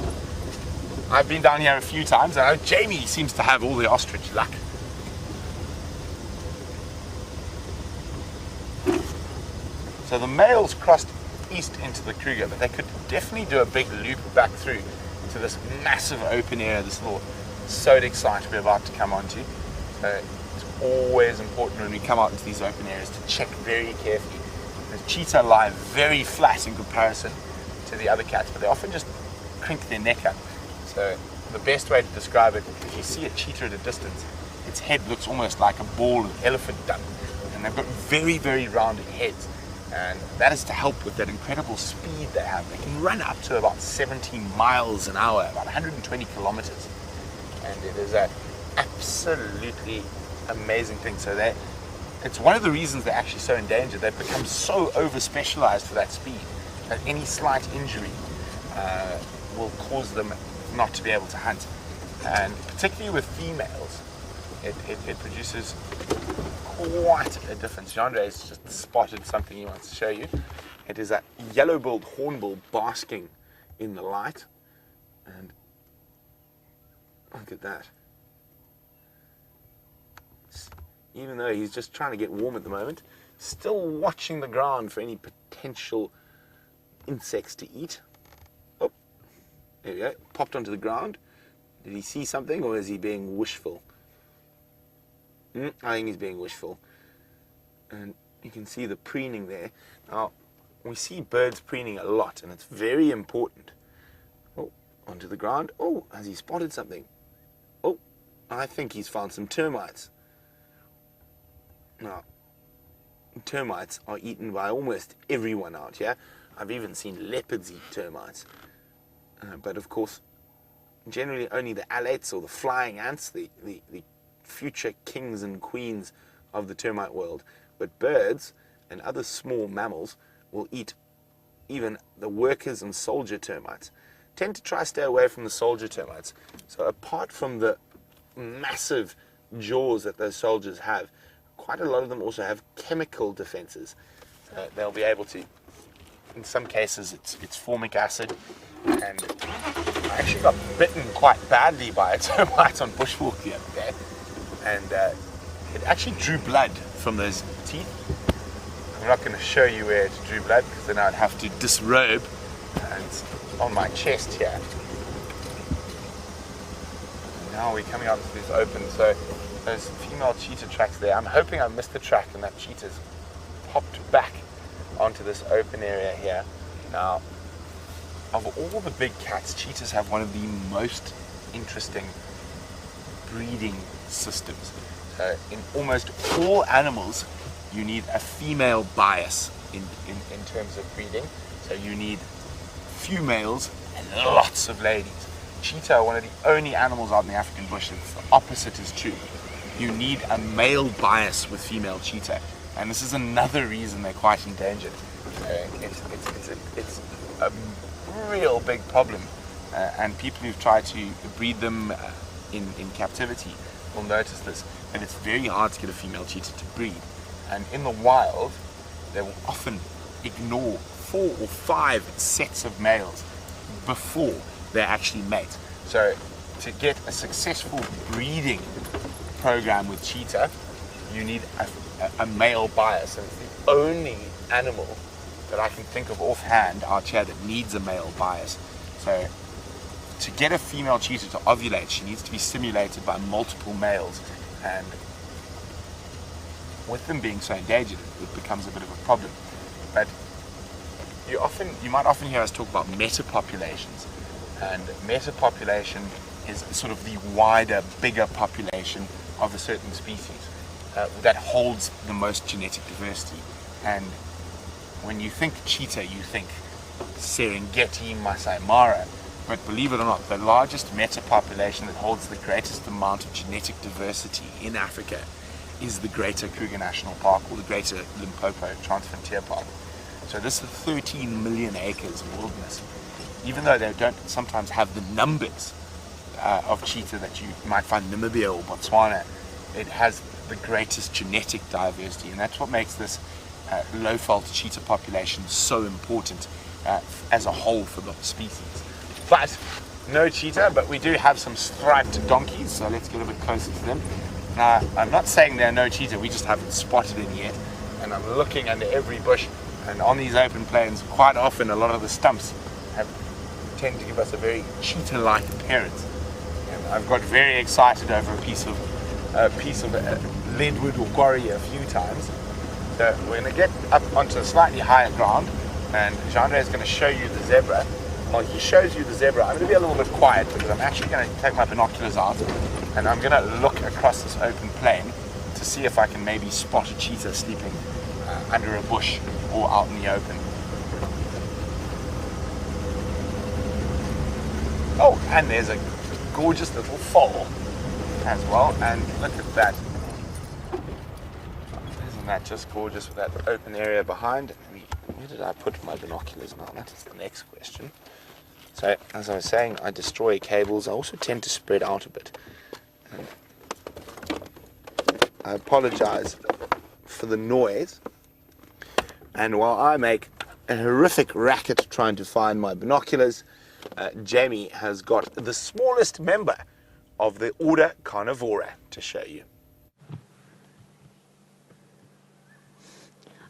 I've been down here a few times, and I know Jamie seems to have all the ostrich luck. So the males crossed east into the Kruger, but they could definitely do a big loop back through to this massive open area, this little sodic site we're about to come onto. So it's always important when we come out into these open areas to check very carefully. The cheetah lie very flat in comparison to the other cats, but they often just crink their neck up. So the best way to describe it, if you see a cheetah at a distance, its head looks almost like a ball of elephant dung. And they've got very, very rounded heads. And that is to help with that incredible speed they have. They can run up to about 17 miles an hour, about 120 kilometers. And it is an absolutely amazing thing. So it's one of the reasons they're actually so endangered. They've become so over-specialized for that speed that any slight injury will cause them not to be able to hunt. And particularly with females, it produces quite a difference. Jeandre has just spotted something he wants to show you. It is a yellow-billed hornbill basking in the light. And look at that. Even though he's just trying to get warm at the moment, still watching the ground for any potential insects to eat. Oh, there we go. Popped onto the ground. Did he see something, or is he being wishful? I think he's being wishful. And you can see the preening there. Now, we see birds preening a lot, and it's very important. Oh, onto the ground. Oh, has he spotted something? Oh, I think he's found some termites. Now, termites are eaten by almost everyone out here. I've even seen leopards eat termites. But of course, generally only the alates or the flying ants, the future kings and queens of the termite world. But birds and other small mammals will eat even the workers and soldier termites. Tend to try to stay away from the soldier termites. So apart from the massive jaws that those soldiers have, quite a lot of them also have chemical defenses. So they'll be able to, in some cases it's formic acid, and I actually got bitten quite badly by a termite on bushwalk the other day, and it actually drew blood from those teeth. I'm not going to show you where it drew blood because then I'd have to disrobe, and it's on my chest here. And now we're coming out into this open, so those female cheetah tracks there. I'm hoping I missed the track and that cheetah's popped back onto this open area here. Now, of all the big cats, cheetahs have one of the most interesting breeding systems. So in almost all animals, you need a female bias in terms of breeding. So you need few males and lots of ladies. Cheetah are one of the only animals out in the African bush that's the opposite is true. You need a male bias with female cheetah, and this is another reason they're quite endangered. It's a real big problem, and people who've tried to breed them in captivity will notice this, and it's very hard to get a female cheetah to breed. And in the wild, they will often ignore 4 or 5 sets of males before they actually mate. So to get a successful breeding program with cheetah, you need a male bias, and it's the only animal that I can think of offhand out here that needs a male bias. So to get a female cheetah to ovulate, she needs to be stimulated by multiple males, and with them being so endangered, it becomes a bit of a problem. But you might often hear us talk about metapopulations, and metapopulation is sort of the wider, bigger population of a certain species that holds the most genetic diversity. And when you think cheetah, you think Serengeti, Masai Mara, but believe it or not, the largest metapopulation that holds the greatest amount of genetic diversity in Africa is the Greater Kruger National Park, or the Greater Limpopo Transfrontier Park. So this is 13 million acres of wilderness. Even though they don't sometimes have the numbers of cheetah that you might find in Namibia or Botswana, it has the greatest genetic diversity, and that's what makes this low-fault cheetah population so important as a whole for the species. But no cheetah, but we do have some striped donkeys, so let's get a bit closer to them. Now, I'm not saying there are no cheetah, we just haven't spotted any yet, and I'm looking under every bush, and on these open plains, quite often a lot of the stumps tend to give us a very cheetah-like appearance. And I've got very excited over a piece of leadwood or quarry a few times. So we're going to get up onto a slightly higher ground, and Jeandre is going to show you the zebra. While he shows you the zebra, I'm going to be a little bit quiet because I'm actually going to take my binoculars out, and I'm going to look across this open plain to see if I can maybe spot a cheetah sleeping under a bush or out in the open. Oh, and there's a gorgeous little foal as well, and look at that. Isn't that just gorgeous with that open area behind? Where did I put my binoculars now? That is the next question. So, as I was saying, I destroy cables. I also tend to spread out a bit. And I apologize for the noise. And while I make a horrific racket trying to find my binoculars, Jamie has got the smallest member of the order Carnivora to show you.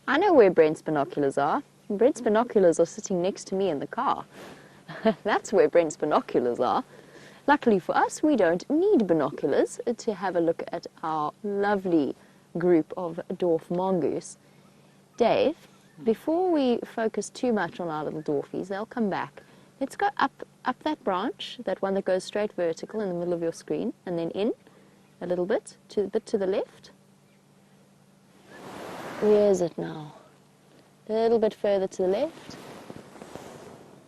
I know where Brent's binoculars are. Brent's binoculars are sitting next to me in the car. That's where Brent's binoculars are. Luckily for us, we don't need binoculars to have a look at our lovely group of dwarf mongoose. Dave, before we focus too much on our little dwarfies, they'll come back. Let's go up that branch, that one that goes straight vertical in the middle of your screen, and then in a little bit to the left. Where is it now? A little bit further to the left.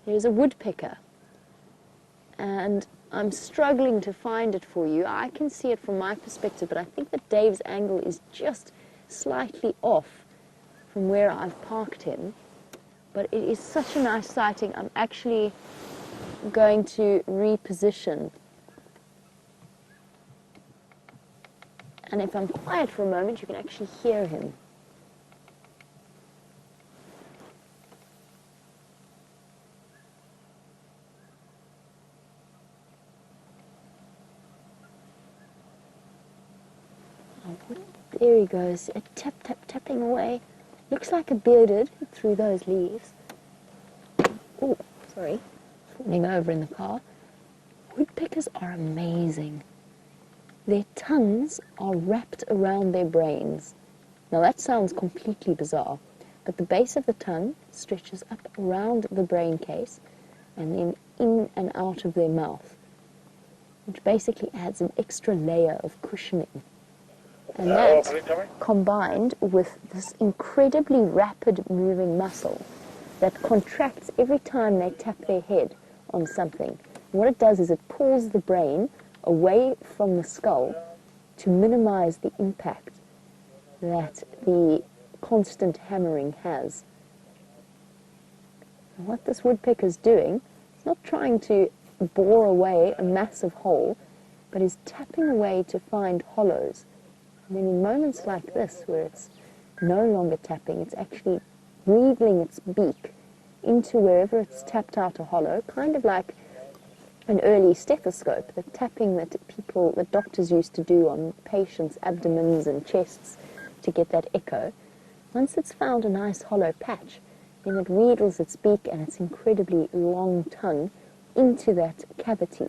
There's a woodpecker, and I'm struggling to find it for you. I can see it from my perspective, but I think that Dave's angle is just slightly off from where I've parked him. But it is such a nice sighting. I'm actually going to reposition. And if I'm quiet for a moment, you can actually hear him. There he goes, tapping away. Looks like a bearded through those leaves. Oh, sorry, falling over in the car. Woodpeckers are amazing. Their tongues are wrapped around their brains. Now that sounds completely bizarre, but the base of the tongue stretches up around the brain case and then in and out of their mouth. which basically adds an extra layer of cushioning. And that, combined with this incredibly rapid moving muscle that contracts every time they tap their head on something. What it does is it pulls the brain away from the skull to minimize the impact that the constant hammering has. And what this woodpecker's doing, it's not trying to bore away a massive hole, but is tapping away to find hollows. And then in moments like this, where it's no longer tapping, it's actually wheedling its beak into wherever it's tapped out a hollow, kind of like an early stethoscope, the tapping that doctors used to do on patients' abdomens and chests to get that echo. Once it's found a nice hollow patch, then it wheedles its beak and its incredibly long tongue into that cavity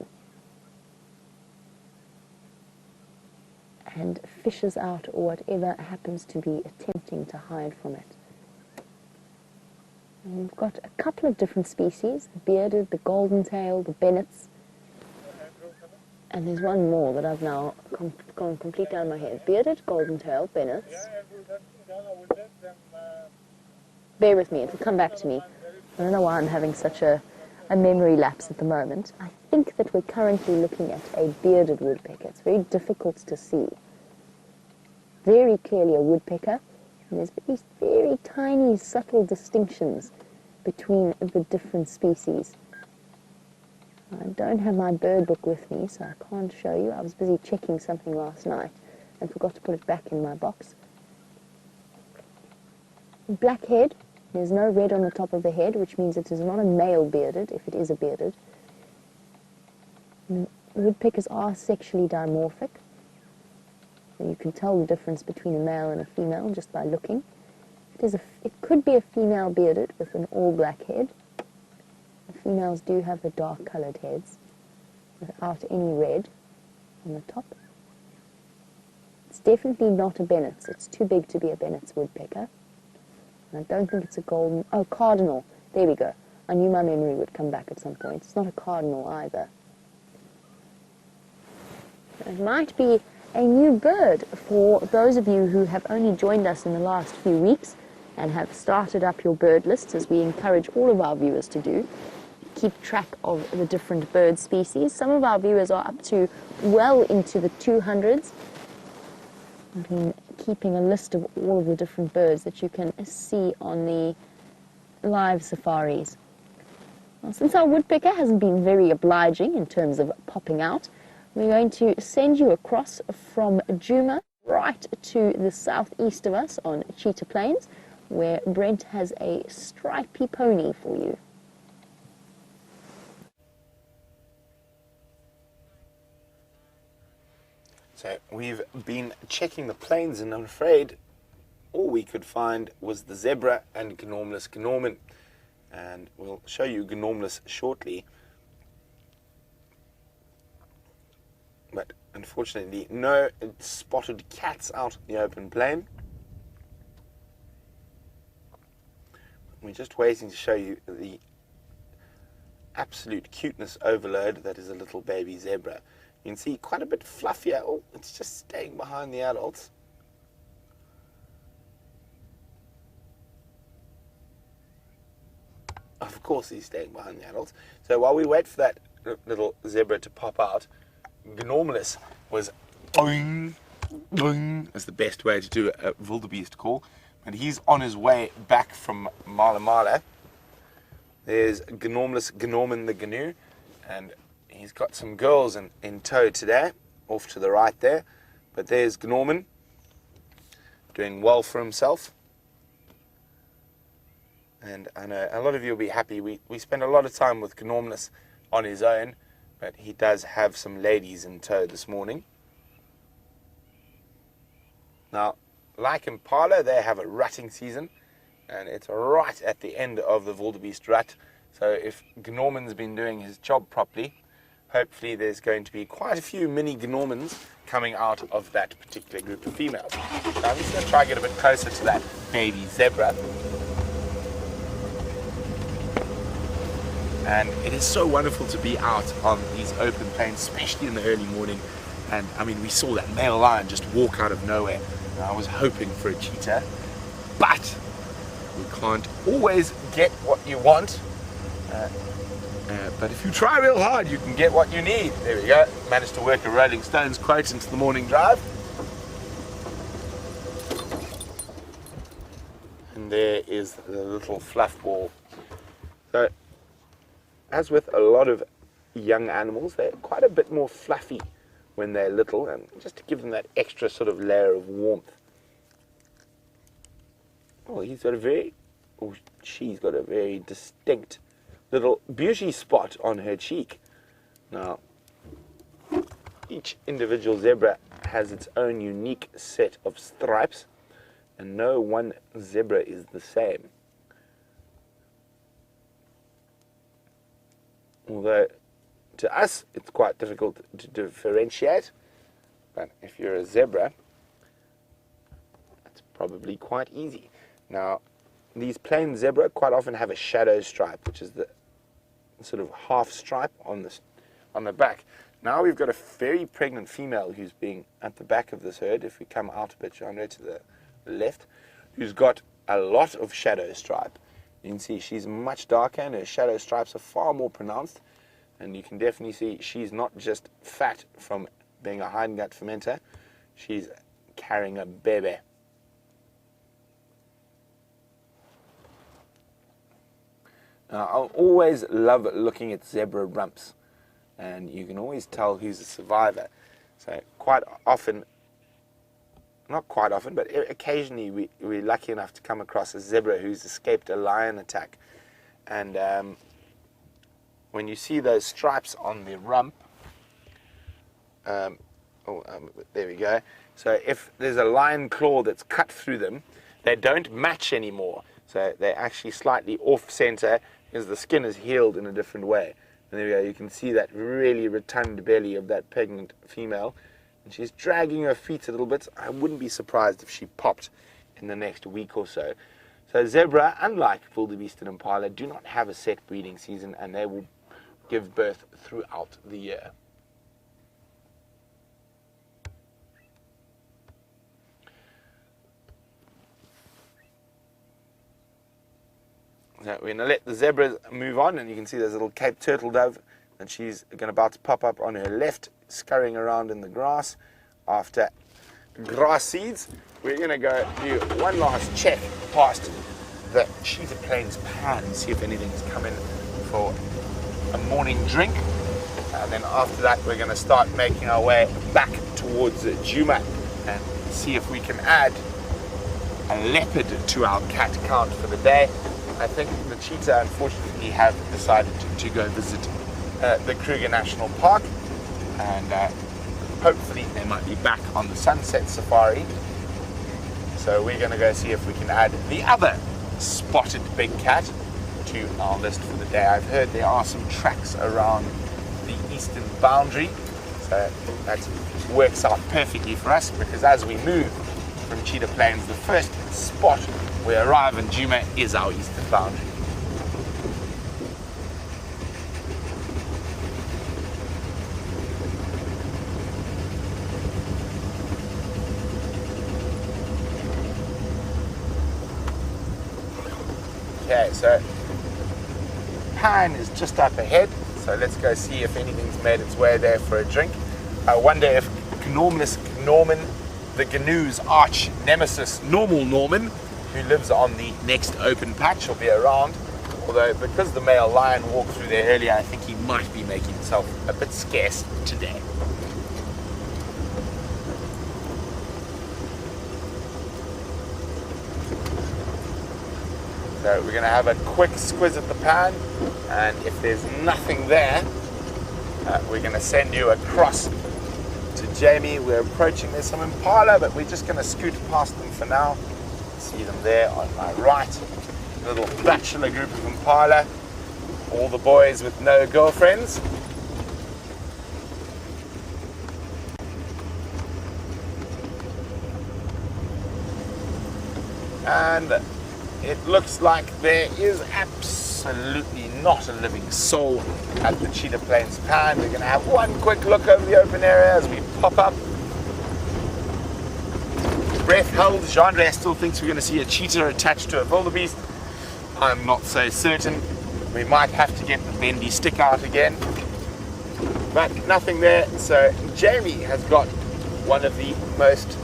and fishes out whatever happens to be attempting to hide from it. And we've got a couple of different species, the bearded, the golden tail, the bennets, and there's one more that I've now gone completely out of my head. Bearded, golden tail, bennets. Bear with me, it'll come back to me. I don't know why I'm having such a memory lapse at the moment. I think that we're currently looking at a bearded woodpecker. It's very difficult to see. Very clearly a woodpecker. And there's these very tiny, subtle distinctions between the different species. I don't have my bird book with me, so I can't show you. I was busy checking something last night and forgot to put it back in my box. Black head. There's no red on the top of the head, which means it is not a male bearded, if it is a bearded. Woodpeckers are sexually dimorphic. So you can tell the difference between a male and a female just by looking. It could be a female bearded with an all-black head. The females do have the dark-coloured heads without any red on the top. It's definitely not a Bennett's. It's too big to be a Bennett's woodpecker. I don't think it's a golden... Oh, cardinal. There we go. I knew my memory would come back at some point. It's not a cardinal either. It might be a new bird for those of you who have only joined us in the last few weeks and have started up your bird lists, as we encourage all of our viewers to do. Keep track of the different bird species. Some of our viewers are up to well into the 200s. I've been keeping a list of all of the different birds that you can see on the live safaris. Well, since our woodpecker hasn't been very obliging in terms of popping out, we're going to send you across from Djuma right to the southeast of us on Cheetah Plains, where Brent has a stripy pony for you. So we've been checking the plains, and I'm afraid all we could find was the zebra and Gnormous Gnorman. And we'll show you Gnormous shortly. But unfortunately, no spotted cats out in the open plain. We're just waiting to show you the absolute cuteness overload that is a little baby zebra. You can see quite a bit fluffier. Oh, it's just staying behind the adults. Of course he's staying behind the adults. So while we wait for that little zebra to pop out, Gnormous was boing, boing, is the best way to do a wildebeest call. And he's on his way back from Mala Mala. There's Gnormous Gnorman the Gnu, and he's got some girls in tow today, off to the right there. But there's Gnorman, doing well for himself. And I know a lot of you will be happy. We spend a lot of time with Gnormous on his own, but he does have some ladies in tow this morning. Now, like impala, they have a rutting season, and it's right at the end of the wildebeest rut. So if Gnorman's been doing his job properly, hopefully there's going to be quite a few mini Gnormans coming out of that particular group of females. So I'm just going to try and get a bit closer to that baby zebra. And it is so wonderful to be out on these open plains, especially in the early morning. And I mean, we saw that male lion just walk out of nowhere. And I was hoping for a cheetah, but you can't always get what you want. But if you try real hard, you can get what you need. There we go. Managed to work a Rolling Stones quote into the morning drive. And there is the little fluff ball. So, as with a lot of young animals, they're quite a bit more fluffy when they're little, and just to give them that extra sort of layer of warmth. Oh, he's got a very, or she's got a very distinct little beauty spot on her cheek. Now, each individual zebra has its own unique set of stripes, and no one zebra is the same. Although, to us, it's quite difficult to differentiate, but if you're a zebra, it's probably quite easy. Now, these plain zebra quite often have a shadow stripe, which is the sort of half stripe on the back. Now we've got a very pregnant female who's being at the back of this herd. If we come out a bit, Jeandre, to the left, who's got a lot of shadow stripe. You can see she's much darker and her shadow stripes are far more pronounced. And you can definitely see she's not just fat from being a hind gut fermenter, she's carrying a baby. Now, I always love looking at zebra rumps, and you can always tell who's a survivor. So quite often, not quite often, but occasionally we're lucky enough to come across a zebra who's escaped a lion attack. And when you see those stripes on the rump, there we go. So if there's a lion claw that's cut through them, they don't match anymore. So they're actually slightly off center because the skin is healed in a different way. And there we go. You can see that really rotund belly of that pregnant female. And she's dragging her feet a little bit. I wouldn't be surprised if she popped in the next week or so. So zebra, unlike wildebeest and impala, do not have a set breeding season, and they will give birth throughout the year. So we're going to let the zebras move on, and you can see there's a little Cape turtle dove, and she's about to pop up on her left, scurrying around in the grass after grass seeds. We're going to go do one last check past the cheetah plains pan, see if anything's come in for a morning drink, and then after that we're going to start making our way back towards Djuma and see if we can add a leopard to our cat count for the day. I think the cheetah unfortunately have decided to go visit the Kruger National Park, and hopefully they might be back on the sunset safari. So we're going to go see if we can add the other spotted big cat to our list for the day. I've heard there are some tracks around the eastern boundary, so that works out perfectly for us, because as we move from Cheetah Plains, the first spot we arrive in Djuma is our eastern boundary. Okay, so pan is just up ahead, so let's go see if anything's made its way there for a drink. I wonder if Gnormous Gnorman the Gnu's arch nemesis, Normal Norman, who lives on the next open patch, will be around. Although, because the male lion walked through there earlier, I think he might be making himself a bit scarce today. So we're going to have a quick squiz at the pan, and if there's nothing there, we're going to send you across to Jamie. We're approaching, there's some impala, but we're just going to scoot past them for now. See them there on my right, a little bachelor group of impala, all the boys with no girlfriends. And it looks like there is absolutely not a living soul at the Cheetah Plains Pan. We're going to have one quick look over the open area as we pop up. Breath held. Jeandre still thinks we're going to see a cheetah attached to a wildebeest. I'm not so certain. We might have to get the bendy stick out again. But nothing there. So Jamie has got one of the most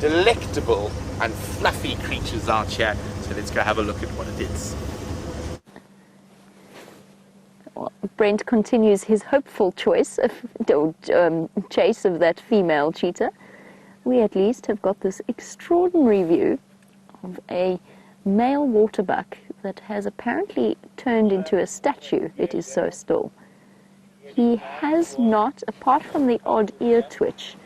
delectable and fluffy creatures out here. So let's go have a look at what it is. Well, Brent continues his hopeful chase of that female cheetah. We at least have got this extraordinary view of a male waterbuck that has apparently turned into a statue. It is so still. He has not, apart from the odd ear twitch,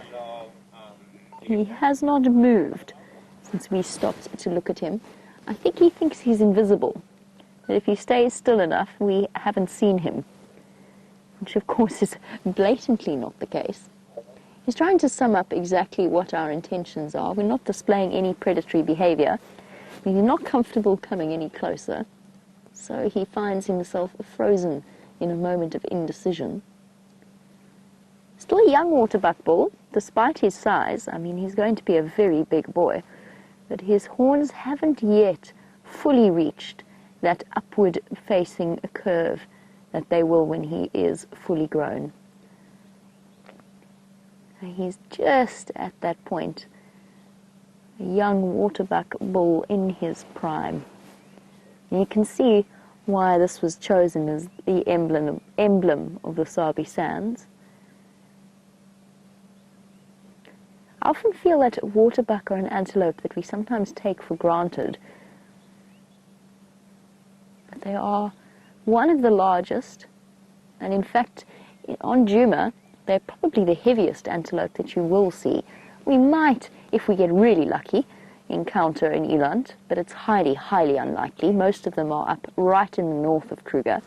he has not moved since we stopped to look at him. I think he thinks he's invisible, that if he stays still enough, we haven't seen him, which of course is blatantly not the case. He's trying to sum up exactly what our intentions are. We're not displaying any predatory behavior. He's not comfortable coming any closer, so he finds himself frozen in a moment of indecision. Still a young waterbuck bull, despite his size. I mean, he's going to be a very big boy, but his horns haven't yet fully reached that upward-facing curve that they will when he is fully grown. He's just at that point, a young waterbuck bull in his prime. And you can see why this was chosen as the emblem of the Sabi Sands. I often feel that waterbuck are an antelope that we sometimes take for granted. But they are one of the largest, and in fact, on Djuma, they're probably the heaviest antelope that you will see. We might, if we get really lucky, encounter an eland, but it's highly, highly unlikely. Most of them are up right in the north of Kruger.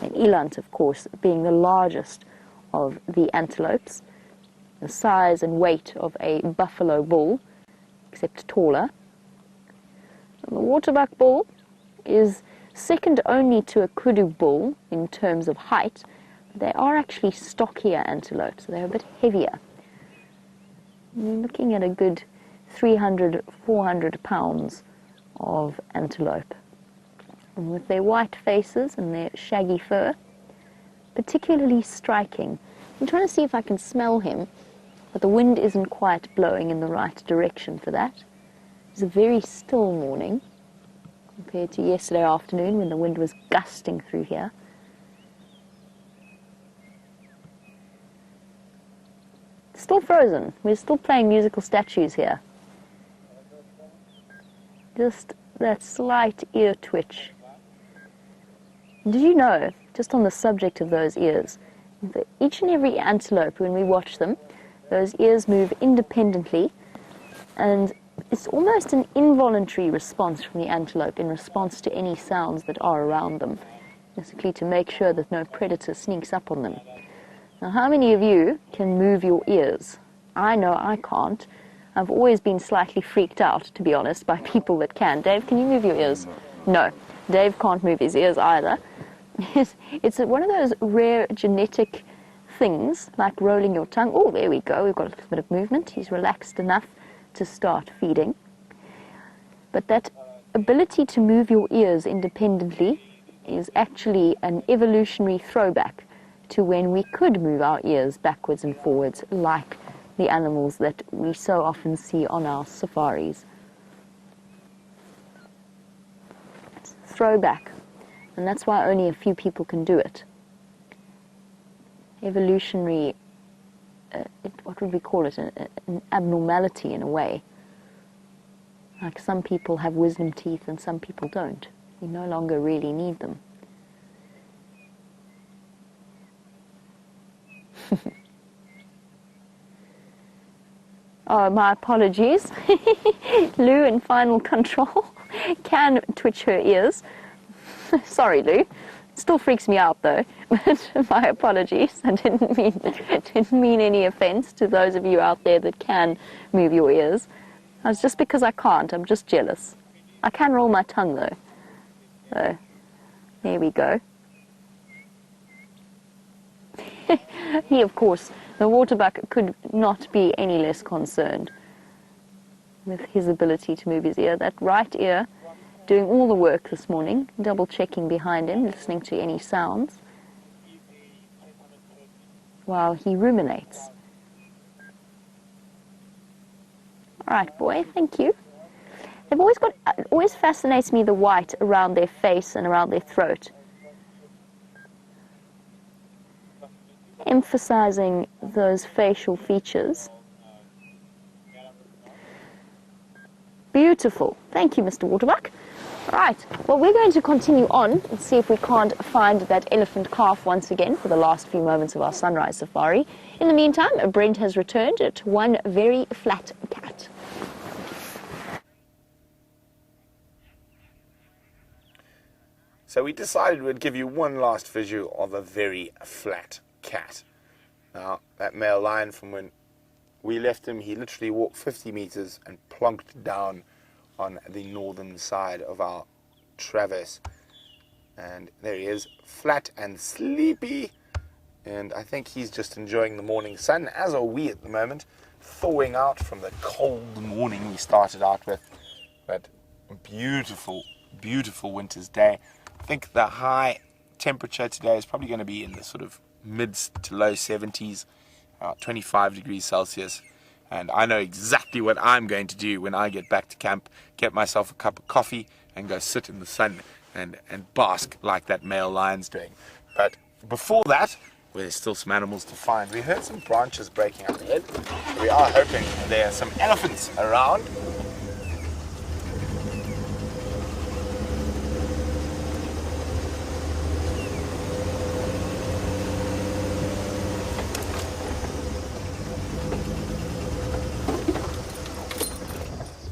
And eland, of course, being the largest of the antelopes, the size and weight of a buffalo bull, except taller. And the waterbuck bull is second only to a kudu bull in terms of height. They are actually stockier antelopes, so they're a bit heavier. You're looking at a good 300, 400 pounds of antelope. And with their white faces and their shaggy fur, particularly striking. I'm trying to see if I can smell him, but the wind isn't quite blowing in the right direction for that. It's a very still morning compared to yesterday afternoon when the wind was gusting through here. Still frozen. We're still playing musical statues here. Just that slight ear twitch. Did you know, just on the subject of those ears, that each and every antelope, when we watch them, those ears move independently, and it's almost an involuntary response from the antelope in response to any sounds that are around them, basically to make sure that no predator sneaks up on them. Now, how many of you can move your ears? I know I can't. I've always been slightly freaked out, to be honest, by people that can. Dave, can you move your ears? No. Dave can't move his ears either. It's one of those rare genetic things, like rolling your tongue. Oh, there we go. We've got a little bit of movement. He's relaxed enough to start feeding. But that ability to move your ears independently is actually an evolutionary throwback to when we could move our ears backwards and forwards like the animals that we so often see on our safaris. It's a throwback, and that's why only a few people can do it. Evolutionary, what would we call it, an abnormality in a way. Like some people have wisdom teeth and some people don't. You no longer really need them. Oh, my apologies. Lou in final control can twitch her ears. Sorry, Lou. Still freaks me out though. But my apologies. I didn't mean any offense to those of you out there that can move your ears. It's just because I can't. I'm just jealous. I can roll my tongue though. So There we go. He, of course, the waterbuck could not be any less concerned with his ability to move his ear. That right ear doing all the work this morning, double checking behind him, listening to any sounds, while he ruminates. All right, boy, thank you. They've always got, it always fascinates me, the white around their face and around their throat, emphasizing those facial features. Beautiful. Thank you, Mr. Waterbuck. Right, well, we're going to continue on and see if we can't find that elephant calf once again for the last few moments of our sunrise safari. In the meantime, Brent has returned to one very flat cat. So we decided we'd give you one last visual of a very flat cat. Now, that male lion, from when we left him, he literally walked 50 meters and plonked down on the northern side of our traverse. And there he is, flat and sleepy. And I think he's just enjoying the morning sun, as are we at the moment, thawing out from the cold morning we started out with. But beautiful, beautiful winter's day. I think the high temperature today is probably going to be in the sort of mid to low 70s, 25 degrees Celsius. And I know exactly what I'm going to do when I get back to camp, get myself a cup of coffee and go sit in the sun and bask like that male lion's doing. But before that, well, there's still some animals to find. We heard some branches breaking up ahead. We are hoping there are some elephants around.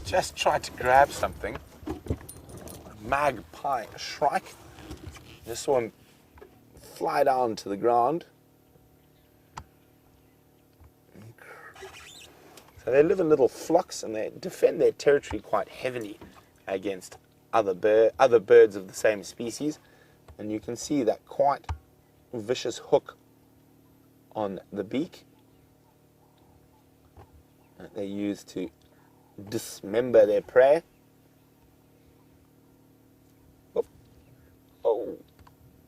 Just tried to grab something. A magpie, a shrike. Just saw him fly down to the ground. So they live in little flocks and they defend their territory quite heavily against other birds of the same species. And you can see that quite vicious hook on the beak that they use to dismember their prey. Oh,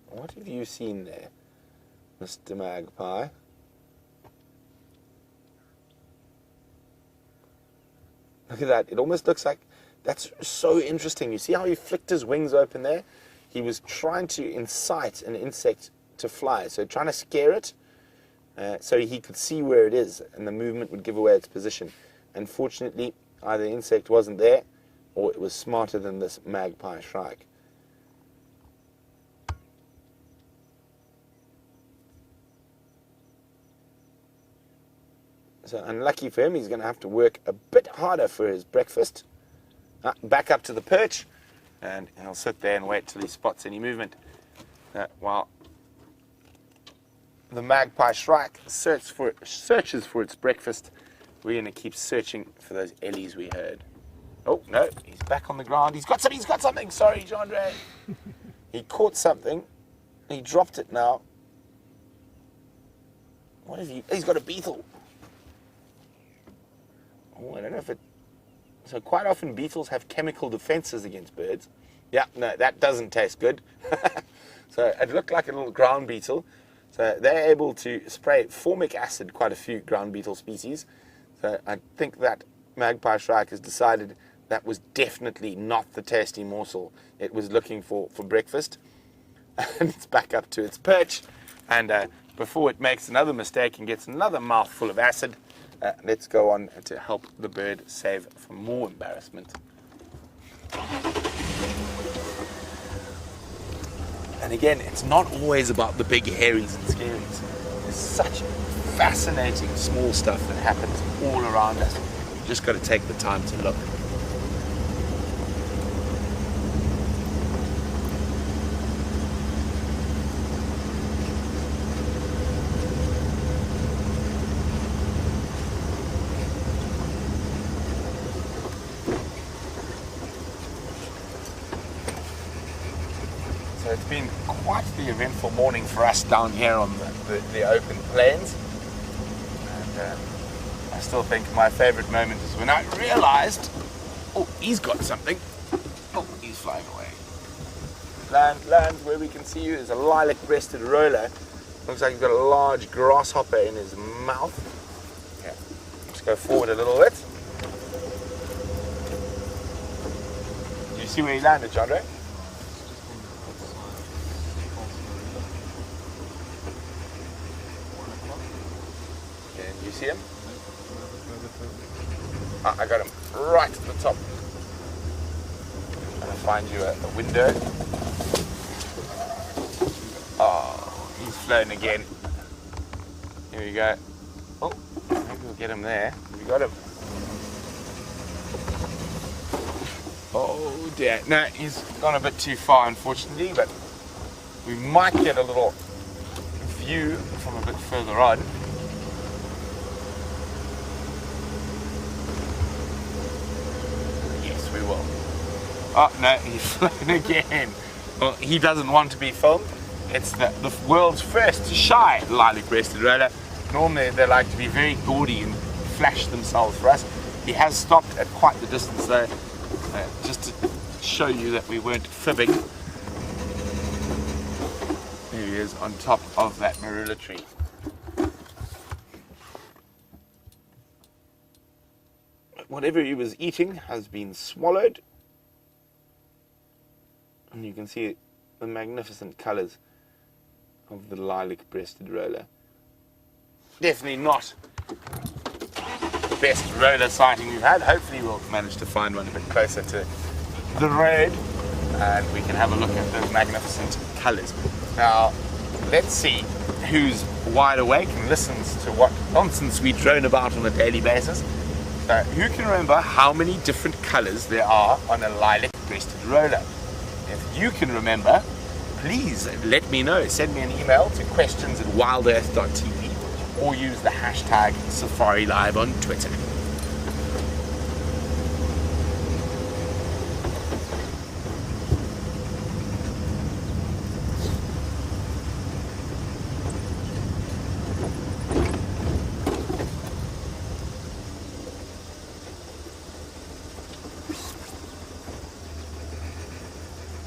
what have you seen there, Mr. Magpie? Look at that. It almost looks like, that's so interesting. You see how he flicked his wings open there? He was trying to incite an insect to fly, so trying to scare it so he could see where it is and the movement would give away its position. Unfortunately, either the insect wasn't there, or it was smarter than this magpie shrike. So unlucky for him, he's going to have to work a bit harder for his breakfast. Back up to the perch, and he'll sit there and wait till he spots any movement. While the magpie shrike searches for its breakfast, we're going to keep searching for those ellies we heard. Oh, no, he's back on the ground. He's got something. Sorry, Jeandre. He caught something. He dropped it now. What have you... He's got a beetle. Oh, I don't know if it... So quite often beetles have chemical defenses against birds. Yeah, no, that doesn't taste good. So it looked like a little ground beetle. So they're able to spray formic acid, quite a few ground beetle species. So I think that magpie shrike has decided that was definitely not the tasty morsel it was looking for breakfast. And it's back up to its perch. And before it makes another mistake and gets another mouthful of acid, let's go on to help the bird save from more embarrassment. And again, it's not always about the big hairies and scaries. There's such fascinating small stuff that happens all around us. You just got to take the time to look. So it's been quite the eventful morning for us down here on the open plains. And I still think my favorite moment is when I realized, oh, he's got something. Oh, he's flying away. Land, where we can see you is a lilac-breasted roller. Looks like he's got a large grasshopper in his mouth. Okay, let's go forward a little bit. Do you see where he landed, Jeandre? Can you see him? Ah, I got him right at the top. I'm going to find you a window. Oh, he's flown again. Here we go. Oh, maybe we'll get him there. We got him. Oh dear. No, he's gone a bit too far, unfortunately, but we might get a little view from a bit further on. Yes, we will. Oh, no, he's flown again. Well, he doesn't want to be filmed. It's the world's first shy lilac-breasted roller. Normally they like to be very gaudy and flash themselves for us. He has stopped at quite the distance though, just to show you that we weren't fibbing. There he is on top of that marula tree. Whatever he was eating has been swallowed. And you can see the magnificent colours of the lilac-breasted roller. Definitely not the best roller sighting we've had. Hopefully we'll manage to find one a bit closer to the road and we can have a look at those magnificent colours. Now, let's see who's wide awake and listens to what nonsense we drone about on a daily basis. So, who can remember how many different colours there are on a lilac-breasted roller? If you can remember, please let me know. Send me an email to questions@wildearth.tv or use the hashtag SafariLIVE on Twitter.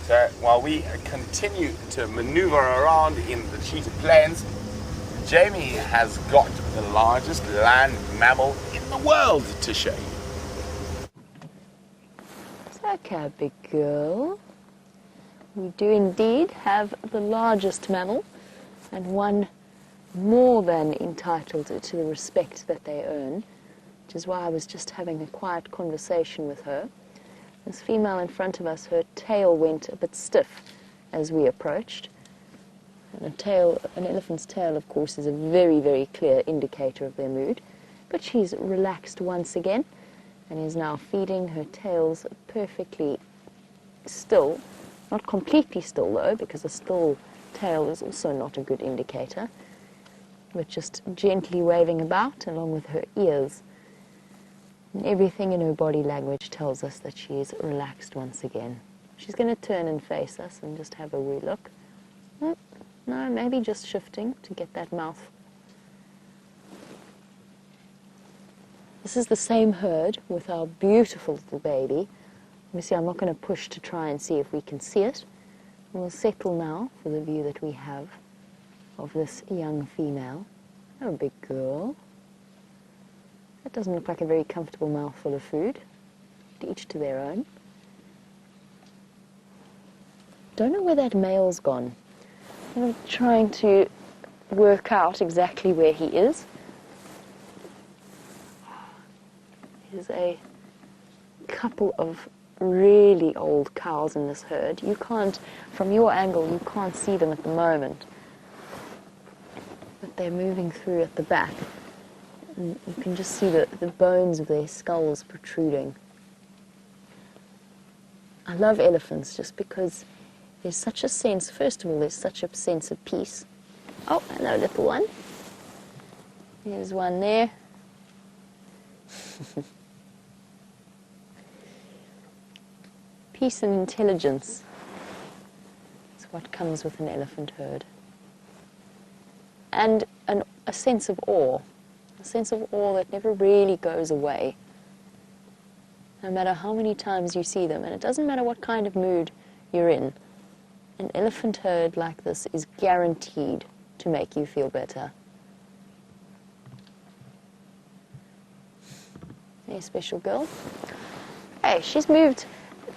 So while we continue to maneuver around in the cheetah plains, Jamie has got the largest land mammal in the world to show you. It's okay, big girl. We do indeed have the largest mammal, and one more than entitled to the respect that they earn, which is why I was just having a quiet conversation with her. This female in front of us, her tail went a bit stiff as we approached. And an elephant's tail, of course, is a very, very clear indicator of their mood. But she's relaxed once again and is now feeding. Her tail's perfectly still. Not completely still, though, because a still tail is also not a good indicator. But just gently waving about along with her ears. And everything in her body language tells us that she is relaxed once again. She's going to turn and face us and just have a wee look. No, maybe just shifting to get that mouth. This is the same herd with our beautiful little baby. Obviously, I'm not going to push to try and see if we can see it. We'll settle now for the view that we have of this young female. Oh, big girl. That doesn't look like a very comfortable mouthful of food. Each to their own. Don't know where that male's gone. I'm trying to work out exactly where he is. There's a couple of really old cows in this herd. You can't, from your angle, you can't see them at the moment. But they're moving through at the back. And you can just see the bones of their skulls protruding. I love elephants just because there's such a sense, first of all, there's such a sense of peace. Oh, hello, little one. There's one there. Peace and intelligence. That's what comes with an elephant herd. And a sense of awe. A sense of awe that never really goes away. No matter how many times you see them, and it doesn't matter what kind of mood you're in, an elephant herd like this is guaranteed to make you feel better. Hey, special girl. Hey, she's moved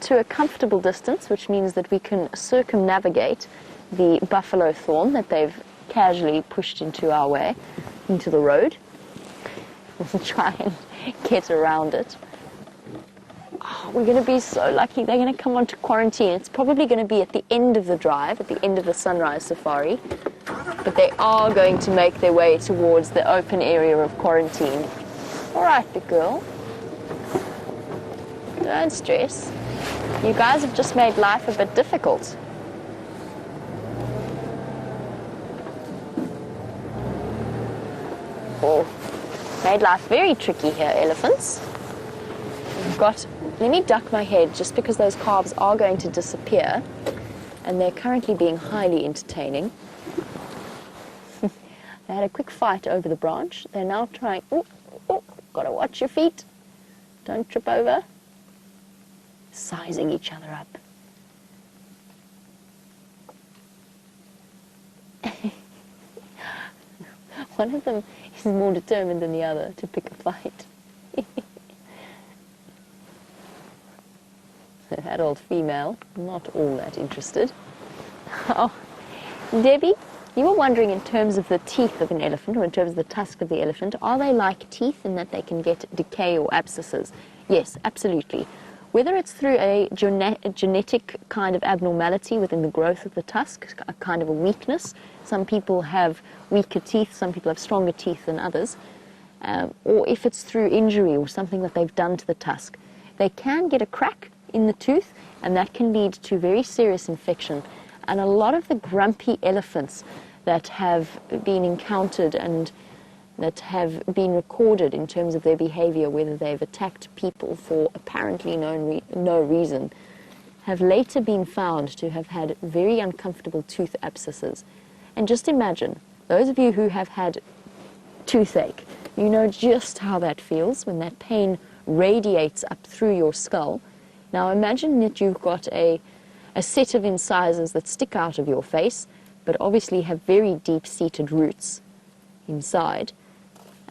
to a comfortable distance, which means that we can circumnavigate the buffalo thorn that they've casually pushed into our way, into the road. We'll try and get around it. Oh, we're going to be so lucky. They're going to come onto quarantine. It's probably going to be at the end of the drive, at the end of the sunrise safari. But they are going to make their way towards the open area of quarantine. All right, big girl. Don't stress. You guys have just made life a bit difficult. Oh, made life very tricky here, elephants. We've got, let me duck my head just because those calves are going to disappear and they're currently being highly entertaining. They had a quick fight over the branch. They're now trying, oh, gotta watch your feet. Don't trip over. Sizing each other up. One of them is more determined than the other to pick a fight. The adult female, not all that interested. Oh, Debbie, you were wondering in terms of the teeth of an elephant, or in terms of the tusk of the elephant, are they like teeth in that they can get decay or abscesses? Yes, absolutely. Whether it's through a genetic kind of abnormality within the growth of the tusk, a kind of a weakness. Some people have weaker teeth, some people have stronger teeth than others. Or if it's through injury or something that they've done to the tusk. They can get a crack in the tooth, and that can lead to very serious infection. And a lot of the grumpy elephants that have been encountered and that have been recorded in terms of their behavior, whether they've attacked people for apparently no reason, have later been found to have had very uncomfortable tooth abscesses. And just imagine, those of you who have had toothache, you know just how that feels when that pain radiates up through your skull. Now imagine that you've got a set of incisors that stick out of your face, but obviously have very deep-seated roots inside,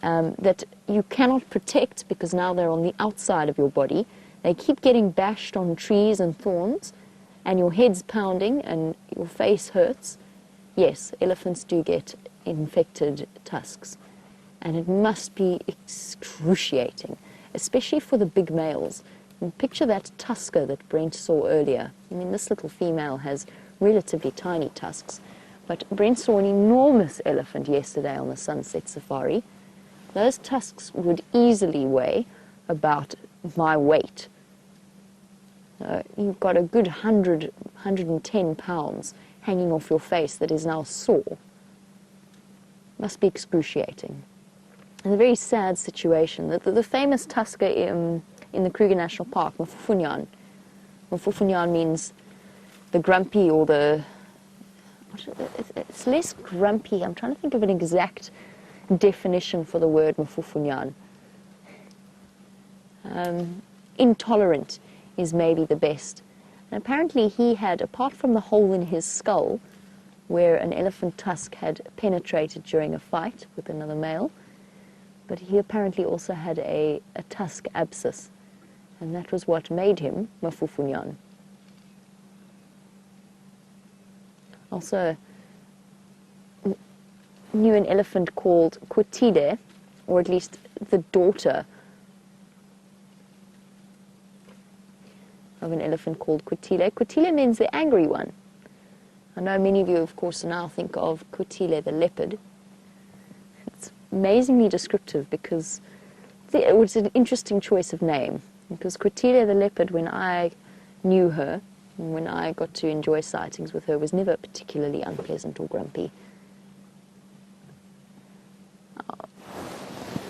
that you cannot protect because now they're on the outside of your body. They keep getting bashed on trees and thorns, and your head's pounding and your face hurts. Yes, elephants do get infected tusks, and it must be excruciating, especially for the big males. And picture that tusker that Brent saw earlier. I mean, this little female has relatively tiny tusks, but Brent saw an enormous elephant yesterday on the sunset safari. Those tusks would easily weigh about my weight. You've got a good 110 pounds hanging off your face that is now sore. Must be excruciating. And a very sad situation. The famous tusker in the Kruger National Park, Mfufunyan. Mfufunyan means the grumpy or the... It's less grumpy. I'm trying to think of an exact definition for the word Mfufunyan. Intolerant is maybe the best. And apparently he had, apart from the hole in his skull, where an elephant tusk had penetrated during a fight with another male, but he apparently also had a tusk abscess, and that was what made him Mfufunyan. Also, knew an elephant called Kwetile, or at least the daughter of an elephant called Kwetile. Kwetile means the angry one. I know many of you, of course, now think of Kwetile the leopard. It's amazingly descriptive because it was an interesting choice of name. Because Kwetile the leopard, when I knew her, and when I got to enjoy sightings with her, was never particularly unpleasant or grumpy.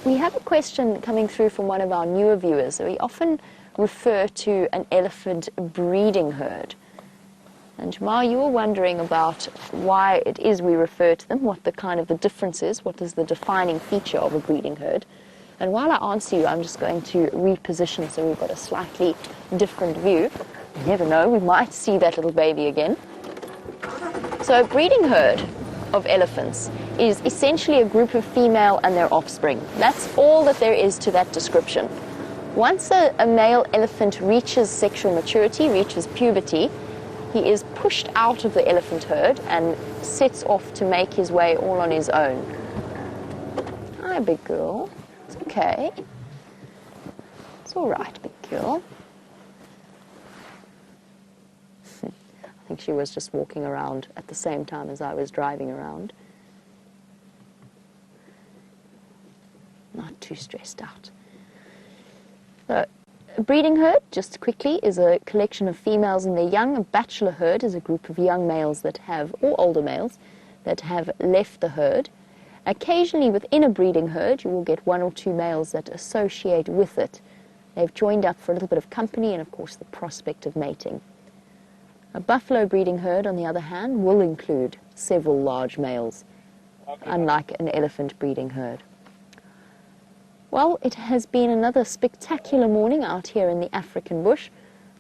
We have a question coming through from one of our newer viewers. We often refer to an elephant breeding herd. And Djuma, you were wondering about why it is we refer to them, what the kind of the difference is, what is the defining feature of a breeding herd. And while I answer you, I'm just going to reposition so we've got a slightly different view. You never know, we might see that little baby again. So a breeding herd of elephants is essentially a group of female and their offspring. That's all that there is to that description. Once a male elephant reaches sexual maturity, reaches puberty, he is pushed out of the elephant herd and sets off to make his way all on his own. Hi, big girl. It's okay. It's all right, big girl. I think she was just walking around at the same time as I was driving around. Not too stressed out. So, a breeding herd, just quickly, is a collection of females and their young. A bachelor herd is a group of young males that have, or older males, that have left the herd. Occasionally within a breeding herd, you will get one or two males that associate with it. They've joined up for a little bit of company and, of course, the prospect of mating. A buffalo breeding herd, on the other hand, will include several large males, unlike an elephant breeding herd. Well, it has been another spectacular morning out here in the African bush.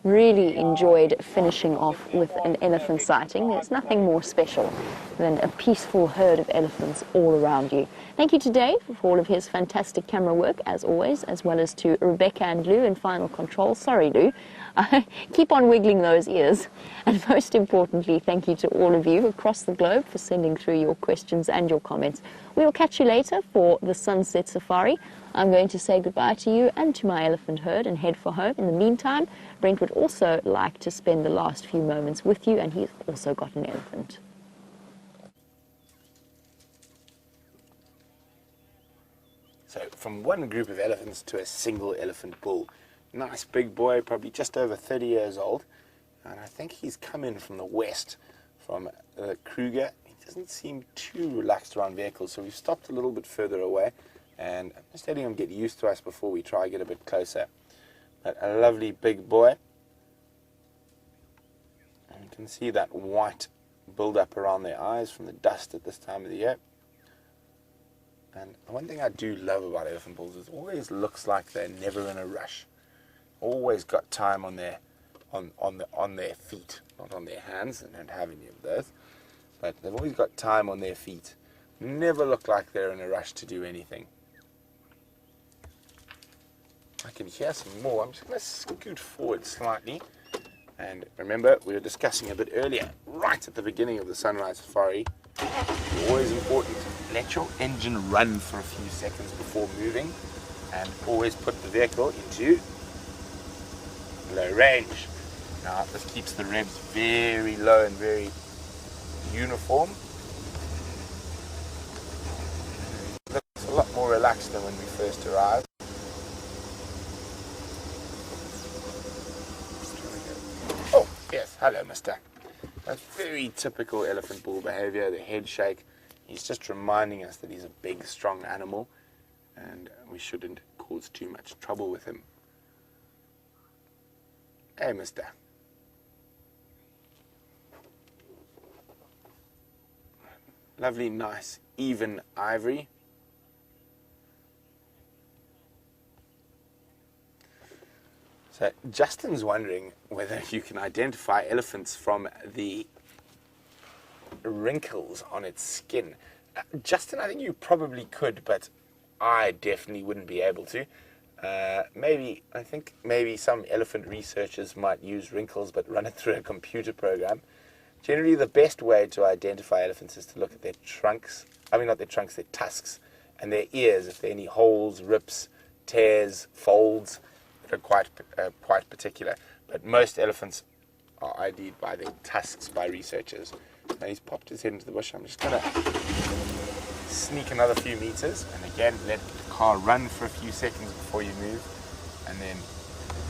Really enjoyed finishing off with an elephant sighting. There's nothing more special than a peaceful herd of elephants all around you. Thank you to Dave for all of his fantastic camera work, as always, as well as to Rebecca and Lou in Final Control. Sorry, Lou. Keep on wiggling those ears. And most importantly, thank you to all of you across the globe for sending through your questions and your comments. We will catch you later for the Sunset Safari. I'm going to say goodbye to you and to my elephant herd and head for home. In the meantime, Brent would also like to spend the last few moments with you, and he's also got an elephant. So from one group of elephants to a single elephant bull. Nice big boy, probably just over 30 years old. And I think he's come in from the west, from Kruger. He doesn't seem too relaxed around vehicles, so we've stopped a little bit further away. And I'm just letting him get used to us before we try to get a bit closer. But a lovely big boy. And you can see that white build-up around their eyes from the dust at this time of the year. And one thing I do love about elephant bulls is it always looks like they're never in a rush. Always got time on their feet, not on their hands. They don't have any of those. But they've always got time on their feet. Never look like they're in a rush to do anything. I can hear some more. I'm just going to scoot forward slightly. And remember, we were discussing a bit earlier, right at the beginning of the Sunrise Safari, always important, let your engine run for a few seconds before moving, and always put the vehicle into low range. Now, this keeps the revs very low and very uniform. It's a lot more relaxed than when we first arrived. Oh, yes, hello, mister. That's very typical elephant bull behavior, the head shake. He's just reminding us that he's a big, strong animal, and we shouldn't cause too much trouble with him. Hey, mister. Lovely, nice, even ivory. So Justin's wondering whether you can identify elephants from the wrinkles on its skin. Justin, I think you probably could, but I definitely wouldn't be able to. I think maybe some elephant researchers might use wrinkles but run it through a computer program. Generally, the best way to identify elephants is to look at their trunks. I mean, not their trunks, their tusks, and their ears. If there are any holes, rips, tears, folds, that are quite particular. But most elephants are ID'd by their tusks by researchers. Now he's popped his head into the bush. I'm just going to sneak another few meters, and again, let the car run for a few seconds before you move, and then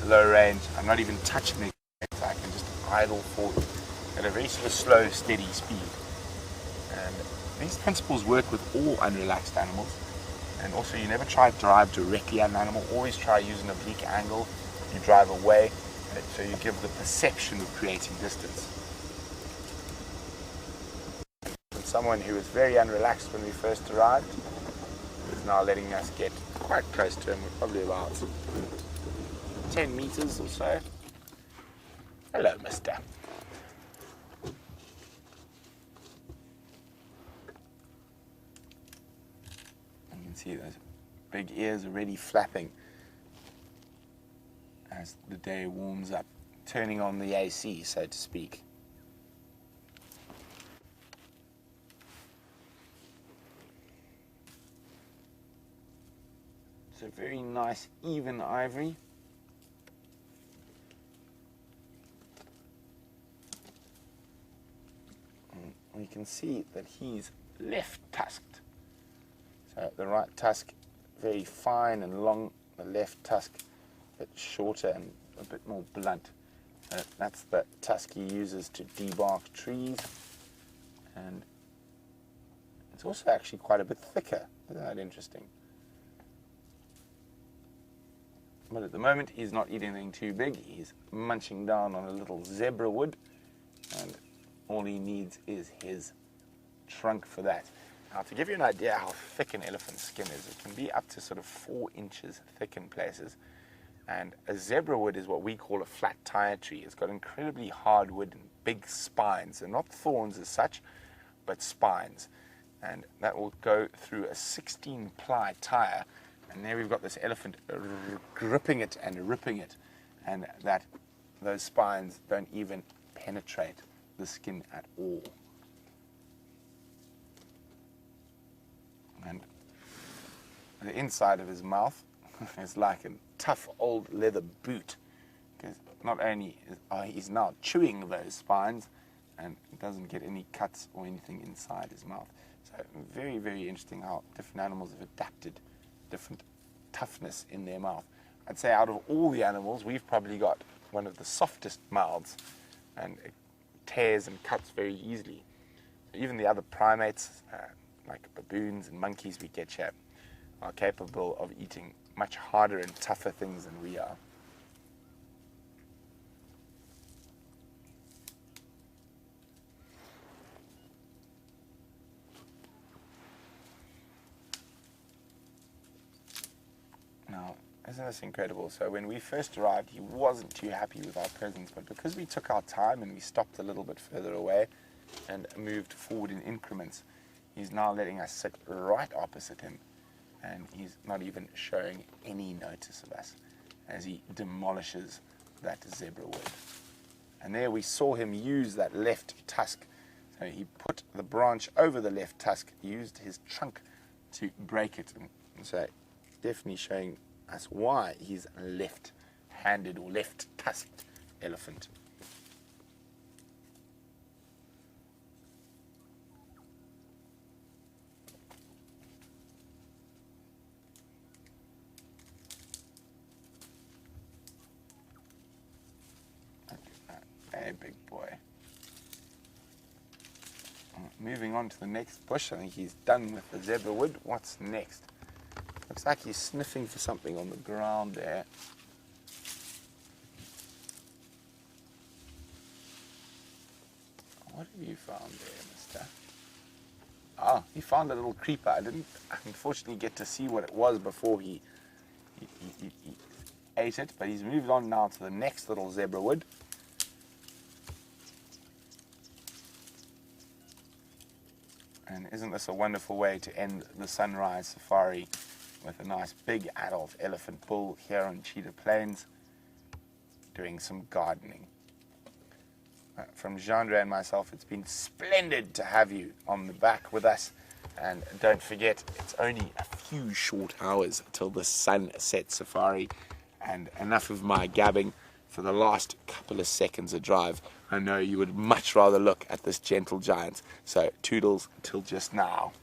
low range. I'm not even touching the gas. I can just idle forward at a very sort of slow, steady speed. And these principles work with all unrelaxed animals. And also, you never try to drive directly at an animal. Always try using an oblique angle. You drive away, so you give the perception of creating distance. someone who was very unrelaxed when we first arrived is now letting us get quite close to him. We're probably about 10 meters or so. Hello, mister. You can see those big ears already flapping as the day warms up, turning on the AC, so to speak. It's a very nice, even ivory. And we can see that he's left-tusked. So the right tusk very fine and long, the left tusk a bit shorter and a bit more blunt. That's the tusk he uses to debark trees, and it's also actually quite a bit thicker. Isn't that interesting? But at the moment he's not eating anything too big. He's munching down on a little zebra wood, and all he needs is his trunk for that. Now, to give you an idea how thick an elephant's skin is, it can be up to sort of 4 inches thick in places. And a zebra wood is what we call a flat tire tree. It's got incredibly hard wood and big spines. They're not thorns as such, but spines. And that will go through a 16-ply tire. And there we've got this elephant gripping it and ripping it. And those spines don't even penetrate the skin at all. And the inside of his mouth is like a tough old leather boot, because not only he's now chewing those spines, and it doesn't get any cuts or anything inside his mouth. So very, very interesting how different animals have adapted different toughness in their mouth. I'd say out of all the animals, we've probably got one of the softest mouths, and it tears and cuts very easily. Even the other primates, like baboons and monkeys we get here, are capable of eating much harder and tougher things than we are. Now, isn't this incredible? So when we first arrived, he wasn't too happy with our presence, but because we took our time and we stopped a little bit further away and moved forward in increments, he's now letting us sit right opposite him, and he's not even showing any notice of us as he demolishes that zebra wood. And there we saw him use that left tusk. So he put the branch over the left tusk, used his trunk to break it. And so definitely showing us why he's a left-handed or left-tusked elephant. Hey, big boy. Moving on to the next bush. I think he's done with the zebra wood. What's next? Looks like he's sniffing for something on the ground there. What have you found there, mister? Ah, he found a little creeper. I didn't unfortunately get to see what it was before he ate it, but he's moved on now to the next little zebra wood. And isn't this a wonderful way to end the sunrise safari with a nice big adult elephant bull here on Cheetah Plains doing some gardening. From Jeandre and myself, it's been splendid to have you on the back with us. And don't forget, it's only a few short hours till the sun sets safari. And enough of my gabbing. For the last couple of seconds of drive, I know you would much rather look at this gentle giant. So toodles till just now.